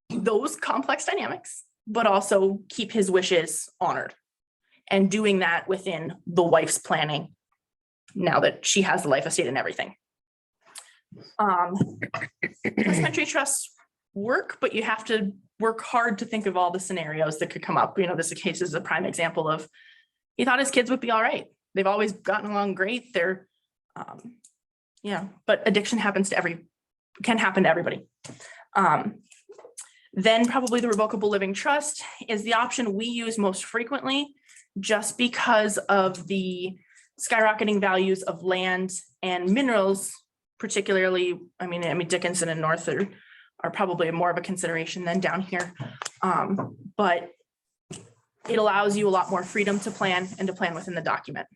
Speaker 20: those complex dynamics, but also keep his wishes honored and doing that within the wife's planning now that she has the life estate and everything. Testamentary trusts work, but you have to work hard to think of all the scenarios that could come up. You know, this case is a prime example of he thought his kids would be all right. They've always gotten along great. They're, but addiction can happen to everybody. Then probably the revocable living trust is the option we use most frequently just because of the skyrocketing values of land and minerals, particularly, I mean, Dickinson and North are probably more of a consideration than down here. But it allows you a lot more freedom to plan and to plan within the document.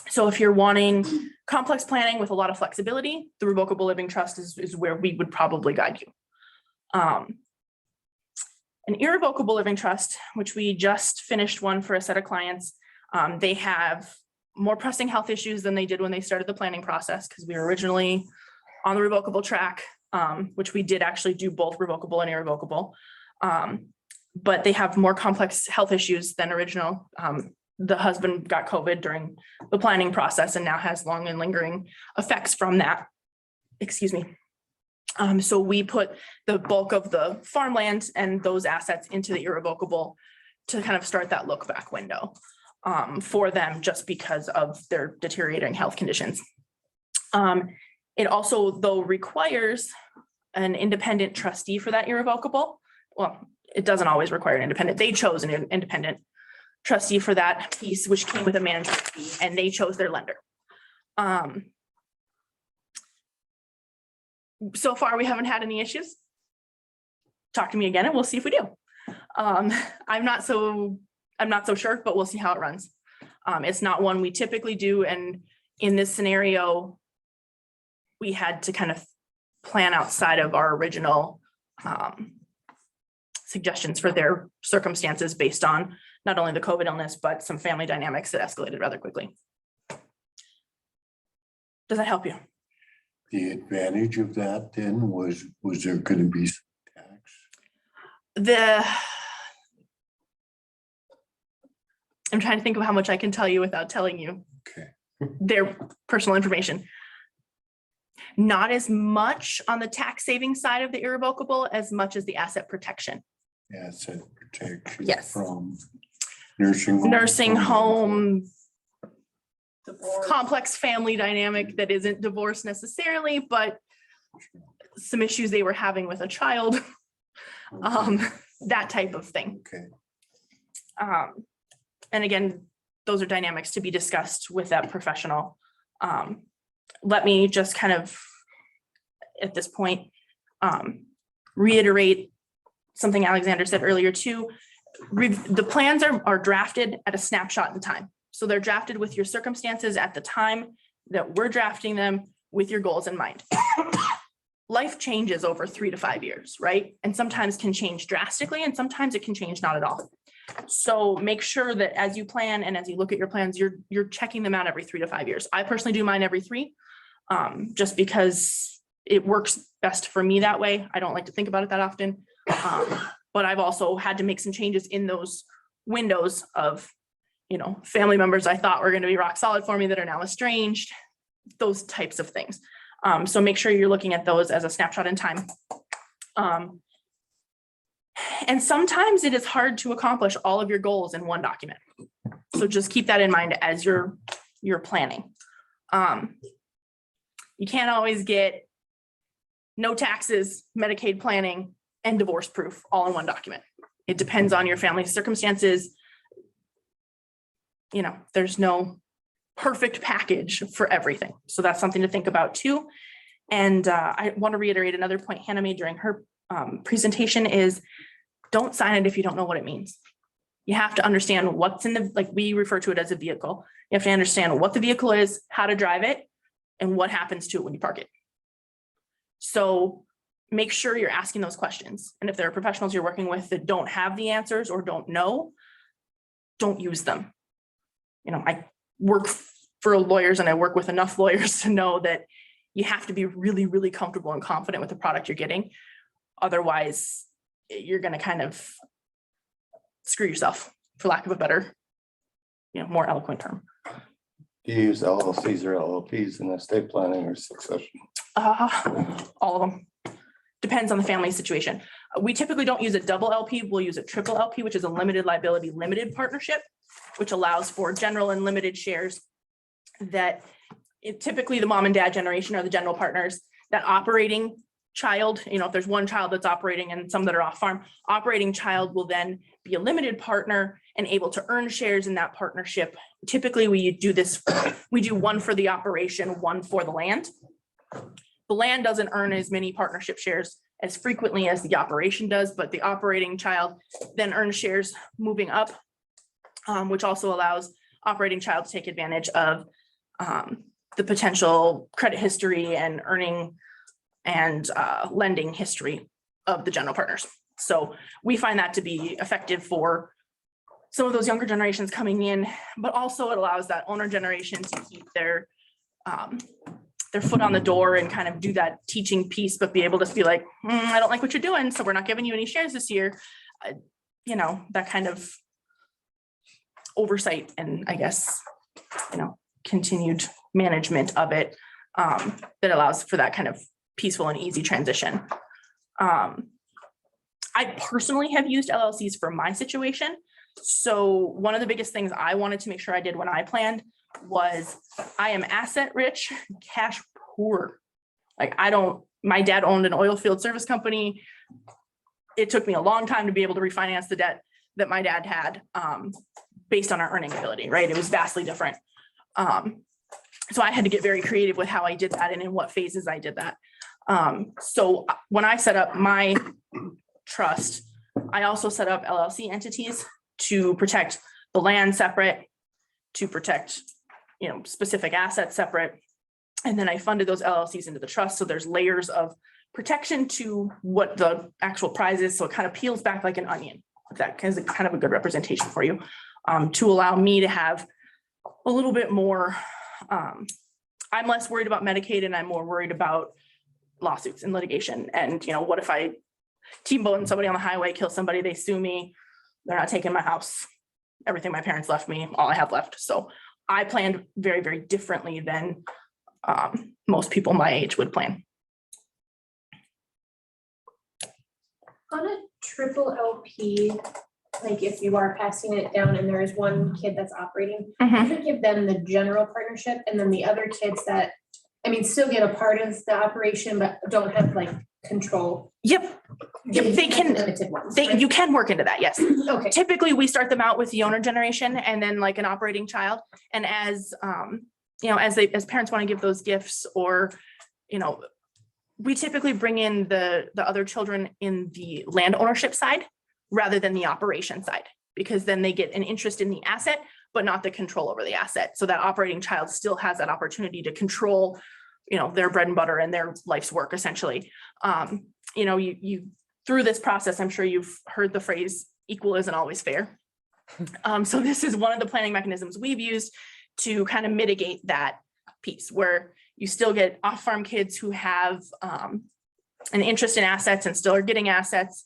Speaker 20: So if you're wanting complex planning with a lot of flexibility, the revocable living trust is where we would probably guide you. An irrevocable living trust, which we just finished one for a set of clients, they have more pressing health issues than they did when they started the planning process because we were originally on the revocable track, which we did actually do both revocable and irrevocable. But they have more complex health issues than original. The husband got COVID during the planning process and now has long and lingering effects from that. Excuse me. So we put the bulk of the farmland and those assets into the irrevocable to kind of start that look back window for them just because of their deteriorating health conditions. It also, though, requires an independent trustee for that irrevocable. Well, it doesn't always require an independent. They chose an independent trustee for that piece, which came with a management fee, and they chose their lender. So far, we haven't had any issues. Talk to me again and we'll see if we do. I'm not so sure, but we'll see how it runs. It's not one we typically do. And in this scenario, we had to kind of plan outside of our original suggestions for their circumstances based on not only the COVID illness, but some family dynamics that escalated rather quickly. Does that help you?
Speaker 7: The advantage of that then was there going to be some tax?
Speaker 20: I'm trying to think of how much I can tell you without telling you their personal information. Not as much on the tax saving side of the irrevocable as much as the asset protection.
Speaker 7: Asset protection.
Speaker 20: Yes.
Speaker 7: From nursing
Speaker 20: home, complex family dynamic that isn't divorce necessarily, but some issues they were having with a child, that type of thing.
Speaker 7: Okay.
Speaker 20: And again, those are dynamics to be discussed with that professional. Let me just kind of, at this point, reiterate something Alexander said earlier too. The plans are drafted at a snapshot in time. So they're drafted with your circumstances at the time that we're drafting them with your goals in mind. Life changes over 3 to 5 years, right? And sometimes can change drastically and sometimes it can change not at all. So make sure that as you plan and as you look at your plans, you're checking them out every 3 to 5 years. I personally do mine every 3, just because it works best for me that way. I don't like to think about it that often. But I've also had to make some changes in those windows of, family members I thought were going to be rock solid for me that are now estranged, those types of things. So make sure you're looking at those as a snapshot in time. And sometimes it is hard to accomplish all of your goals in one document. So just keep that in mind as you're planning. You can't always get no taxes, Medicaid planning, and divorce proof all in one document. It depends on your family's circumstances. There's no perfect package for everything. So that's something to think about too. And I want to reiterate another point Hannah made during her presentation is don't sign it if you don't know what it means. You have to understand what's in the, like we refer to it as a vehicle. You have to understand what the vehicle is, how to drive it, and what happens to it when you park it. So make sure you're asking those questions. And if there are professionals you're working with that don't have the answers or don't know, don't use them. You know, I work for lawyers and I work with enough lawyers to know that you have to be really, really comfortable and confident with the product you're getting. Otherwise, you're going to kind of screw yourself, for lack of a better, more eloquent term.
Speaker 3: Do you use LLCs or LLPs in estate planning or succession?
Speaker 20: All of them. Depends on the family situation. We typically don't use a double LP. We'll use a triple LP, which is a limited liability limited partnership, which allows for general and limited shares that typically the mom and dad generation are the general partners. That operating child, if there's one child that's operating and some that are off farm, operating child will then be a limited partner and able to earn shares in that partnership. Typically, we do one for the operation, one for the land. The land doesn't earn as many partnership shares as frequently as the operation does, but the operating child then earns shares moving up, which also allows operating child to take advantage of the potential credit history and earning and lending history of the general partners. So we find that to be effective for some of those younger generations coming in, but also it allows that owner generation to keep their foot on the door and kind of do that teaching piece, but be able to be like, I don't like what you're doing, so we're not giving you any shares this year. That kind of oversight and I guess, continued management of it that allows for that kind of peaceful and easy transition. I personally have used LLCs for my situation. So one of the biggest things I wanted to make sure I did when I planned was I am asset rich, cash poor. My dad owned an oil field service company. It took me a long time to be able to refinance the debt that my dad had based on our earning ability, right? It was vastly different. So I had to get very creative with how I did that and in what phases I did that. So when I set up my trust, I also set up LLC entities to protect the land separate, to protect, specific assets separate. And then I funded those LLCs into the trust. So there's layers of protection to what the actual prize is. So it kind of peels back like an onion. That is kind of a good representation for you, to allow me to have a little bit more. I'm less worried about Medicaid and I'm more worried about lawsuits and litigation. And, what if I teamboat somebody on the highway, kill somebody, they sue me, they're not taking my house, everything my parents left me, all I have left. So I planned very, very differently than most people my age would plan.
Speaker 21: On a triple LP, like if you are passing it down and there is one kid that's operating, you should give them the general partnership and then the other kids that, still get a part of the operation, but don't have control.
Speaker 20: Yep, they can,
Speaker 21: limited ones, right?
Speaker 20: you can work into that, yes.
Speaker 21: Okay.
Speaker 20: Typically, we start them out with the owner generation and then like an operating child. And as, as parents want to give those gifts or, we typically bring in the other children in the land ownership side rather than the operation side, because then they get an interest in the asset, but not the control over the asset. So that operating child still has that opportunity to control, their bread and butter and their life's work, essentially. You through this process, I'm sure you've heard the phrase equal isn't always fair. So this is one of the planning mechanisms we've used to kind of mitigate that piece where you still get off-farm kids who have an interest in assets and still are getting assets.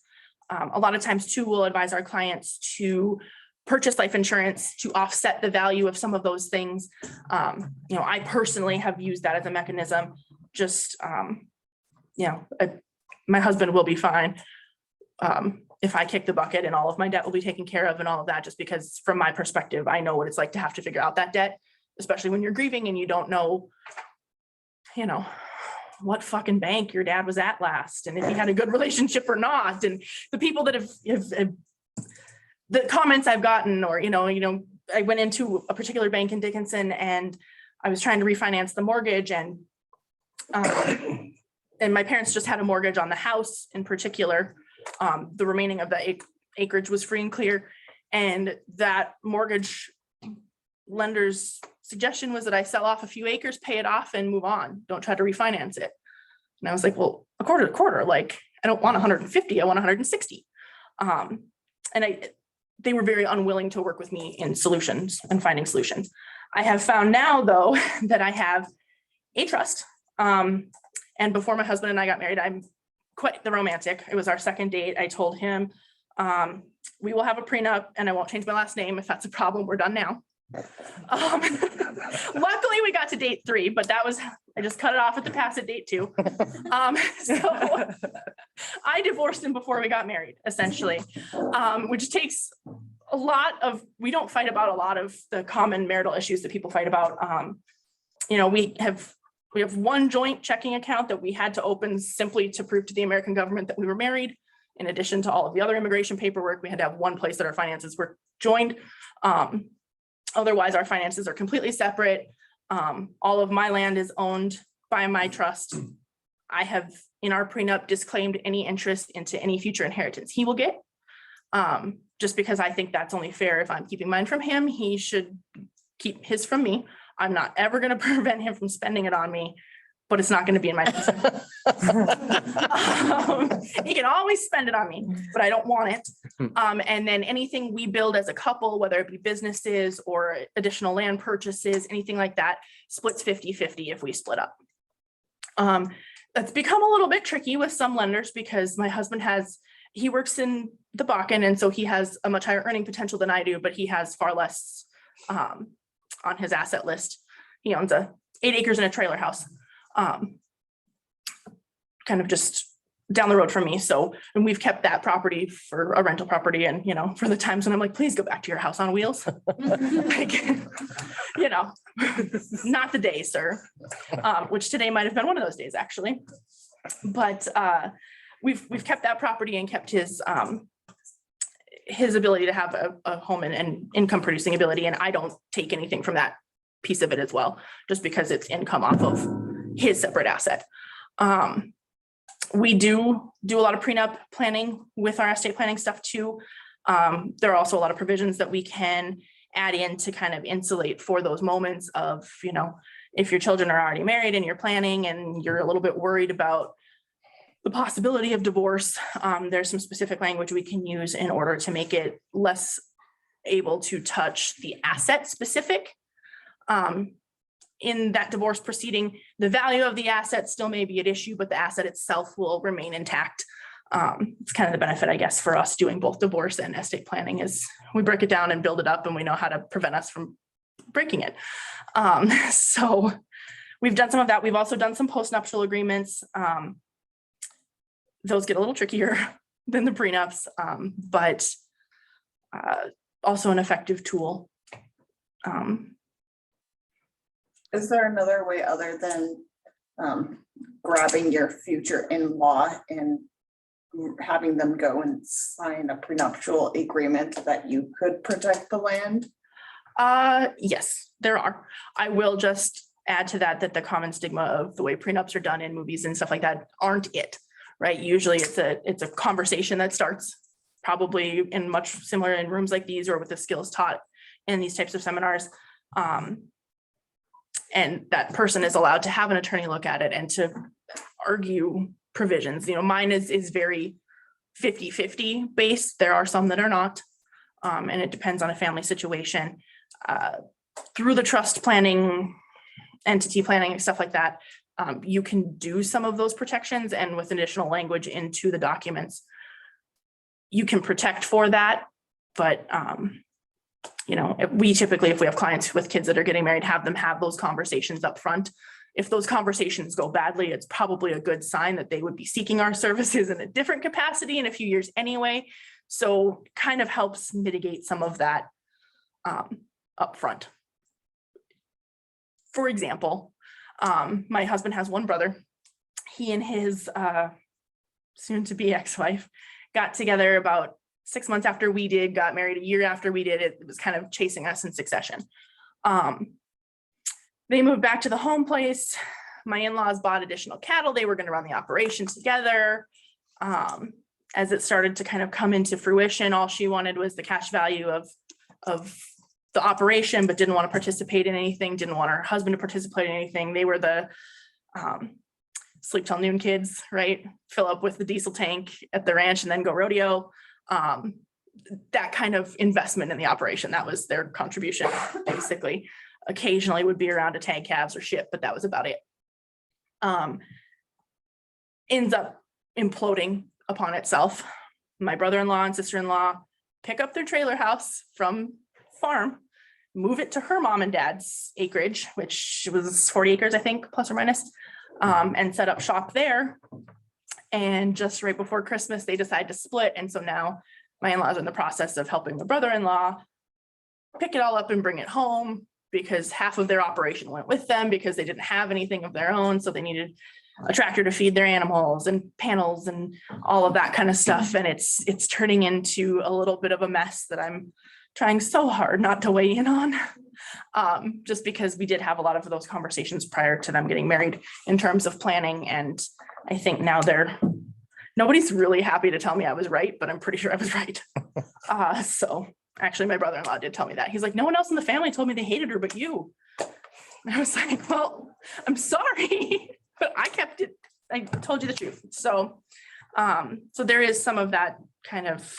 Speaker 20: A lot of times too, we'll advise our clients to purchase life insurance to offset the value of some of those things. I personally have used that as a mechanism. Just, my husband will be fine if I kick the bucket and all of my debt will be taken care of and all of that, just because from my perspective, I know what it's like to have to figure out that debt, especially when you're grieving and you don't know, what fucking bank your dad was at last and if he had a good relationship or not. And the people that have the comments I've gotten, or, I went into a particular bank in Dickinson and I was trying to refinance the mortgage and and my parents just had a mortgage on the house in particular. The remaining of the acreage was free and clear. And that mortgage lender's suggestion was that I sell off a few acres, pay it off and move on. Don't try to refinance it. And I was like, well, a quarter to quarter, like I don't want 150, I want 160. And they were very unwilling to work with me in solutions and finding solutions. I have found now though, that I have a trust. And before my husband and I got married, I'm quite the romantic. It was our second date. I told him, we will have a prenup and I won't change my last name. If that's a problem, we're done now. Luckily we got to date 3, but I just cut it off at the pass at date 2. So I divorced him before we got married, essentially, which takes a lot of, we don't fight about a lot of the common marital issues that people fight about. We have one joint checking account that we had to open simply to prove to the American government that we were married. In addition to all of the other immigration paperwork, we had to have one place that our finances were joined. Otherwise, our finances are completely separate. All of my land is owned by my trust. I have, in our prenup, disclaimed any interest into any future inheritance he will get. Just because I think that's only fair. If I'm keeping mine from him, he should keep his from me. I'm not ever going to prevent him from spending it on me, but it's not going to be in my he can always spend it on me, but I don't want it. And then anything we build as a couple, whether it be businesses or additional land purchases, anything like that, splits 50-50 if we split up. That's become a little bit tricky with some lenders because my husband he works in the Bakken, and so he has a much higher earning potential than I do, but he has far less on his asset list. He owns 8 acres and a trailer house. Kind of just down the road from me. So, and we've kept that property for a rental property. And, for the times when I'm like, please go back to your house on wheels. Like, not the day, sir. Which today might've been one of those days actually. But, we've kept that property and kept his ability to have a home and income producing ability. And I don't take anything from that piece of it as well, just because it's income off of his separate asset. We do a lot of prenup planning with our estate planning stuff too. There are also a lot of provisions that we can add in to kind of insulate for those moments of, if your children are already married and you're planning and you're a little bit worried about the possibility of divorce, there's some specific language we can use in order to make it less able to touch the asset specific. In that divorce proceeding, the value of the asset still may be at issue, but the asset itself will remain intact. It's kind of the benefit, I guess, for us doing both divorce and estate planning is we break it down and build it up and we know how to prevent us from breaking it. So we've done some of that. We've also done some postnuptial agreements. Those get a little trickier than the prenups, but also an effective tool.
Speaker 2: Is there another way other than grabbing your future in-law and having them go and sign a prenuptial agreement that you could protect the land?
Speaker 20: Yes, there are. I will just add to that the common stigma of the way prenups are done in movies and stuff like that aren't it, right? Usually it's a conversation that starts probably in much similar in rooms like these or with the skills taught in these types of seminars. And that person is allowed to have an attorney look at it and to argue provisions. Mine is very 50-50 based. There are some that are not. And it depends on a family situation. Through the trust planning, entity planning and stuff like that, you can do some of those protections, and with additional language into the documents, you can protect for that. But we typically, if we have clients with kids that are getting married, have them have those conversations up front. If those conversations go badly, it's probably a good sign that they would be seeking our services in a different capacity in a few years anyway. So kind of helps mitigate some of that up front. For example, my husband has one brother. He and his soon-to-be ex-wife got together about 6 months after we did, got married a year after we did. It was kind of chasing us in succession. They moved back to the home place. my in-laws bought additional cattle. They were going to run the operation together. As it started to kind of come into fruition, all she wanted was the cash value of the operation, but didn't want to participate in anything, didn't want her husband to participate in anything. They were the sleep till noon kids, right? Fill up with the diesel tank at the ranch and then go rodeo. That kind of investment in the operation, that was their contribution, basically. Occasionally would be around to tag calves or ship, but that was about it. Ends up imploding upon itself. My brother-in-law and sister-in-law pick up their trailer house from farm, move it to her mom and dad's acreage, which was 40 acres, I think, plus or minus, and set up shop there. And just right before Christmas, they decide to split. And so now my in-laws are in the process of helping the brother-in-law pick it all up and bring it home, because half of their operation went with them because they didn't have anything of their own. So they needed a tractor to feed their animals and panels and all of that kind of stuff. And it's turning into a little bit of a mess that I'm trying so hard not to weigh in on. Just because we did have a lot of those conversations prior to them getting married in terms of planning. And I think now nobody's really happy to tell me I was right, but I'm pretty sure I was right. So actually my brother-in-law did tell me that. He's like, no one else in the family told me they hated her but you. And I was like, well, I'm sorry, but I kept it. I told you the truth. So, so there is some of that kind of,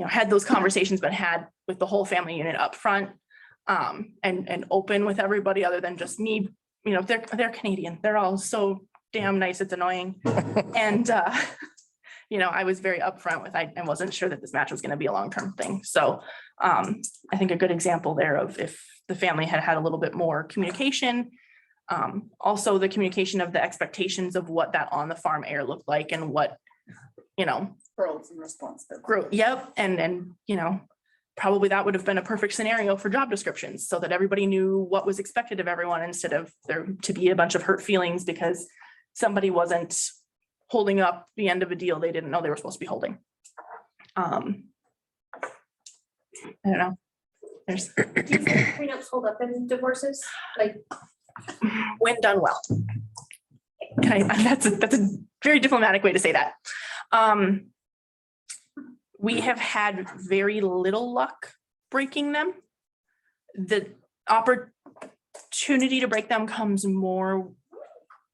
Speaker 20: had those conversations been had with the whole family unit up front, and open with everybody other than just me, they're Canadian. They're all so damn nice. It's annoying. And, I was very upfront with, I wasn't sure that this match was going to be a long-term thing. So I think a good example there of if the family had had a little bit more communication, also the communication of the expectations of what that on the farm air looked like and what,
Speaker 2: Roles and responsibilities.
Speaker 20: growth. Yep. And, probably that would have been a perfect scenario for job descriptions so that everybody knew what was expected of everyone instead of there to be a bunch of hurt feelings because somebody wasn't holding up the end of a deal they didn't know they were supposed to be holding. I don't know.
Speaker 21: Do you think prenups hold up in divorces? Like,
Speaker 20: When done well. That's a very diplomatic way to say that. We have had very little luck breaking them. The opportunity to break them comes more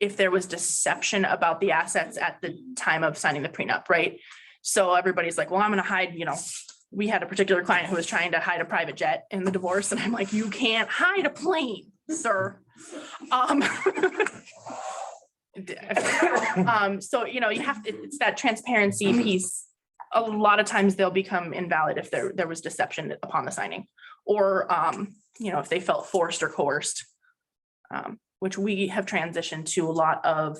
Speaker 20: if there was deception about the assets at the time of signing the prenup, right? So everybody's like, well, I'm going to hide, we had a particular client who was trying to hide a private jet in the divorce. And I'm like, you can't hide a plane, sir. So, you have, it's that transparency piece. A lot of times they'll become invalid if there was deception upon the signing or, if they felt forced or coerced, which we have transitioned to a lot of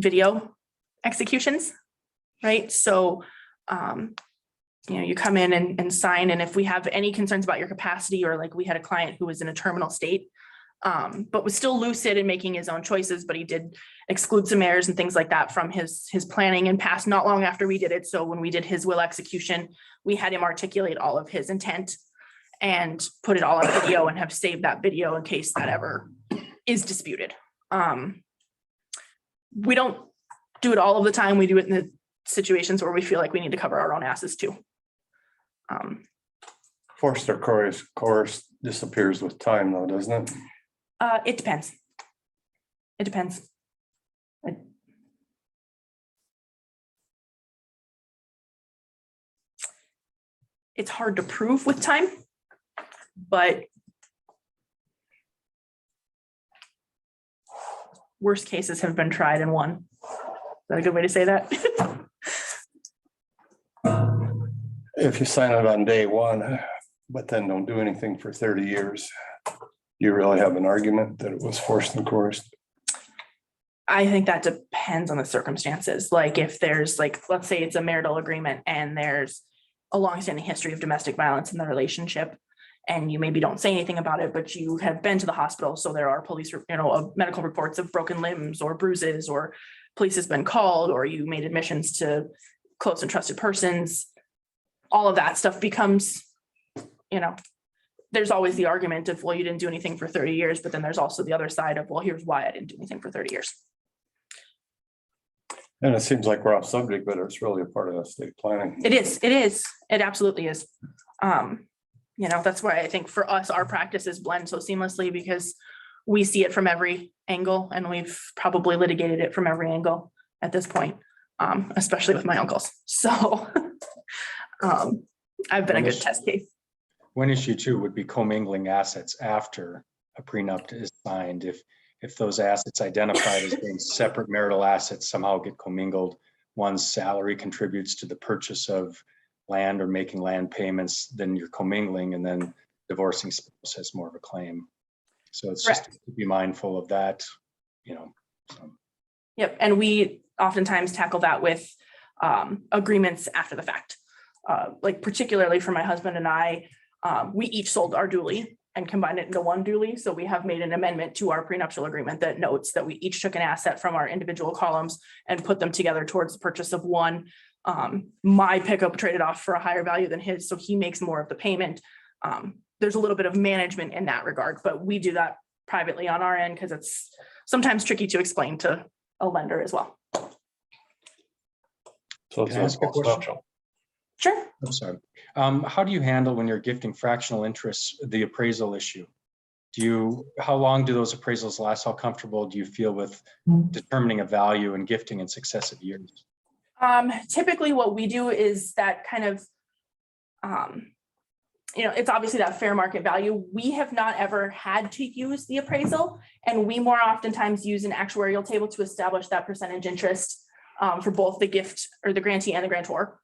Speaker 20: video executions, right? So, you come in and sign, and if we have any concerns about your capacity, or like we had a client who was in a terminal state, but was still lucid in making his own choices, but he did exclude some errors and things like that from his planning and passed not long after we did it. So when we did his will execution, we had him articulate all of his intent and put it all on video and have saved that video in case that ever is disputed. We don't do it all of the time. We do it in the situations where we feel like we need to cover our own asses too.
Speaker 3: Forced or coerced disappears with time though, doesn't it?
Speaker 20: It depends. It depends. It's hard to prove with time, but worst cases have been tried and won. Is that a good way to say that?
Speaker 3: If you sign it on day one, but then don't do anything for 30 years, you really have an argument that it was forced and coerced?
Speaker 20: I think that depends on the circumstances. Like if there's let's say it's a marital agreement and there's a longstanding history of domestic violence in the relationship, and you maybe don't say anything about it, but you have been to the hospital. So there are police, medical reports of broken limbs or bruises, or police has been called, or you made admissions to close and trusted persons. All of that stuff becomes, there's always the argument of, well, you didn't do anything for 30 years, but then there's also the other side of, well, here's why I didn't do anything for 30 years.
Speaker 3: And it seems like we're off subject, but it's really a part of estate planning.
Speaker 20: It is, it absolutely is. You know, that's why I think for us, our practices blend so seamlessly because we see it from every angle and we've probably litigated it from every angle at this point, especially with my uncles. So I've been a good test case.
Speaker 19: One issue too would be commingling assets after a prenup is signed. If those assets identified as being separate marital assets somehow get commingled, one's salary contributes to the purchase of land or making land payments, then you're commingling, and then divorcing spouse has more of a claim. So it's just to be mindful of that, you know. So.
Speaker 20: Yep, and we oftentimes tackle that with agreements after the fact. Like particularly for my husband and I, we each sold our dually and combined it into one dually. So we have made an amendment to our prenuptial agreement that notes that we each took an asset from our individual columns and put them together towards the purchase of one. My pickup traded off for a higher value than his, so he makes more of the payment. There's a little bit of management in that regard, but we do that privately on our end because it's sometimes tricky to explain to a lender as well.
Speaker 3: So it's
Speaker 19: Can I ask a question?
Speaker 20: Sure.
Speaker 19: I'm sorry. How do you handle when you're gifting fractional interests, the appraisal issue? How long do those appraisals last? How comfortable do you feel with determining a value and gifting in successive years?
Speaker 20: Typically what we do is that kind of, you know, it's obviously that fair market value. We have not ever had to use the appraisal, and we more oftentimes use an actuarial table to establish that percentage interest for both the gift or the grantee and the grantor.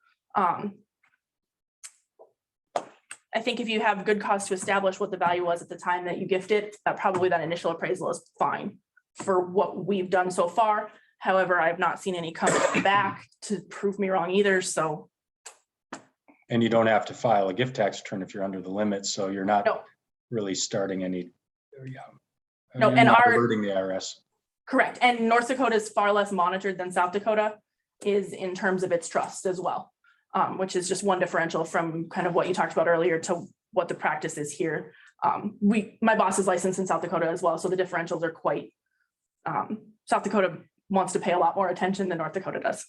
Speaker 20: I think if you have good cause to establish what the value was at the time that you gifted, probably that initial appraisal is fine for what we've done so far. However, I've not seen any come back to prove me wrong either, so.
Speaker 19: And you don't have to file a gift tax return if you're under the limit, so you're not really starting any.
Speaker 20: No,
Speaker 19: you're
Speaker 20: and
Speaker 19: not
Speaker 20: our
Speaker 19: alerting the IRS.
Speaker 20: correct, and North Dakota is far less monitored than South Dakota is in terms of its trust as well, which is just one differential from kind of what you talked about earlier to what the practice is here. My boss is licensed in South Dakota as well, so the differentials are quite. South Dakota wants to pay a lot more attention than North Dakota does.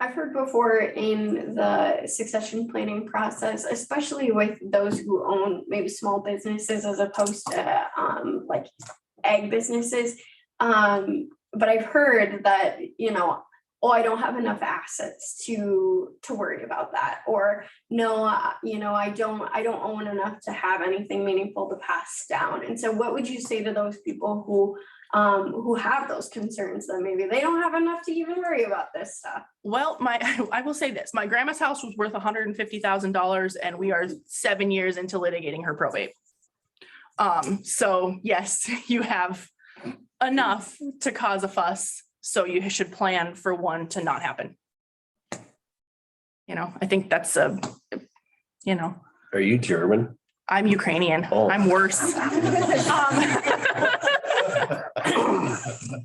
Speaker 18: I've heard before in the succession planning process, especially with those who own maybe small businesses as opposed to like egg businesses. But I've heard that, you know, oh, I don't have enough assets to worry about that, or no, you know, I don't own enough to have anything meaningful to pass down. And so what would you say to those people who have those concerns that maybe they don't have enough to even worry about this stuff?
Speaker 20: Well, I will say this, my grandma's house was worth $150,000 and we are 7 years into litigating her probate. So yes, you have enough to cause a fuss. So you should plan for one to not happen. You know, I think that's you know.
Speaker 9: Are you German?
Speaker 20: I'm Ukrainian.
Speaker 9: Oh.
Speaker 20: I'm worse.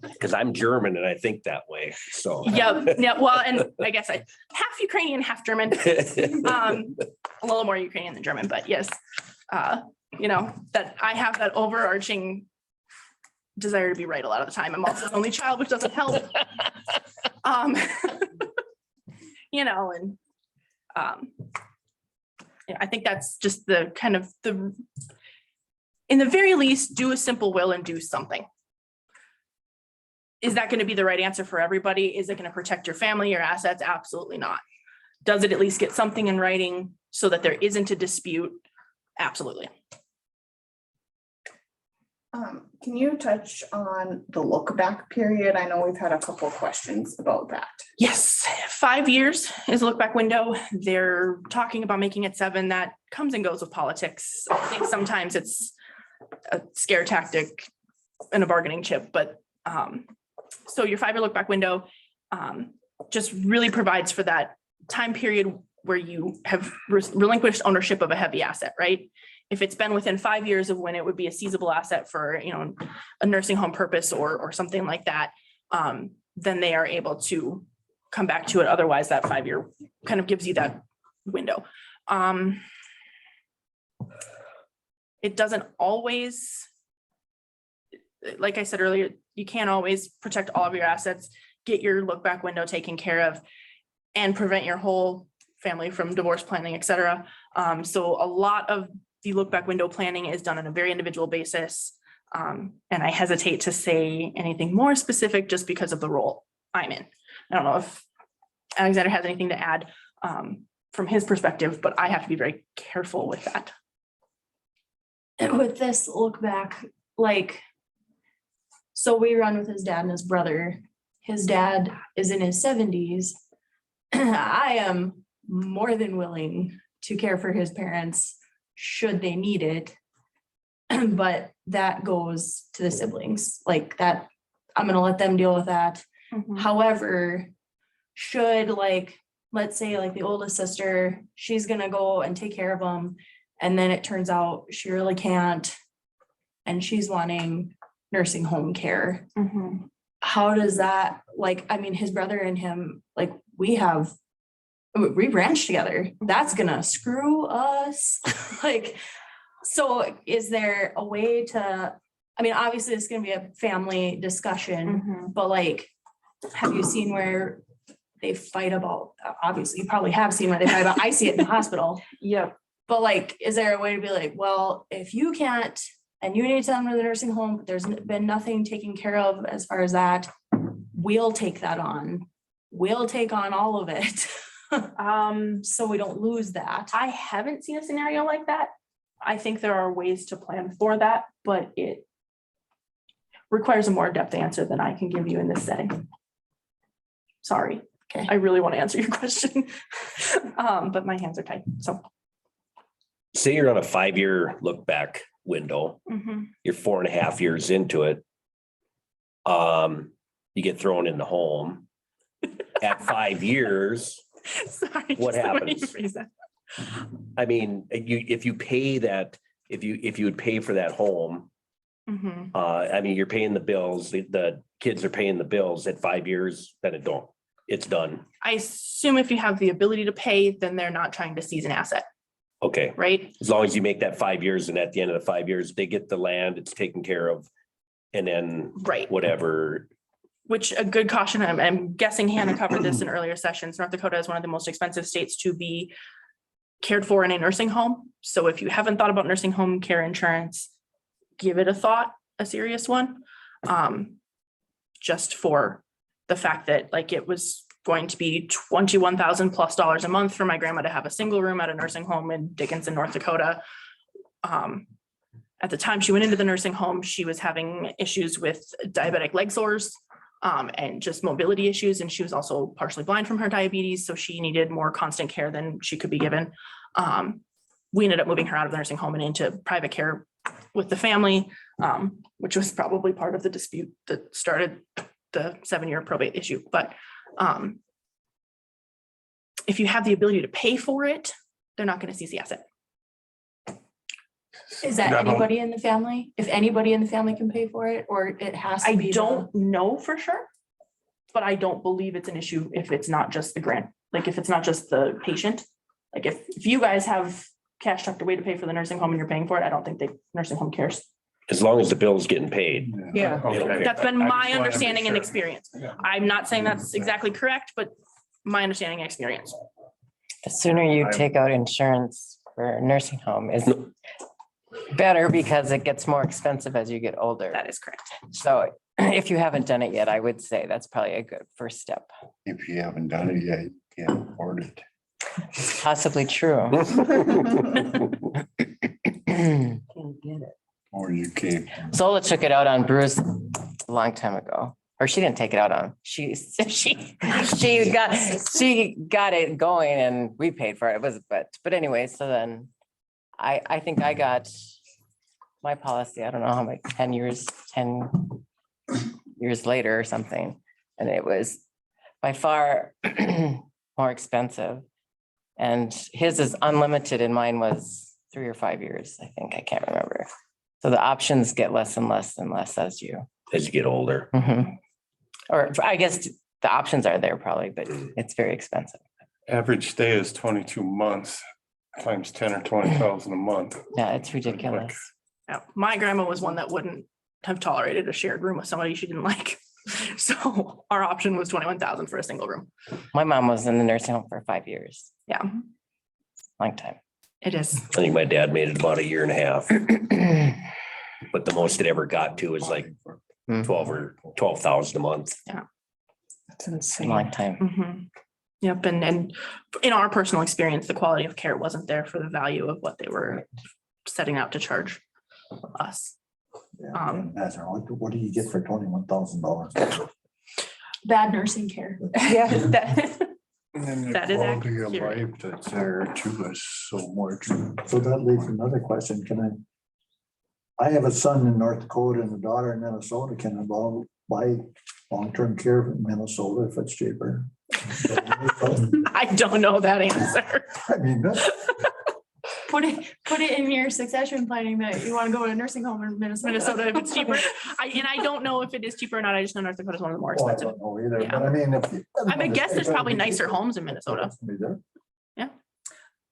Speaker 9: Because I'm German and I think that way, so.
Speaker 20: Yeah, well, and I guess I half Ukrainian, half German. A little more Ukrainian than German, but yes. You know, that I have that overarching desire to be right a lot of the time. I'm also an only child, which doesn't help. You know, and yeah, I think that's just the kind of in the very least, do a simple will and do something. Is that going to be the right answer for everybody? Is it going to protect your family, your assets? Absolutely not. Does it at least get something in writing so that there isn't a dispute? Absolutely.
Speaker 2: Can you touch on the look back period? I know we've had a couple of questions about that.
Speaker 20: Yes, 5 years is a look back window. They're talking about making it 7. That comes and goes with politics. I think sometimes it's a scare tactic and a bargaining chip, but so your 5-year look back window just really provides for that time period where you have relinquished ownership of a heavy asset, right? If it's been within 5 years of when it would be a seizable asset for, you know, a nursing home purpose or something like that, then they are able to come back to it. Otherwise, that 5-year kind of gives you that window. It doesn't always, like I said earlier, you can't always protect all of your assets, get your look back window taken care of, and prevent your whole family from divorce planning, et cetera. So a lot of the look back window planning is done on a very individual basis. And I hesitate to say anything more specific just because of the role I'm in. I don't know if Alexander has anything to add from his perspective, but I have to be very careful with that.
Speaker 10: And with this look back, like, so we run with his dad and his brother. His dad is in his 70s. I am more than willing to care for his parents should they need it. But that goes to the siblings, like that, I'm gonna let them deal with that. However, should, like, let's say like the oldest sister, she's gonna go and take care of them, and then it turns out she really can't, and she's wanting nursing home care. How does that, like, I mean, his brother and him, like, we ranch together. That's gonna screw us. Like, so is there a way to, I mean, obviously it's gonna be a family discussion, but like, have you seen where they fight about, obviously you probably have seen where they fight about, I see it in the hospital.
Speaker 1: Yep.
Speaker 10: But like, is there a way to be like, well, if you can't, and you need to send them to the nursing home, but there's been nothing taken care of as far as that, we'll take that on. We'll take on all of it. So we don't lose that.
Speaker 20: I haven't seen a scenario like that. I think there are ways to plan for that, but it requires a more in-depth answer than I can give you in this setting. Sorry.
Speaker 10: Okay.
Speaker 20: I really want to answer your question. But my hands are tied, so.
Speaker 9: Say you're on a 5-year look back window, you're 4.5 years into it. You get thrown in the home. At 5 years,
Speaker 20: Sorry,
Speaker 9: what
Speaker 20: just the way you
Speaker 9: happens?
Speaker 20: phrase that.
Speaker 9: I mean, if you pay that, if you would pay for that home, I mean, you're paying the bills, the kids are paying the bills at 5 years, then it's done.
Speaker 20: I assume if you have the ability to pay, then they're not trying to seize an asset,
Speaker 9: Okay.
Speaker 20: right?
Speaker 9: As long as you make that 5 years and at the end of the 5 years, they get the land, it's taken care of. And then
Speaker 20: Right.
Speaker 9: whatever.
Speaker 20: Which a good caution, I'm guessing Hannah covered this in earlier sessions. North Dakota is one of the most expensive states to be cared for in a nursing home. So if you haven't thought about nursing home care insurance, give it a thought, a serious one. Just for the fact that like it was going to be $21,000+ a month for my grandma to have a single room at a nursing home in Dickinson, North Dakota. At the time she went into the nursing home, she was having issues with diabetic leg sores and just mobility issues. And she was also partially blind from her diabetes. So she needed more constant care than she could be given. We ended up moving her out of the nursing home and into private care with the family, which was probably part of the dispute that started the 7-year probate issue. But if you have the ability to pay for it, they're not going to seize the asset.
Speaker 10: Is that anybody in the family? If anybody in the family can pay for it, or it has to be?
Speaker 20: I don't know for sure, but I don't believe it's an issue if it's not just the grant, like if it's not just the patient. Like if you guys have cash tucked away to pay for the nursing home and you're paying for it, I don't think the nursing home cares.
Speaker 9: As long as the bill's getting paid.
Speaker 1: Yeah.
Speaker 9: Okay.
Speaker 20: That's been
Speaker 3: I just
Speaker 20: my
Speaker 3: wanna make
Speaker 20: understanding and
Speaker 3: sure.
Speaker 20: experience.
Speaker 3: Yeah.
Speaker 20: I'm not saying that's exactly correct, but my understanding and experience.
Speaker 4: The sooner you take out insurance for a nursing home is better because it gets more expensive as you get older.
Speaker 20: That is correct.
Speaker 4: So if you haven't done it yet, I would say that's probably a good first step.
Speaker 7: If you haven't done it yet, you can't afford it.
Speaker 4: Possibly true.
Speaker 7: Or you can't.
Speaker 4: Zola took it out on Bruce a long time ago, or she didn't take it out on, she got it going and we paid for it. It was, but anyway, so then I think I got my policy, I don't know how many, 10 years later or something. And it was by far more expensive. And his is unlimited and mine was 3 or 5 years, I think, I can't remember. So the options get less and less and less as you
Speaker 9: get older.
Speaker 4: Or I guess the options are there probably, but it's very expensive.
Speaker 3: Average stay is 22 months times 10 or 20,000 a month.
Speaker 4: Yeah, it's ridiculous.
Speaker 20: Yeah, my grandma was one that wouldn't have tolerated a shared room with somebody she didn't like. So our option was 21,000 for a single room.
Speaker 4: My mom was in the nursing home for 5 years,
Speaker 20: Yeah,
Speaker 4: long time.
Speaker 20: it is.
Speaker 9: I think my dad made it about a year and a half. But the most it ever got to was like 12,000 a month.
Speaker 20: Yeah.
Speaker 4: That's insane. Long time.
Speaker 20: Mhm. Yep, and in our personal experience, the quality of care wasn't there for the value of what they were setting out to charge us.
Speaker 5: What do you get for $21,000?
Speaker 20: Bad nursing care.
Speaker 1: Yeah.
Speaker 7: And then the
Speaker 20: That is
Speaker 7: quality of
Speaker 20: accurate.
Speaker 7: life that's there too is so much.
Speaker 5: So that leads to another question. I have a son in North Dakota and a daughter in Minnesota. Can I buy long-term care in Minnesota if it's cheaper?
Speaker 20: I don't know that answer.
Speaker 5: I mean,
Speaker 20: Put it in your succession planning that you want to go to a nursing home in Minnesota if it's cheaper. I don't know if it is cheaper or not. I just know North Dakota is one of the more
Speaker 5: well, I
Speaker 20: expensive.
Speaker 5: don't know either,
Speaker 20: Yeah.
Speaker 5: but I mean,
Speaker 20: I would guess there's probably nicer homes in Minnesota.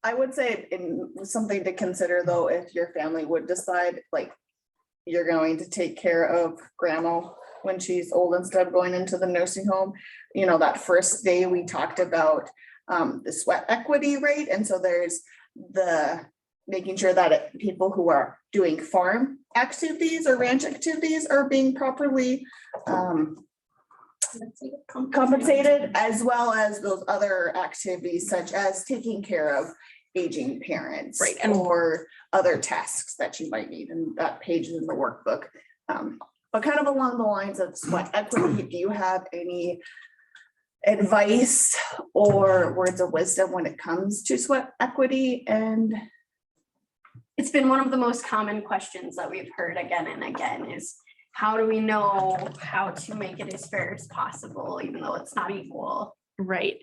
Speaker 2: I would say something to consider though, if your family would decide like you're going to take care of grandma when she's old instead of going into the nursing home. You know, that first day we talked about the sweat equity rate. And so there's the making sure that people who are doing farm activities or ranch activities are being properly compensated, as well as those other activities such as taking care of aging parents.
Speaker 20: Right.
Speaker 2: Or other tasks that you might need, and that page is in the workbook. But kind of along the lines of sweat equity, do you have any advice or words of wisdom when it comes to sweat equity? And
Speaker 18: It's been one of the most common questions that we've heard again and again is how do we know how to make it as fair as possible, even though it's not equal?
Speaker 20: Right.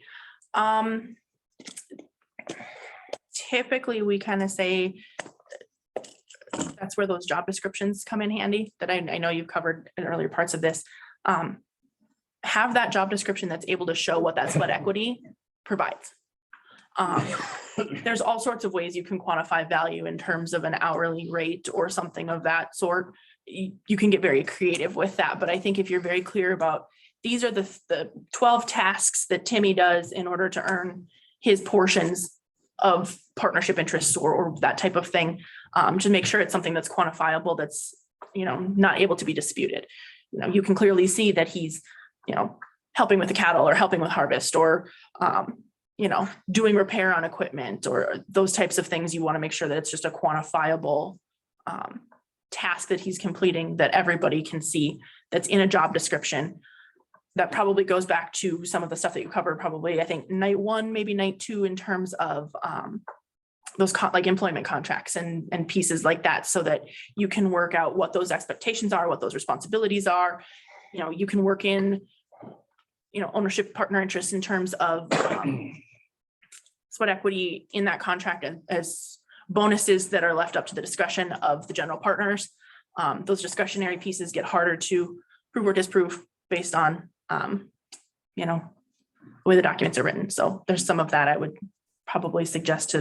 Speaker 20: Typically, we kind of say that's where those job descriptions come in handy that I know you've covered in earlier parts of this. Have that job description that's able to show what that sweat equity provides. There's all sorts of ways you can quantify value in terms of an hourly rate or something of that sort. You can get very creative with that, but I think if you're very clear about these are the 12 tasks that Timmy does in order to earn his portions of partnership interests or that type of thing, to make sure it's something that's quantifiable, that's, not able to be disputed. You can clearly see that he's, helping with the cattle or helping with harvest or, doing repair on equipment or those types of things. You want to make sure that it's just a quantifiable task that he's completing that everybody can see, that's in a job description. That probably goes back to some of the stuff that you covered, probably, I think, night one, maybe night two, in terms of those like employment contracts and pieces like that, so that you can work out what those expectations are, what those responsibilities are. You can work in, ownership partner interests in terms of sweat equity in that contract as bonuses that are left up to the discretion of the general partners. Those discretionary pieces get harder to prove or disprove based on, the way the documents are written. So there's some of that I would probably suggest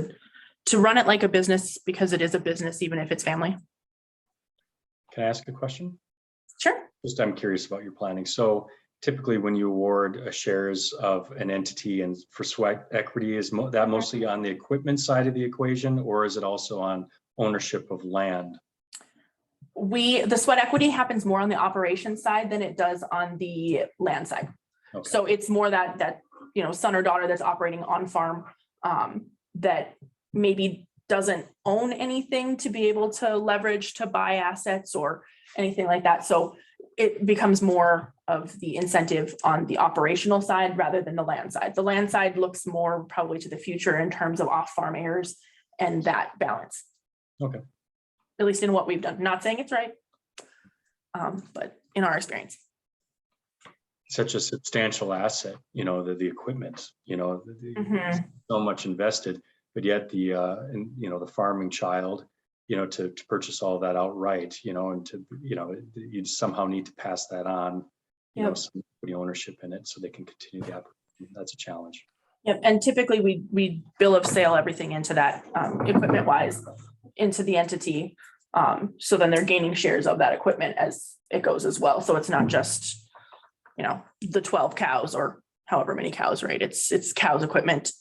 Speaker 20: to run it like a business, because it is a business, even if it's family.
Speaker 19: Can I ask a question?
Speaker 20: Sure.
Speaker 19: Just I'm curious about your planning. So typically when you award shares of an entity and for sweat equity, is that mostly on the equipment side of the equation, or is it also on ownership of land?
Speaker 20: The sweat equity happens more on the operations side than it does on the land side.
Speaker 19: Okay.
Speaker 20: So it's more that son or daughter that's operating on farm, that maybe doesn't own anything to be able to leverage to buy assets or anything like that. So it becomes more of the incentive on the operational side rather than the land side. The land side looks more probably to the future in terms of off-farm heirs and that balance.
Speaker 19: Okay.
Speaker 20: At least in what we've done. Not saying it's right, but in our experience.
Speaker 19: Such a substantial asset, the equipment, so much invested, but yet the farming child, to purchase all that outright, and you somehow need to pass that on, some equity ownership in it so they can continue the operation. That's a challenge.
Speaker 20: Yep, and typically we bill of sale everything into that equipment wise into the entity. So then they're gaining shares of that equipment as it goes as well. So it's not just, you know, the 12 cows or however many cows, right? It's cows, equipment,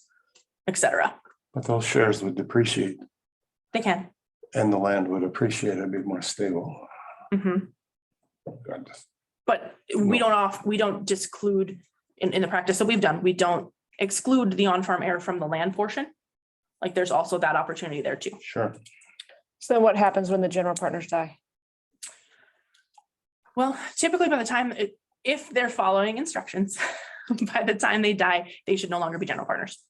Speaker 20: etc.
Speaker 3: But those shares would depreciate
Speaker 20: They can.
Speaker 3: and the land would appreciate, it'd be more stable.
Speaker 20: Mhm. But we don't disclude in the practice that we've done, we don't exclude the on-farm air from the land portion. Like there's also that opportunity there too.
Speaker 3: Sure.
Speaker 1: So then what happens when the general partners die?
Speaker 20: Well, typically by the time, if they're following instructions, by the time they die, they should no longer be general partners.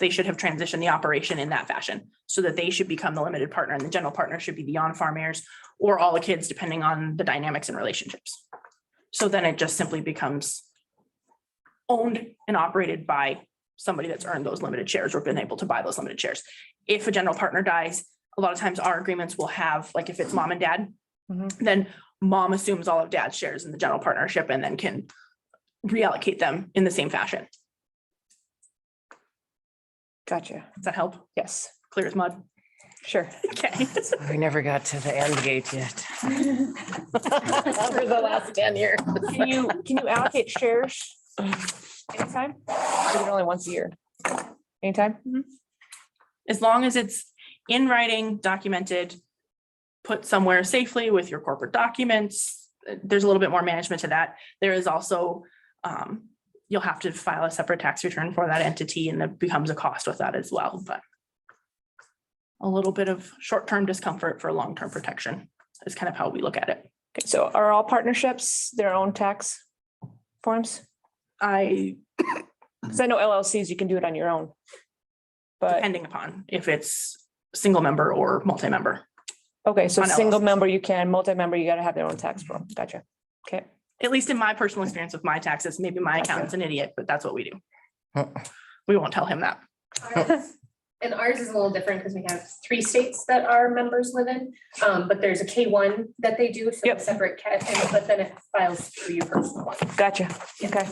Speaker 20: They should have transitioned the operation in that fashion so that they should become the limited partner and the general partner should be the on-farm heirs or all the kids, depending on the dynamics and relationships. So then it just simply becomes owned and operated by somebody that's earned those limited shares or been able to buy those limited shares. If a general partner dies, a lot of times our agreements will have, like if it's mom and dad, then mom assumes all of dad's shares in the general partnership and then can reallocate them in the same fashion.
Speaker 1: Gotcha.
Speaker 20: Does that help?
Speaker 1: Yes.
Speaker 20: Clear as mud.
Speaker 1: Sure.
Speaker 20: Okay.
Speaker 4: We never got to the end gate yet.
Speaker 1: For the last 10 years. Can you allocate shares anytime? Or is it only once a year? Anytime?
Speaker 20: As long as it's in writing, documented, put somewhere safely with your corporate documents, there's a little bit more management to that. There is also, you'll have to file a separate tax return for that entity and that becomes a cost with that as well, but a little bit of short-term discomfort for long-term protection is kind of how we look at it.
Speaker 1: Okay, so are all partnerships their own tax forms? Because I know LLCs, you can do it on your own. But
Speaker 20: depending upon if it's single member or multi-member.
Speaker 1: okay, so
Speaker 20: On
Speaker 1: single
Speaker 20: LLCs.
Speaker 1: member, you can, multi-member, you gotta have their own tax form. Gotcha. Okay.
Speaker 20: At least in my personal experience with my taxes, maybe my accountant's an idiot, but that's what we do. We won't tell him that.
Speaker 21: And ours is a little different because we have 3 states that our members live in, but there's a K1 that they do, so a separate but then it files through your personal one.
Speaker 1: Gotcha. Okay.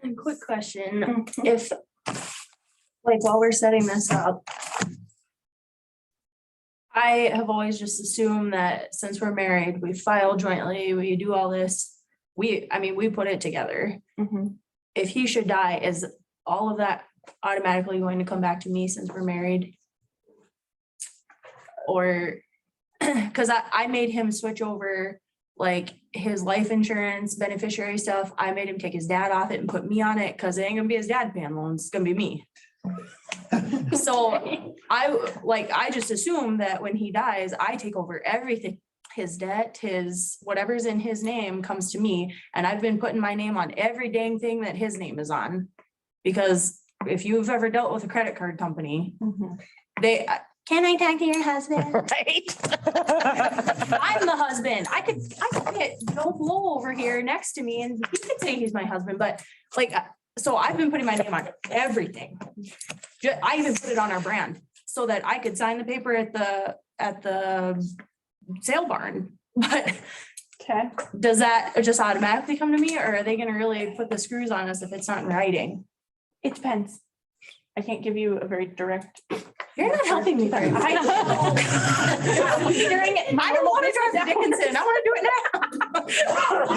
Speaker 10: And quick question, if, like, while we're setting this up, I have always just assumed that since we're married, we file jointly, we do all this. We put it together. If he should die, is all of that automatically going to come back to me since we're married? Or, because I made him switch over like his life insurance beneficiary stuff. I made him take his dad off it and put me on it because it ain't gonna be his dad paying loans, it's gonna be me. So I just assume that when he dies, I take over everything. His debt, his whatever's in his name comes to me. And I've been putting my name on every dang thing that his name is on. Because if you've ever dealt with a credit card company, they, can I talk to your husband? Right? I'm the husband. I could get Joe Blow over here next to me and he could say he's my husband, but like, so I've been putting my name on everything. I even put it on our brand so that I could sign the paper at the sale barn. But okay, does that just automatically come to me or are they gonna really put the screws on us if it's not in writing?
Speaker 20: It depends. I can't give you a very direct.
Speaker 10: You're not helping me very much. I don't want to drive to Dickinson. I want to do it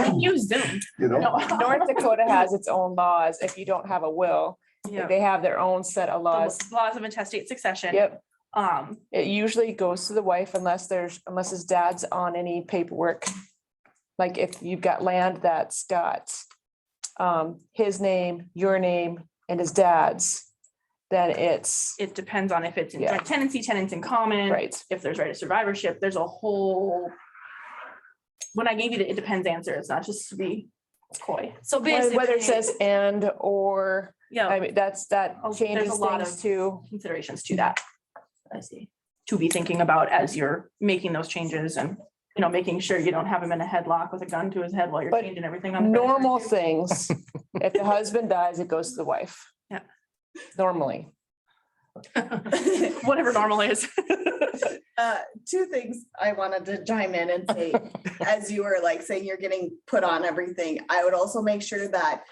Speaker 10: now.
Speaker 20: Use Zoom.
Speaker 1: North Dakota has its own laws. If you don't have a will, they have their own set of laws.
Speaker 20: Laws of intestate succession.
Speaker 1: Yep. It usually goes to the wife unless his dad's on any paperwork. Like if you've got land that's got his name, your name, and his dad's, then it
Speaker 20: depends on if it's in joint tenancy, tenants in common.
Speaker 1: Right.
Speaker 20: If there's right of survivorship, there's a whole. When I gave you the it depends answer, it's not just to be coy.
Speaker 10: So basically,
Speaker 1: whether it says and or, I mean, that changes
Speaker 20: There's a lot
Speaker 1: things
Speaker 20: of
Speaker 1: too.
Speaker 20: considerations to that. I see. To be thinking about as you're making those changes and, making sure you don't have him in a headlock with a gun to his head while you're changing everything on.
Speaker 1: Normal things, if the husband dies, it goes to the wife.
Speaker 20: Yeah.
Speaker 1: Normally.
Speaker 20: Whatever normal is.
Speaker 2: 2 things I wanted to chime in and say, as you were like saying you're getting put on everything, I would also make sure that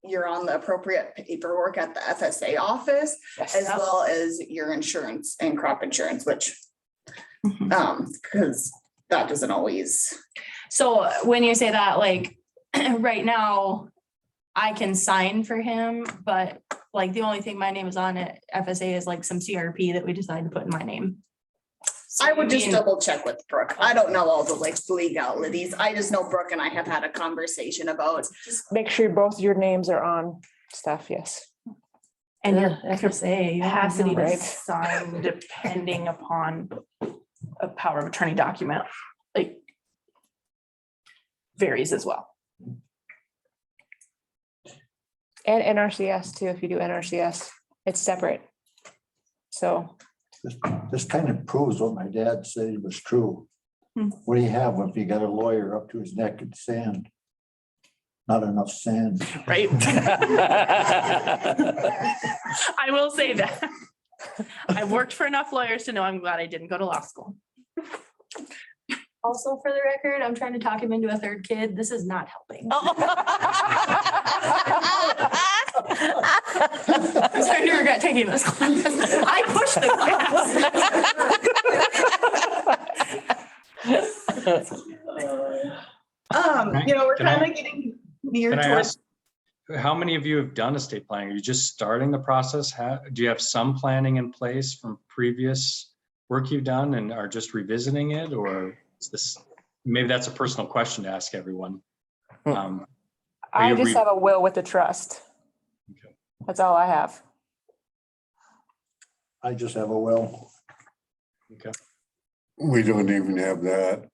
Speaker 2: you're on the appropriate paperwork at the FSA office, as well as your insurance and crop insurance, which, because that doesn't always.
Speaker 20: So when you say that, like, right now, I can sign for him, but like the only thing my name is on at FSA is like some CRP that we decided to put in my name. So
Speaker 2: I would just
Speaker 20: mean-
Speaker 2: double check with Brooke. I don't know all the like legalities. I just know Brooke and I have had a conversation about.
Speaker 1: Just make sure both your names are on stuff, yes.
Speaker 20: And your
Speaker 1: Yeah,
Speaker 20: FSA capacity to
Speaker 1: right.
Speaker 20: sign depending upon a power of attorney document, like varies as well.
Speaker 1: And NRCS too, if you do NRCS, it's separate. So,
Speaker 5: This kind of proves what my dad said was true. What do you have if you got a lawyer up to his neck in sand? Not enough sand.
Speaker 20: Right? I will say that. I've worked for enough lawyers to know I'm glad I didn't go to law school. Also, for the record, I'm trying to talk him into a third kid. This is not helping. I'm starting to regret taking this class. I pushed the
Speaker 2: class. We're
Speaker 19: Can I-
Speaker 2: kind of getting near
Speaker 19: Can I
Speaker 2: towards.
Speaker 19: ask, how many of you have done estate planning? Are you just starting the process? Do you have some planning in place from previous work you've done and are just revisiting it? Or is this, maybe that's a personal question to ask everyone. Are
Speaker 1: I
Speaker 19: you
Speaker 1: just have a will with the trust.
Speaker 19: Okay.
Speaker 1: That's all I have.
Speaker 5: I just have a will.
Speaker 19: Okay.
Speaker 7: We don't even have that.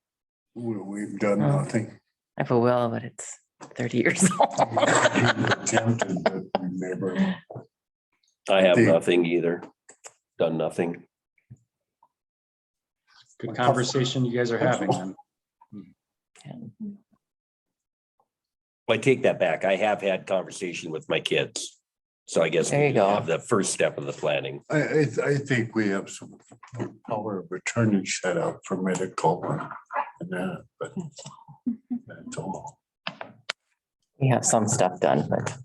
Speaker 7: We've done
Speaker 4: Oh.
Speaker 7: nothing.
Speaker 4: I have a will, but it's 30 years old.
Speaker 7: Attempted, but we never.
Speaker 9: I have
Speaker 7: The-
Speaker 9: nothing either. Done nothing.
Speaker 19: Good conversation you guys are having then.
Speaker 9: I take that back. I have had conversation with my kids. So I guess
Speaker 4: There
Speaker 9: we
Speaker 4: you go.
Speaker 9: have the first step of the planning.
Speaker 7: I think we have some power of attorney set up for medical and that, but that's all.
Speaker 4: We have some stuff done, but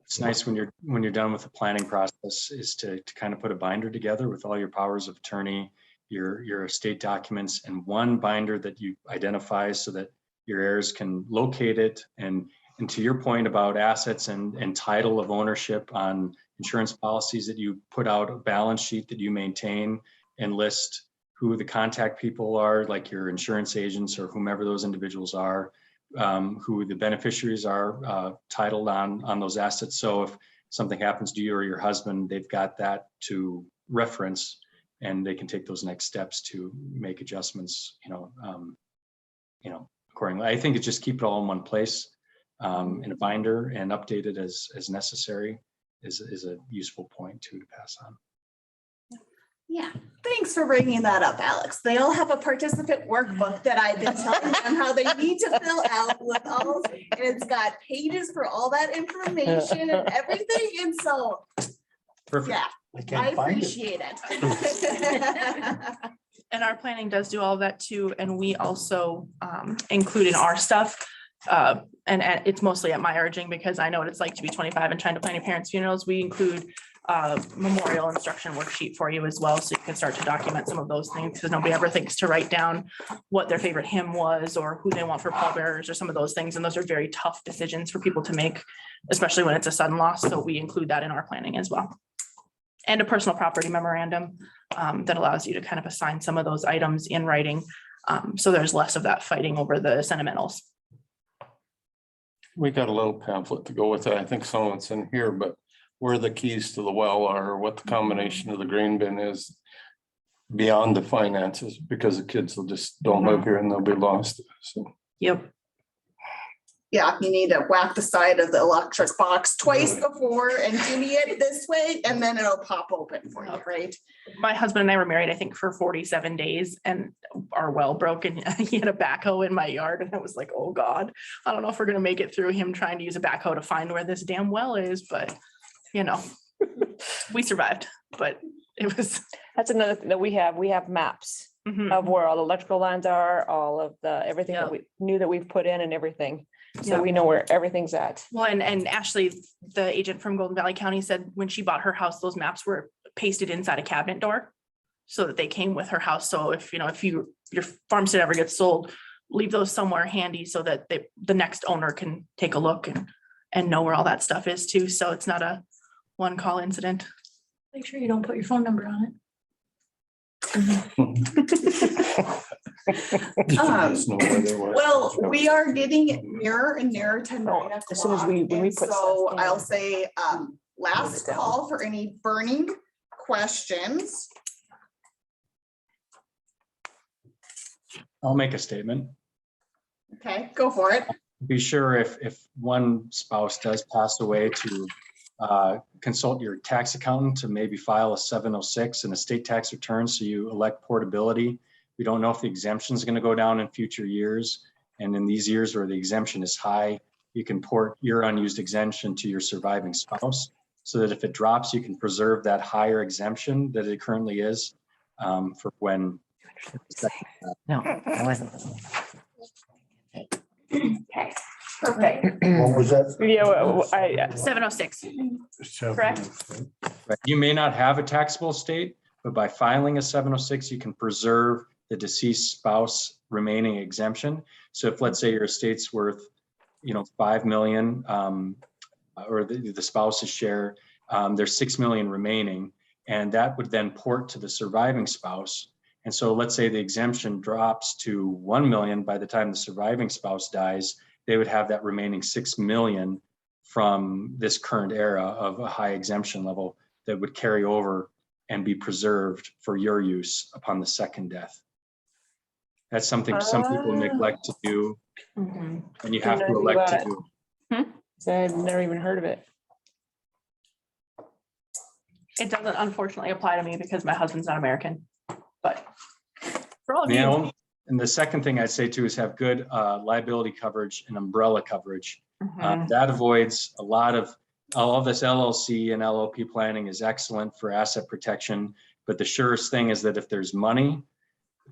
Speaker 19: It's nice when you're done with the planning process is to kind of put a binder together with all your powers of attorney, your estate documents, and one binder that you identify so that your heirs can locate it. And to your point about assets and title of ownership on insurance policies, that you put out a balance sheet that you maintain and list who the contact people are, like your insurance agents or whomever those individuals are, who the beneficiaries are titled on those assets. So if something happens to you or your husband, they've got that to reference and they can take those next steps to make adjustments, accordingly. I think it's just keep it all in one place in a binder and update it as necessary is a useful point to pass on.
Speaker 2: Yeah, thanks for bringing that up, Alex. They all have a participant workbook that I've been telling them how they need to fill out with all, and it's got pages for all that information and everything. And so,
Speaker 19: Perfect.
Speaker 2: yeah,
Speaker 5: I
Speaker 2: I
Speaker 5: can't find it.
Speaker 2: appreciate it.
Speaker 20: And our planning does do all of that too. And we also include in our stuff. And it's mostly at my urging because I know what it's like to be 25 and trying to plan your parents' funerals. We include memorial instruction worksheet for you as well. So you can start to document some of those things because nobody ever thinks to write down what their favorite hymn was or who they want for pallbearers or some of those things. And those are very tough decisions for people to make, especially when it's a sudden loss. So we include that in our planning as well. And a personal property memorandum that allows you to kind of assign some of those items in writing. So there's less of that fighting over the sentimentals.
Speaker 3: We got a little pamphlet to go with it. I think some of it's in here, but where the keys to the well are, or what the combination of the grain bin is beyond the finances, because the kids will just don't live here and they'll be lost. So.
Speaker 20: Yep.
Speaker 2: Yeah, you need to whack the side of the electric box twice before and jimmy it this way, and then it'll pop open for you, right?
Speaker 20: My husband and I were married, I think, for 47 days and our well broke and he had a backhoe in my yard. And I was like, oh God, I don't know if we're going to make it through him trying to use a backhoe to find where this damn well is, but we survived, but it was.
Speaker 1: That's another thing that we have maps of where all the electrical lines are, all of everything that we knew that we've put in and everything. So we know where everything's at.
Speaker 20: Well, and Ashley, the agent from Golden Valley County, said when she bought her house, those maps were pasted inside a cabinet door so that they came with her house. So if, you know, if your farmstead ever gets sold, leave those somewhere handy so that the next owner can take a look and know where all that stuff is too. So it's not a one call incident. Make sure you don't put your phone number on it.
Speaker 2: Well, we are getting nearer and nearer to 9
Speaker 1: As soon as when we
Speaker 2: o'clock,
Speaker 1: put
Speaker 2: and so
Speaker 1: stuff
Speaker 2: I'll
Speaker 1: in.
Speaker 2: say, last call for any burning questions.
Speaker 19: I'll make a statement.
Speaker 2: Okay, go for it.
Speaker 19: Be sure if one spouse does pass away to consult your tax accountant to maybe file a 706 and a state tax return so you elect portability. We don't know if the exemption is going to go down in future years. And in these years where the exemption is high, you can port your unused exemption to your surviving spouse so that if it drops, you can preserve that higher exemption that it currently is for when.
Speaker 4: No, I wasn't.
Speaker 2: Okay, perfect.
Speaker 5: What was that?
Speaker 1: Yeah,
Speaker 20: 706. Correct.
Speaker 19: Right. You may not have a taxable estate, but by filing a 706, you can preserve the deceased spouse remaining exemption. So if, let's say, your estate's worth, 5 million, or the spouse's share, there's 6 million remaining, and that would then port to the surviving spouse. And so let's say the exemption drops to 1 million by the time the surviving spouse dies, they would have that remaining 6 million from this current era of a high exemption level that would carry over and be preserved for your use upon the second death. That's something some people neglect to do, and you have to elect to do.
Speaker 1: I've never even heard of it.
Speaker 20: It doesn't unfortunately apply to me because my husband's not American, but for all of you.
Speaker 19: And the second thing I'd say too is have good liability coverage and umbrella coverage. That avoids a lot of all of this LLC and LLP planning is excellent for asset protection. But the surest thing is that if there's money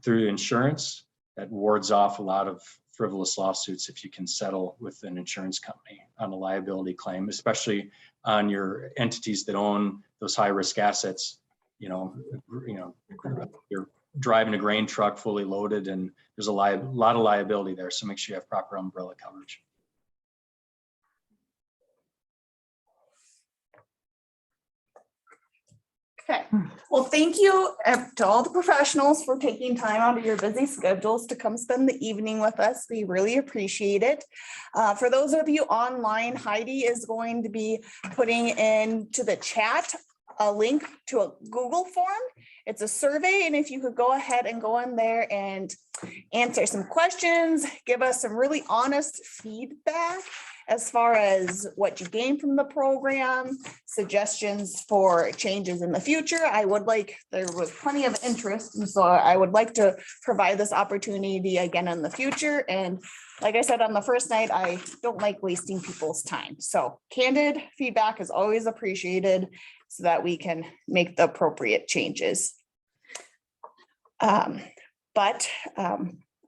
Speaker 19: through insurance, that wards off a lot of frivolous lawsuits if you can settle with an insurance company on a liability claim, especially on your entities that own those high risk assets. You're driving a grain truck fully loaded and there's a lot of liability there. So make sure you have proper umbrella coverage.
Speaker 2: Okay, well, thank you to all the professionals for taking time out of your busy schedules to come spend the evening with us. We really appreciate it. For those of you online, Heidi is going to be putting into the chat a link to a Google form. It's a survey, and if you could go ahead and go in there and answer some questions, give us some really honest feedback as far as what you gained from the program, suggestions for changes in the future. There was plenty of interest, and so I would like to provide this opportunity again in the future. And like I said on the first night, I don't like wasting people's time. So candid feedback is always appreciated so that we can make the appropriate changes.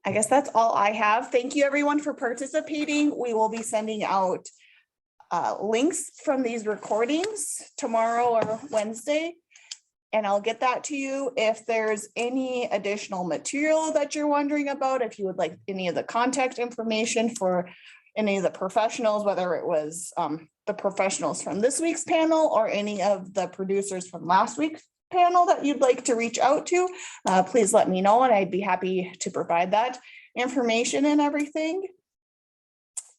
Speaker 2: I guess that's all I have. Thank you everyone for participating. We will be sending out links from these recordings tomorrow or Wednesday. And I'll get that to you. If there's any additional material that you're wondering about, if you would like any of the contact information for any of the professionals, whether it was the professionals from this week's panel or any of the producers from last week's panel that you'd like to reach out to, please let me know and I'd be happy to provide that information and everything.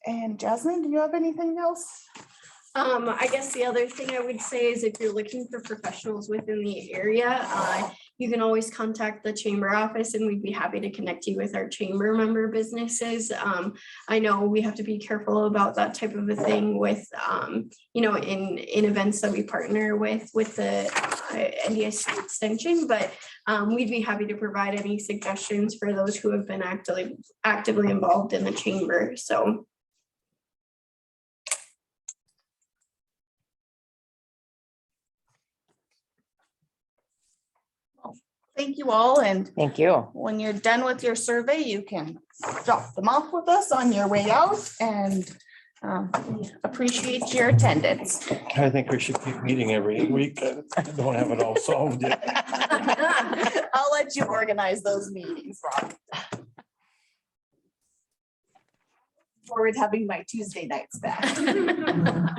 Speaker 2: And Jasmine, do you have anything else?
Speaker 18: I guess the other thing I would say is if you're looking for professionals within the area, you can always contact the chamber office and we'd be happy to connect you with our chamber member businesses. I know we have to be careful about that type of a thing with, in events that we partner with the NDSP extension, but we'd be happy to provide any suggestions for those who have been actively involved in the chamber. So.
Speaker 2: Thank you all, and
Speaker 4: Thank you.
Speaker 2: when you're done with your survey, you can drop them off with us on your way out, and we appreciate your attendance.
Speaker 3: I think we should keep meeting every week. I don't have it all solved yet.
Speaker 2: I'll let you organize those meetings, Rob. Forward having my Tuesday nights back.